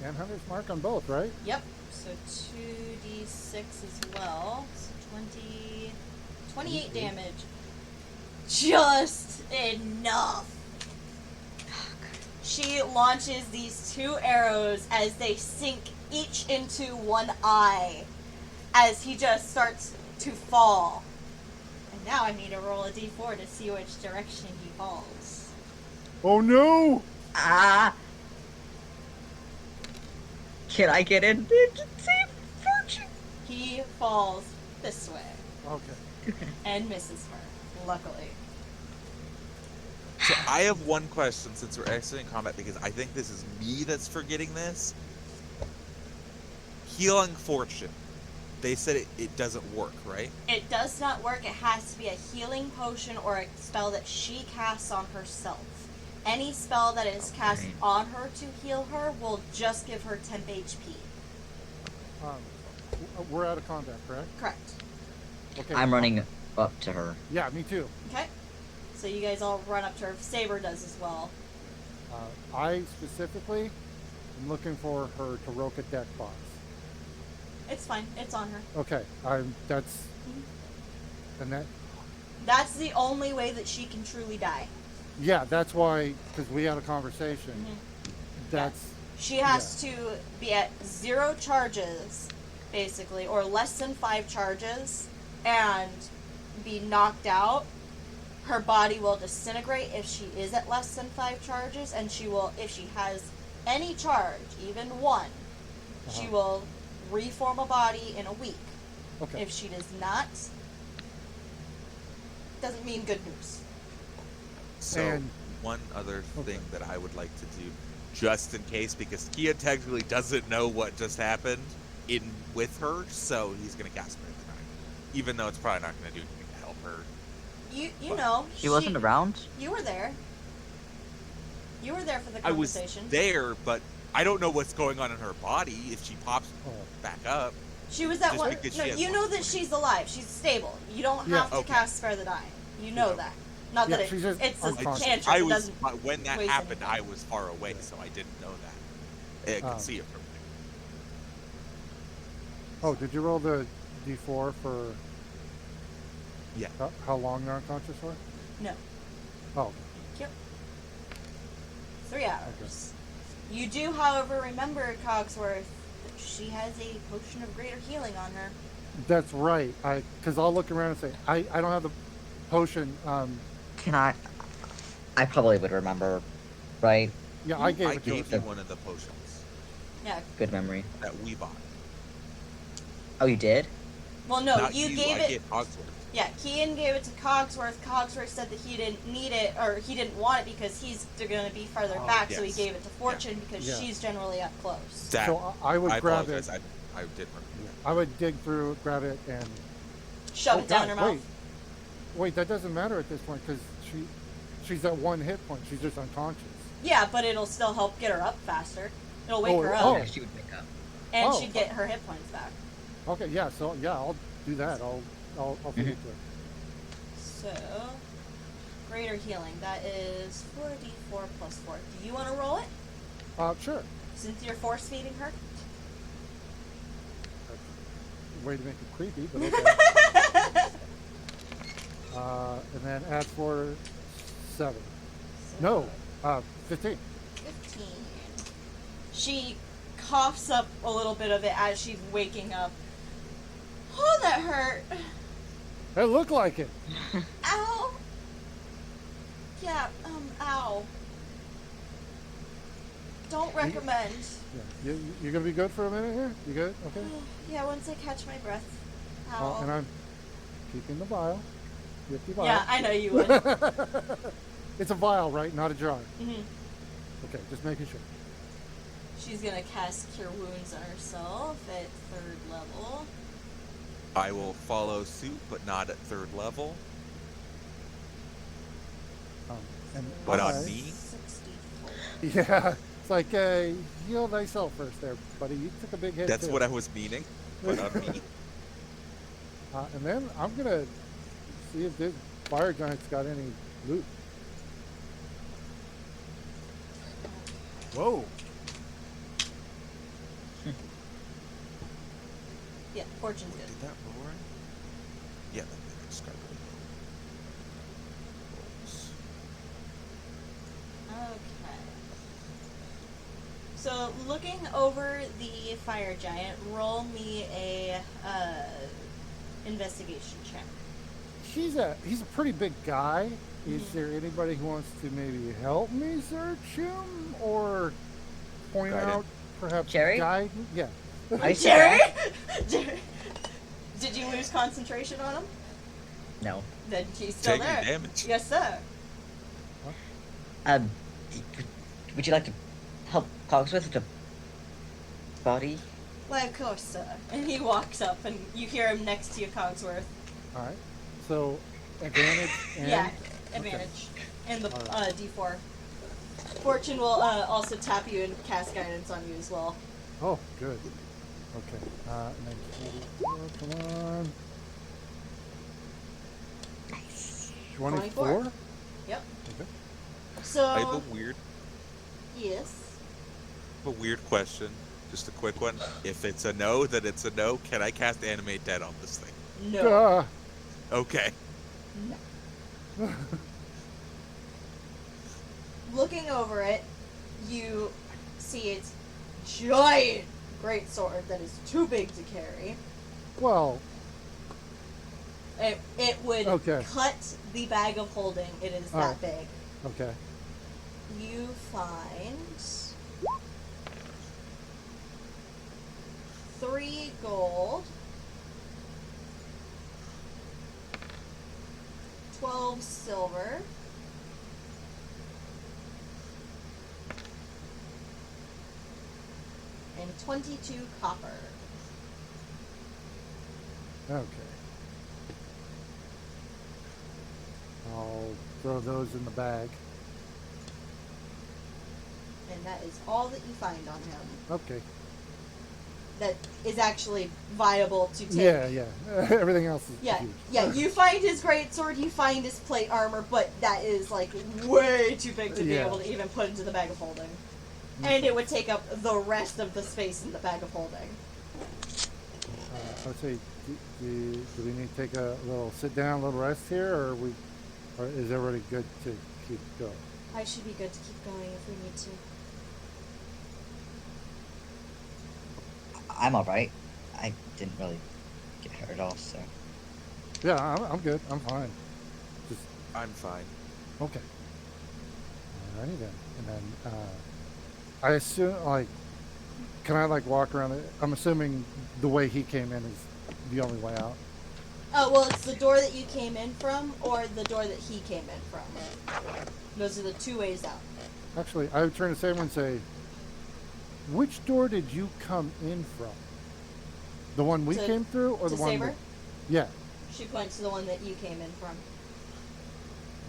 And Hunter's Mark on both, right? Yep. So 2d6 as well. So 28 damage. Just enough. She launches these 2 arrows as they sink each into one eye as he just starts to fall. And now I need to roll a d4 to see which direction he falls. Oh no! Ah! Can I get in there to save fortune? He falls this way Okay. and misses her, luckily. So I have one question since we're actually in combat because I think this is me that's forgetting this. Healing Fortune. They said it doesn't work, right? It does not work. It has to be a healing potion or a spell that she casts on herself. Any spell that is cast Okay. on her to heal her will just give her temp HP. We're out of combat, correct? Correct. Okay. I'm running up to her. Yeah, me too. Okay. So you guys all run up to her. Saber does as well. I specifically am looking for her Taroka deck box. It's fine. It's on her. Okay. That's. And that. That's the only way that she can truly die. Yeah, that's why, because we had a conversation. Mhm. That's. She has to be at 0 charges, basically, or less than 5 charges, and be knocked out. Her body will disintegrate if she is at less than 5 charges, and she will, if she has any charge, even 1, she Uh-huh. will reform a body in a week. Okay. If she does not, doesn't mean good news. So And- one other Okay. thing that I would like to do, just in case, because Kia technically doesn't know what just happened in with her, so he's gonna cast Spirit of the Night, even though it's probably not gonna do anything to help her. You What? know, She wasn't around? You were there. You were there for the I was conversation. there, but I don't know what's going on in her body if she pops Oh. back up. She was at Just one. because No, she has you one know that point. she's alive. She's stable. You don't Yeah. have to Okay. cast Spare the Dying. You know Yeah. that. Not Yeah, that she's just it's a unconscious. cantrip. I It was doesn't. when that waste happened. anything. I was far away, so I didn't know that. I could see it from there. Oh, did you roll the d4 for Yeah. how long they're unconscious for? No. Oh, Yep. 3 hours. You do, however, remember Cogsworth that she has a potion of greater healing on her. that's right. Because I'll look around and say, I don't have the potion. Can I? I probably would remember, right? Yeah, I gave I it to gave her. you one of the potions Yeah. Good memory. that we bought. Oh, you did? Well, no, Not you you. gave I it. gave Cogsworth. Yeah, Kian gave it to Cogsworth. Cogsworth said that he didn't need it, or he didn't want it because he's going to be farther Oh, back, so he yes. gave it to Fortune because Yeah. she's generally up close. That So I would I grab apologize. it. I did remember. I would dig through, grab it, and Shove oh, it down God, her mouth. Wait, that doesn't matter at this point because she's at 1 hit point. She's just unconscious. Yeah, but it'll still help get her up faster. It'll wake Oh, her up, oh. Yeah, she would pick up. and Oh. she'd get her hit points back. Okay, yeah. So yeah, I'll do that. I'll feed it to her. So, greater healing. That is 4d4 plus 4. Do you want to roll it? Sure. Since you're force feeding her? That's a way to make it creepy, but okay. And then add for 7. No, 15. 15. She coughs up a little bit of it as she's waking up. Oh, that hurt. It looked like it. Ow. Yeah, ow. Don't recommend. Yeah, you're gonna be good for a minute here. You good? Okay. Yeah, once I catch my breath. And I'm keeping the vial. Empty vial. Yeah, I know you would. It's a vial, right? Not a jar. Mhm. Okay, just making sure. She's gonna cast Cure Wounds on herself at 3rd level. I will follow suit, but not at 3rd level. And But on I- me? 64. Yeah, it's like heal thyself first, there, buddy. You took a big hit. That's too. what I was meaning. But on me. And then I'm gonna see if this fire giant's got any loot. Whoa! Yeah, Fortune's good. Did that roll right? Yeah, that just got really low. Rolls. Okay. So, looking over the fire giant, roll me a investigation check. He's a pretty big guy. Is there anybody who wants to maybe help me search him or point Guide him. out perhaps Jerry? guide? Yeah. I Jerry? Jerry? Did you lose concentration on him? No. Then he's still Taking there. damage. Yes, sir. Would you like to help Cogsworth with the body? Why, of course, sir. And he walks up, and you hear him next to you, Cogsworth. All right. So advantage and Yeah, advantage. And the Alright. D4. Fortune will also tap you and cast guidance on you as well. Oh, good. Okay. And then 24, come on. Nice. 24? Yep. Okay. So, I have a weird yes. question. Just a quick one. If it's a no, then it's a no. Can I cast Animate Dead on this thing? No. Okay. No. Looking over it, you see its giant great sword that is too big to carry. Well, It would Okay. cut the bag of holding. It is that Alright. big. okay. You find 3 gold, 12 silver, and 22 copper. Okay. I'll throw those in the bag. And that is all that you find on him. Okay. That is actually viable to take. Yeah. Everything else is Yeah, huge. yeah. You find his great sword, you find his plate armor, but that is like way too big to be Yeah. able to even put into the bag of holding. And it would take up the rest of the space in the bag of holding. I would say, do we need to take a little sit down, a little rest here, or is everybody good to keep going? I should be good to keep going if we need to. I'm alright. I didn't really get hurt at all, so. Yeah, I'm good. I'm fine. Just I'm fine. okay. Alrighty then. And then I assume can I walk around it? I'm assuming the way he came in is the only way out. Oh, well, it's the door that you came in from, or the door that he came in from. Those are the 2 ways out. Actually, I would turn to Saber and say, which door did you come in from? The one we To- came through, or to the one? Saber? Yeah. She points to the one that you came in from.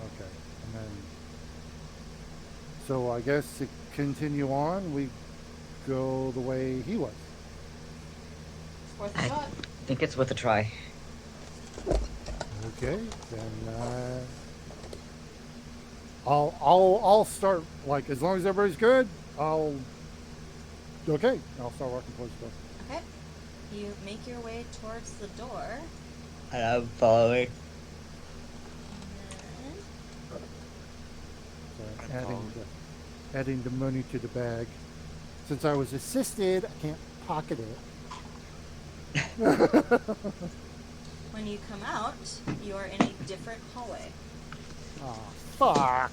Okay. And then, so I guess to continue on, we go the way he was. It's worth a I shot. think it's worth a try. Okay. Then I'll start as long as everybody's good. I'll start walking towards the door. Okay. You make your way towards the door. I'm following. And So I'm following. adding the money to the bag. Since I was assisted, I can't pocket it. when you come out, you are in a different hallway. Oh, fuck.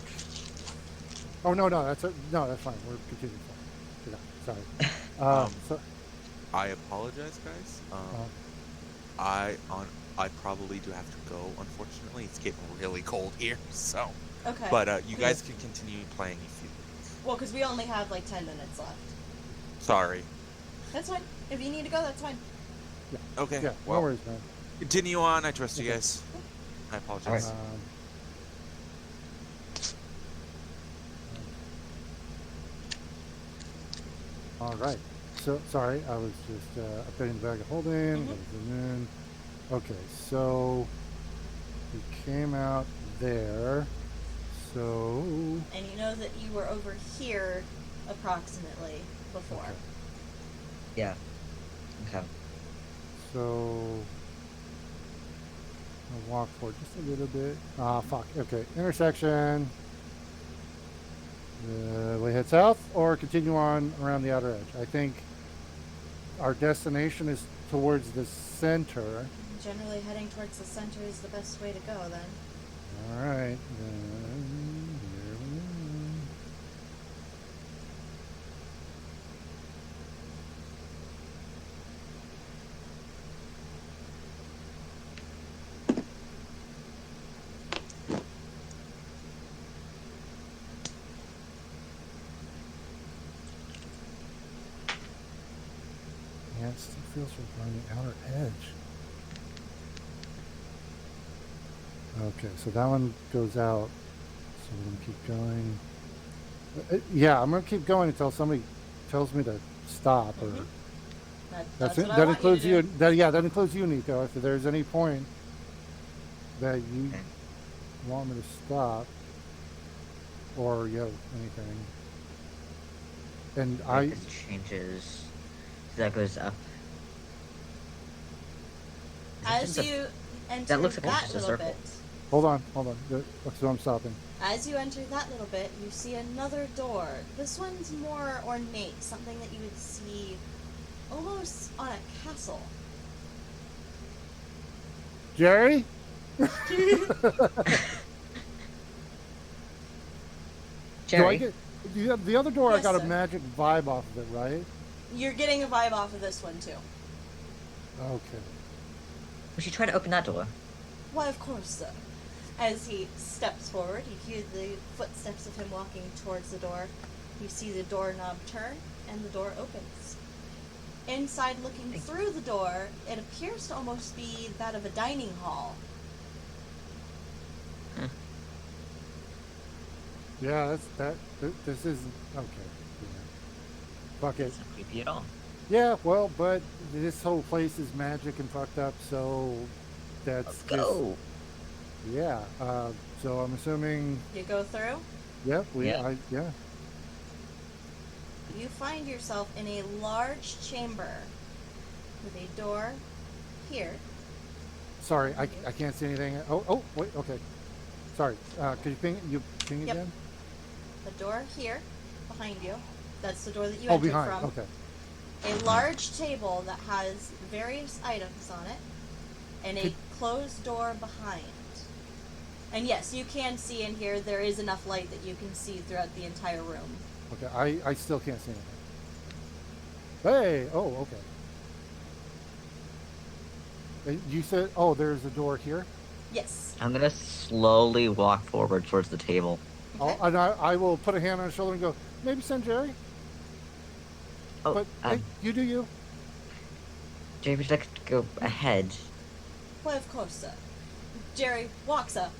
Oh, no, that's fine. We're continuing. forgot. Sorry. Um, So, I apologize, guys. I I probably do have to go. Unfortunately, it's getting really cold here. So, Okay. but you Cool. guys can continue playing if you. Well, because we only have like 10 minutes left. Sorry. That's fine. If you need to go, that's fine. Okay. yeah, no Well, worries, man. continue on. I trust you Okay. guys. I apologize. All right. So sorry, I was just updating the bag of holding. Mhm. Gotta zoom in. Okay, so we came out there. So And you know that you were over here approximately before. okay. Yeah. Okay. So I'll walk forward just a little bit. Ah, fuck. Okay, intersection. We head south or continue on around the outer edge. I think our destination is towards the center. Generally, heading towards the center is the best way to go, then. All right. Then here we are. Yeah, it still feels like we're on the outer edge. Okay, so that one goes out. So we're gonna keep going. Yeah, I'm gonna keep going until somebody tells me to stop. Or Mhm. That's that's what it. I That want includes you you. to do. That includes you, Nico. If there's any point that you Okay. want me to stop, or you have anything, and Right, this changes. So that goes up. Is it As just a- you enter that looks like that just a little circle. bit, hold on. So I'm stopping. as you enter that little bit, you see another door. This one's more ornate, something that you would see almost on a castle. Jerry. Do I Jerry, get the other door? Yes, I got sir. a magic vibe off of it, right? You're getting a vibe off of this one, too. Okay. we should try to open that door. Why, of course, sir. As he steps forward, you hear the footsteps of him walking towards the door. You see the doorknob turn, and the door opens. Inside, looking through the door, it appears to almost be that of a dining hall. Yeah, this is okay. Yeah. Fuck it. It's not creepy at all. Yeah, well, but this whole place is magic and fucked up, so that's Let's just go. yeah. So I'm assuming. You go through, Yep. Yeah. Yeah. you find yourself in a large chamber with a door here. Sorry, I can't see anything. Oh, wait. Okay. Sorry. Could you ping Yep. again? The door here, behind you. That's the door that you Oh, entered behind. from. Okay. A large table that has various items on it, and a Could- closed door behind. And yes, you can see in here, there is enough light that you can see throughout the entire room. Okay. I still can't see anything. Hey. Oh. Okay. You said. Oh, there's a door here. Yes. I'm gonna slowly walk forward towards the table. Okay. And I will put a hand on his shoulder and go, maybe send Jerry. Oh, But hey, you do you. Jerry, would you like to go ahead? Why, of course, sir. Jerry walks up,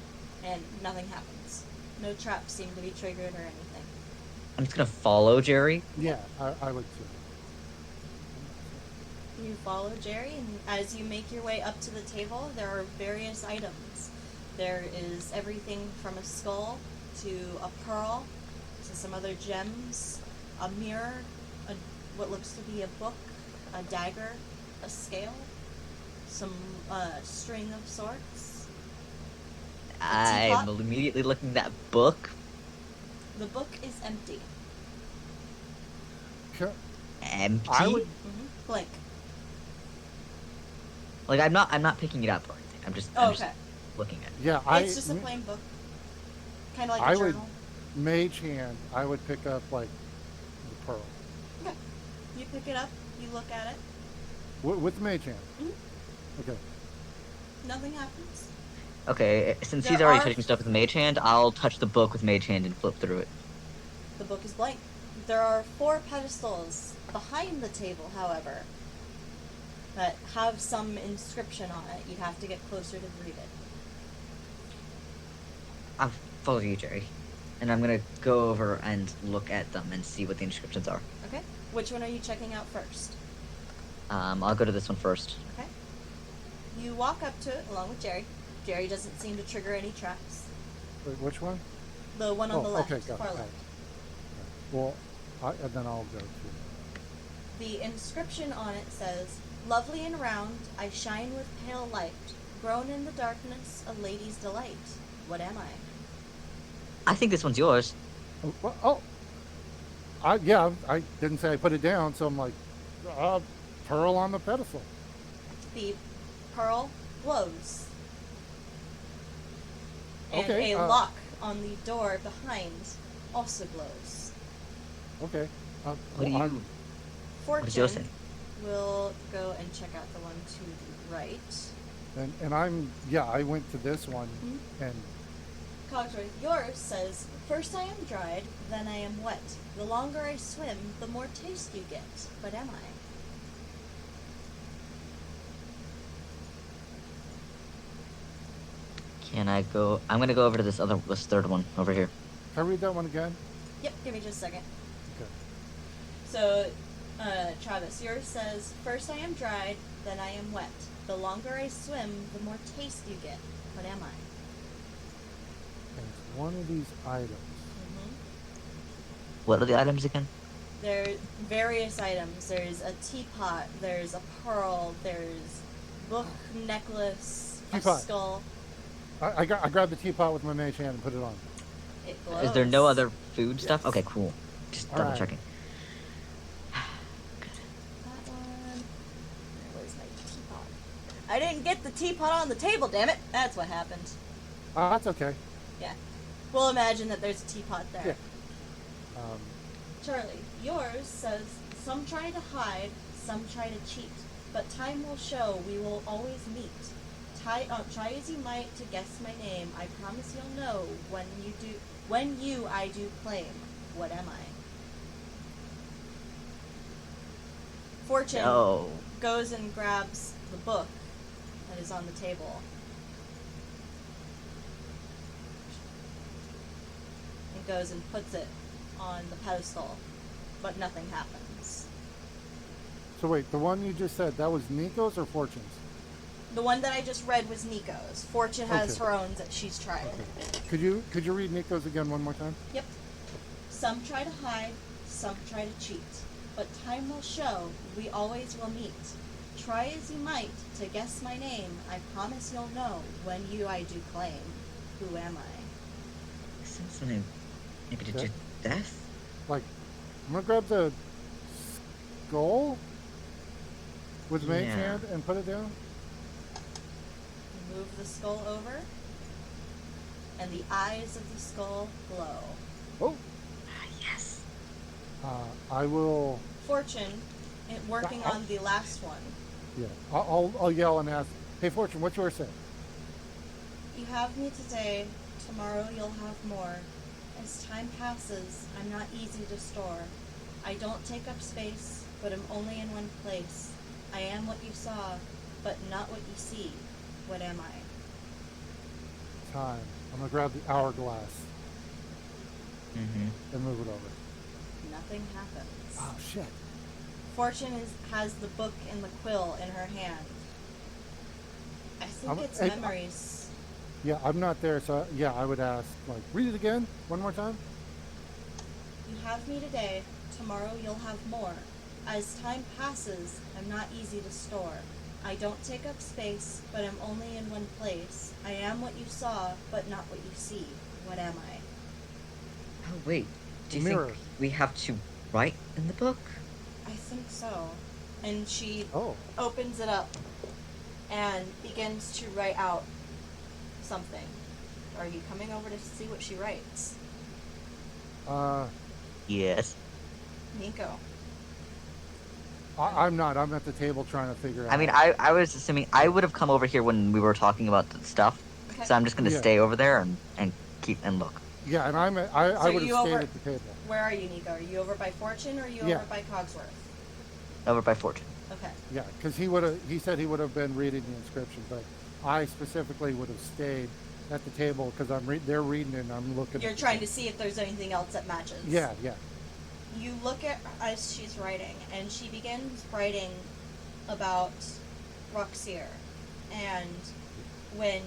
and nothing happens. No traps seem to be triggered or anything. I'm just gonna follow Jerry. Yeah, I would too. You follow Jerry, and as you make your way up to the table, there are various items. There is everything from a skull to a pearl to some other gems, a mirror, what looks to be a book, a dagger, a scale, some string of sorts. I'm teapot? immediately looking at that book. The book is empty. Empty. I would. Blank. Like I'm not picking it up or anything. I'm just Okay. looking at it. Yeah, It's just a plain book. Kind of like a I would journal. mage hand. I would pick up like the pearl. You pick it up. You look at it. With the mage hand. Mhm. Okay. Nothing happens. Okay, since There he's already are- touching stuff with Mage Hand, I'll touch the book with Mage Hand and flip through it. The book is blank. There are 4 pedestals behind the table, however, that have some inscription on it. You'd have to get closer to read it. I'll follow you, Jerry. And I'm gonna go over and look at them and see what the inscriptions are. Okay? Which one are you checking out first? I'll go to this one first. Okay. You walk up to it along with Jerry. Jerry doesn't seem to trigger any traps. Wait, which one? The one on the left, okay, got far it. left. Well, and then I'll go to. The inscription on it says, "Lovely and round, I shine with pale light. Grown in the darkness, a lady's delight. What am I?" I think this one's yours. Yeah, I didn't say I put it down, so I'm like, pearl on the pedestal. The pearl glows. And Okay, a lock on the door behind also glows. Okay. What do you? I'm- What does yours say? Fortune will go and check out the one to the right. and I went to this one, and Cogsworth, yours says, "First I am dried, then I am wet. The longer I swim, the more taste you get. What am I?" Can I go? I'm gonna go over to this third one over here. can I read that one again? Yep, give me just a second. Okay. So, Travis, yours says, "First I am dried, then I am wet. The longer I swim, the more taste you get. What am I?" And it's one of these items. What are the items again? There are various items. There's a teapot, there's a pearl, there's book, necklace, a Teapot. skull. I grabbed the teapot with my mage hand and put it on. It glows. Is there no other food stuff? Okay, cool. Just All double right. checking. That one. Where's my teapot? I didn't get the teapot on the table, damn it! That's what happened. That's okay. Yeah. We'll imagine that there's a teapot there. Yeah. Charlie, yours says, "Some try to hide, some try to cheat, but time will show we will always meet. Try as you might to guess my name. I promise you'll know when I do claim. What am I?" Fortune Oh. goes and grabs the book that is on the table. And goes and puts it on the pedestal, but nothing happens. So wait, the one you just said, that was Nico's or Fortune's? The one that I just read was Nico's. Fortune has Okay. her own that she's tried. Could you read Nico's again one more time? Yep. Some try to hide, some try to cheat, but time will show we always will meet. Try as you might to guess my name, I promise you'll know when I do claim. Who am I? Something maybe to Okay. death? Like, I'm gonna grab the skull with the mage Yeah. hand and put it down. Move the skull over, and the eyes of the skull glow. Oh, Yes. I will. Fortune, working on the last one. Yeah, I'll yell and ask. Hey, Fortune, what's yours say? You have me today, tomorrow you'll have more. As time passes, I'm not easy to store. I don't take up space, but am only in one place. I am what you saw, but not what you see. What am I? Time. I'm gonna grab the hourglass Mm-hmm. and move it over. Nothing happens. Oh shit. Fortune has the book and the quill in her hand. I think I'm- it's hey, memories. Yeah, I'm not there, so yeah, I would ask. Like, read it again, one more time. You have me today, tomorrow you'll have more. As time passes, I'm not easy to store. I don't take up space, but am only in one place. I am what you saw, but not what you see. What am I? Oh wait. Do you Mirror. think we have to write in the book? I think so. And she Oh, opens it up and begins to write out something. Are you coming over to see what she writes? uh, Yes. Nico. I'm not. I'm at the table trying to figure out. I mean, I was assuming I would have come over here when we were talking about the stuff, Okay. so I'm just gonna Yeah. stay over there and keep and look. Yeah, and I would have you stayed over- at the table. Where are you, Nico? Are you over by Fortune or are you Yeah. over by Cogsworth? Over by Fortune. Okay. Yeah, because he said he would have been reading the inscription, but I specifically would have stayed at the table because they're reading it and I'm looking. You're trying to see if there's anything else that matches. Yeah, yeah. You look at her as she's writing, and she begins writing about Roxier, and when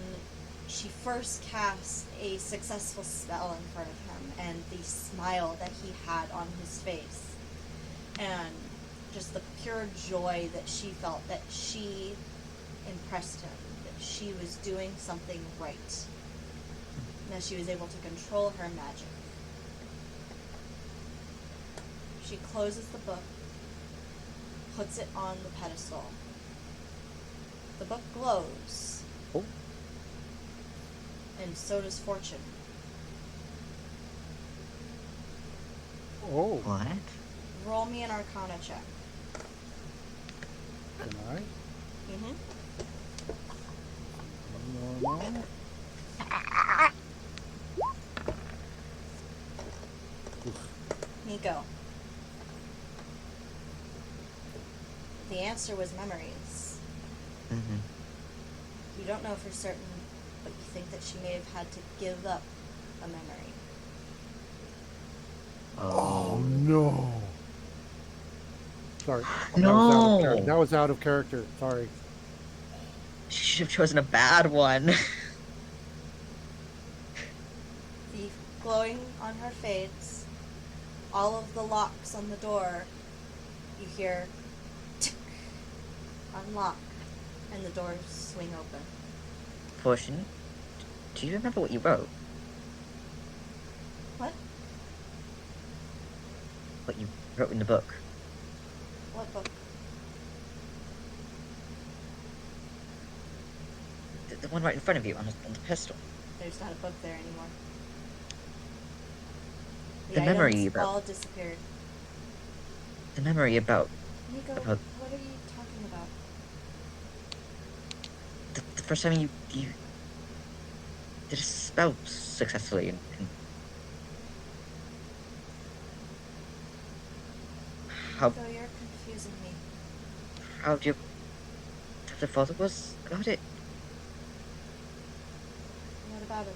she first cast a successful spell in front of him, and the smile that he had on his face, and just the pure joy that she felt that she impressed him, that she was doing something right, and that she was able to control her magic. She closes the book, puts it on the pedestal. The book glows, Oh. and so does Fortune. Oh, What? Roll me an Arcana check. can I? Mm-hmm. Normal. Nico. The answer was memories. Mm-hmm. You don't know for certain, but you think that she may have had to give up a memory. Oh no. Sorry. No. That was out of character. Sorry. She should have chosen a bad one. The glowing on her fades. All of the locks on the door, you hear tick, unlock, and the doors swing open. Fortune, do you remember what you wrote? What? What you wrote in the book? What book? The one right in front of you on the pistol. There's not a book there anymore. The memory items about- all disappeared. The memory about Nico, About- what are you talking about? the first time you did a spell successfully and how Nico, you're confusing me. proud your father was about it. What about him?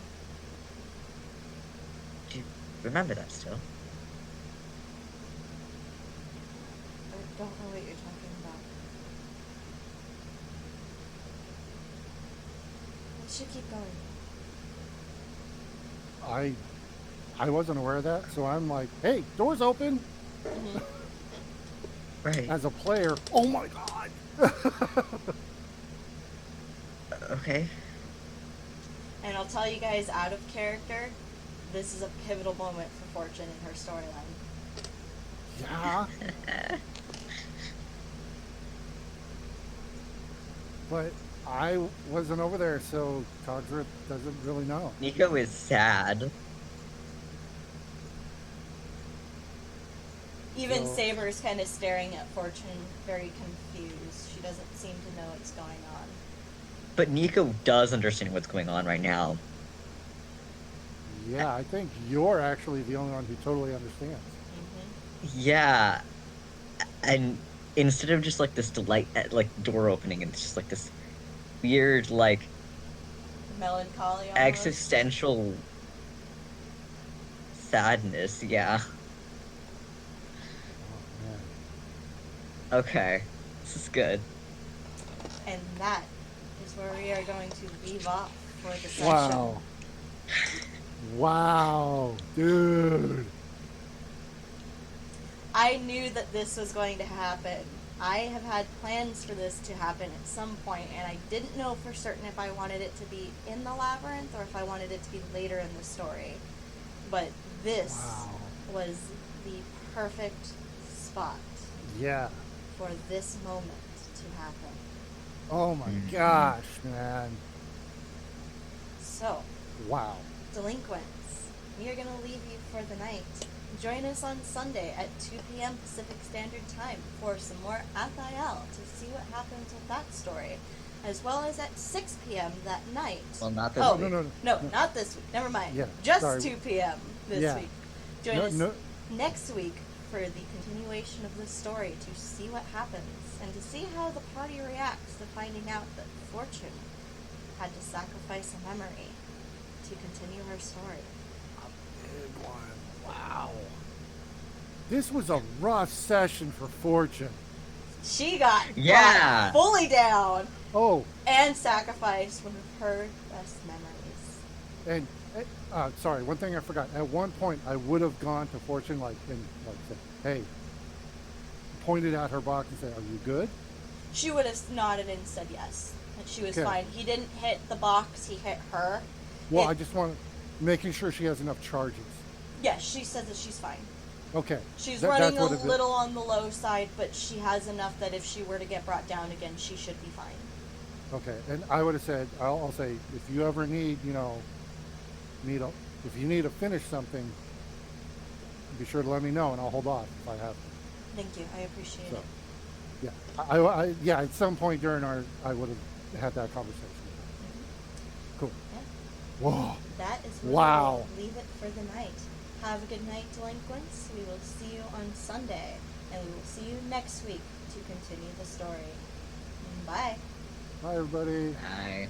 Do you remember that still? I don't know what you're talking about. We should keep going. I wasn't aware of that, so I'm like, hey, doors open. Right. As a player, oh my god. Okay. And I'll tell you guys, out of character, this is a pivotal moment for Fortune in her storyline. Yeah. But I wasn't over there, so Cogsworth doesn't really know. Nico is sad. Even So- Saber's kind of staring at Fortune, very confused. She doesn't seem to know what's going on. But Nico does understand what's going on right now. Yeah, I think you're actually the only one who totally understands. Yeah. And instead of just like this delight at like door opening, it's just like this weird like Melancholy almost. existential sadness, yeah. Oh man. Okay. This is good. And that is where we are going to leave off for the session. Wow. Wow, dude. I knew that this was going to happen. I have had plans for this to happen at some point, and I didn't know for certain if I wanted it to be in the labyrinth or if I wanted it to be later in the story. But this Wow. was the perfect spot Yeah. for this moment to happen. Oh my Mhm. gosh, man. So, Wow. delinquents, we are going to leave you for the night join us on Sunday at 2 p.m. Pacific Standard Time for some more Athael to see what happens with that story, as well as at 6 p.m. that night. Well, not this Oh, week. no, not this week. Never mind. Yeah, Just sorry. 2 p.m. this Yeah. week. Join No- us no- next week for the continuation of the story to see what happens and to see how the party reacts to finding out that Fortune had to sacrifice a memory to continue her story. Big one. Wow. This was a rough session for Fortune. She got Yeah. brought fully down Oh, and sacrificed one of her best memories. and sorry, one thing I forgot. At one point, I would have gone to Fortune and said, "Hey," pointed out her box and said, "Are you good?" She would have nodded and said yes, that she was Okay. fine. He didn't hit the box; he hit her. Well, It- I just want making sure she has enough charges. Yes, she says that she's fine. Okay. She's That- running that's a what it is. little on the low side, but she has enough that if she were to get brought down again, she should be fine. Okay, and I would have said, I'll say, if you ever need, if you need to finish something, be sure to let me know, and I'll hold off if I have to. Thank you. I appreciate So, it. yeah, yeah, at some point during I would have had that conversation. Cool. Yeah. Whoa. That is where Wow. we'll leave it for the night. Have a good night, delinquents. We will see you on Sunday, and we will see you next week to continue the story. Bye. Bye, everybody. Bye.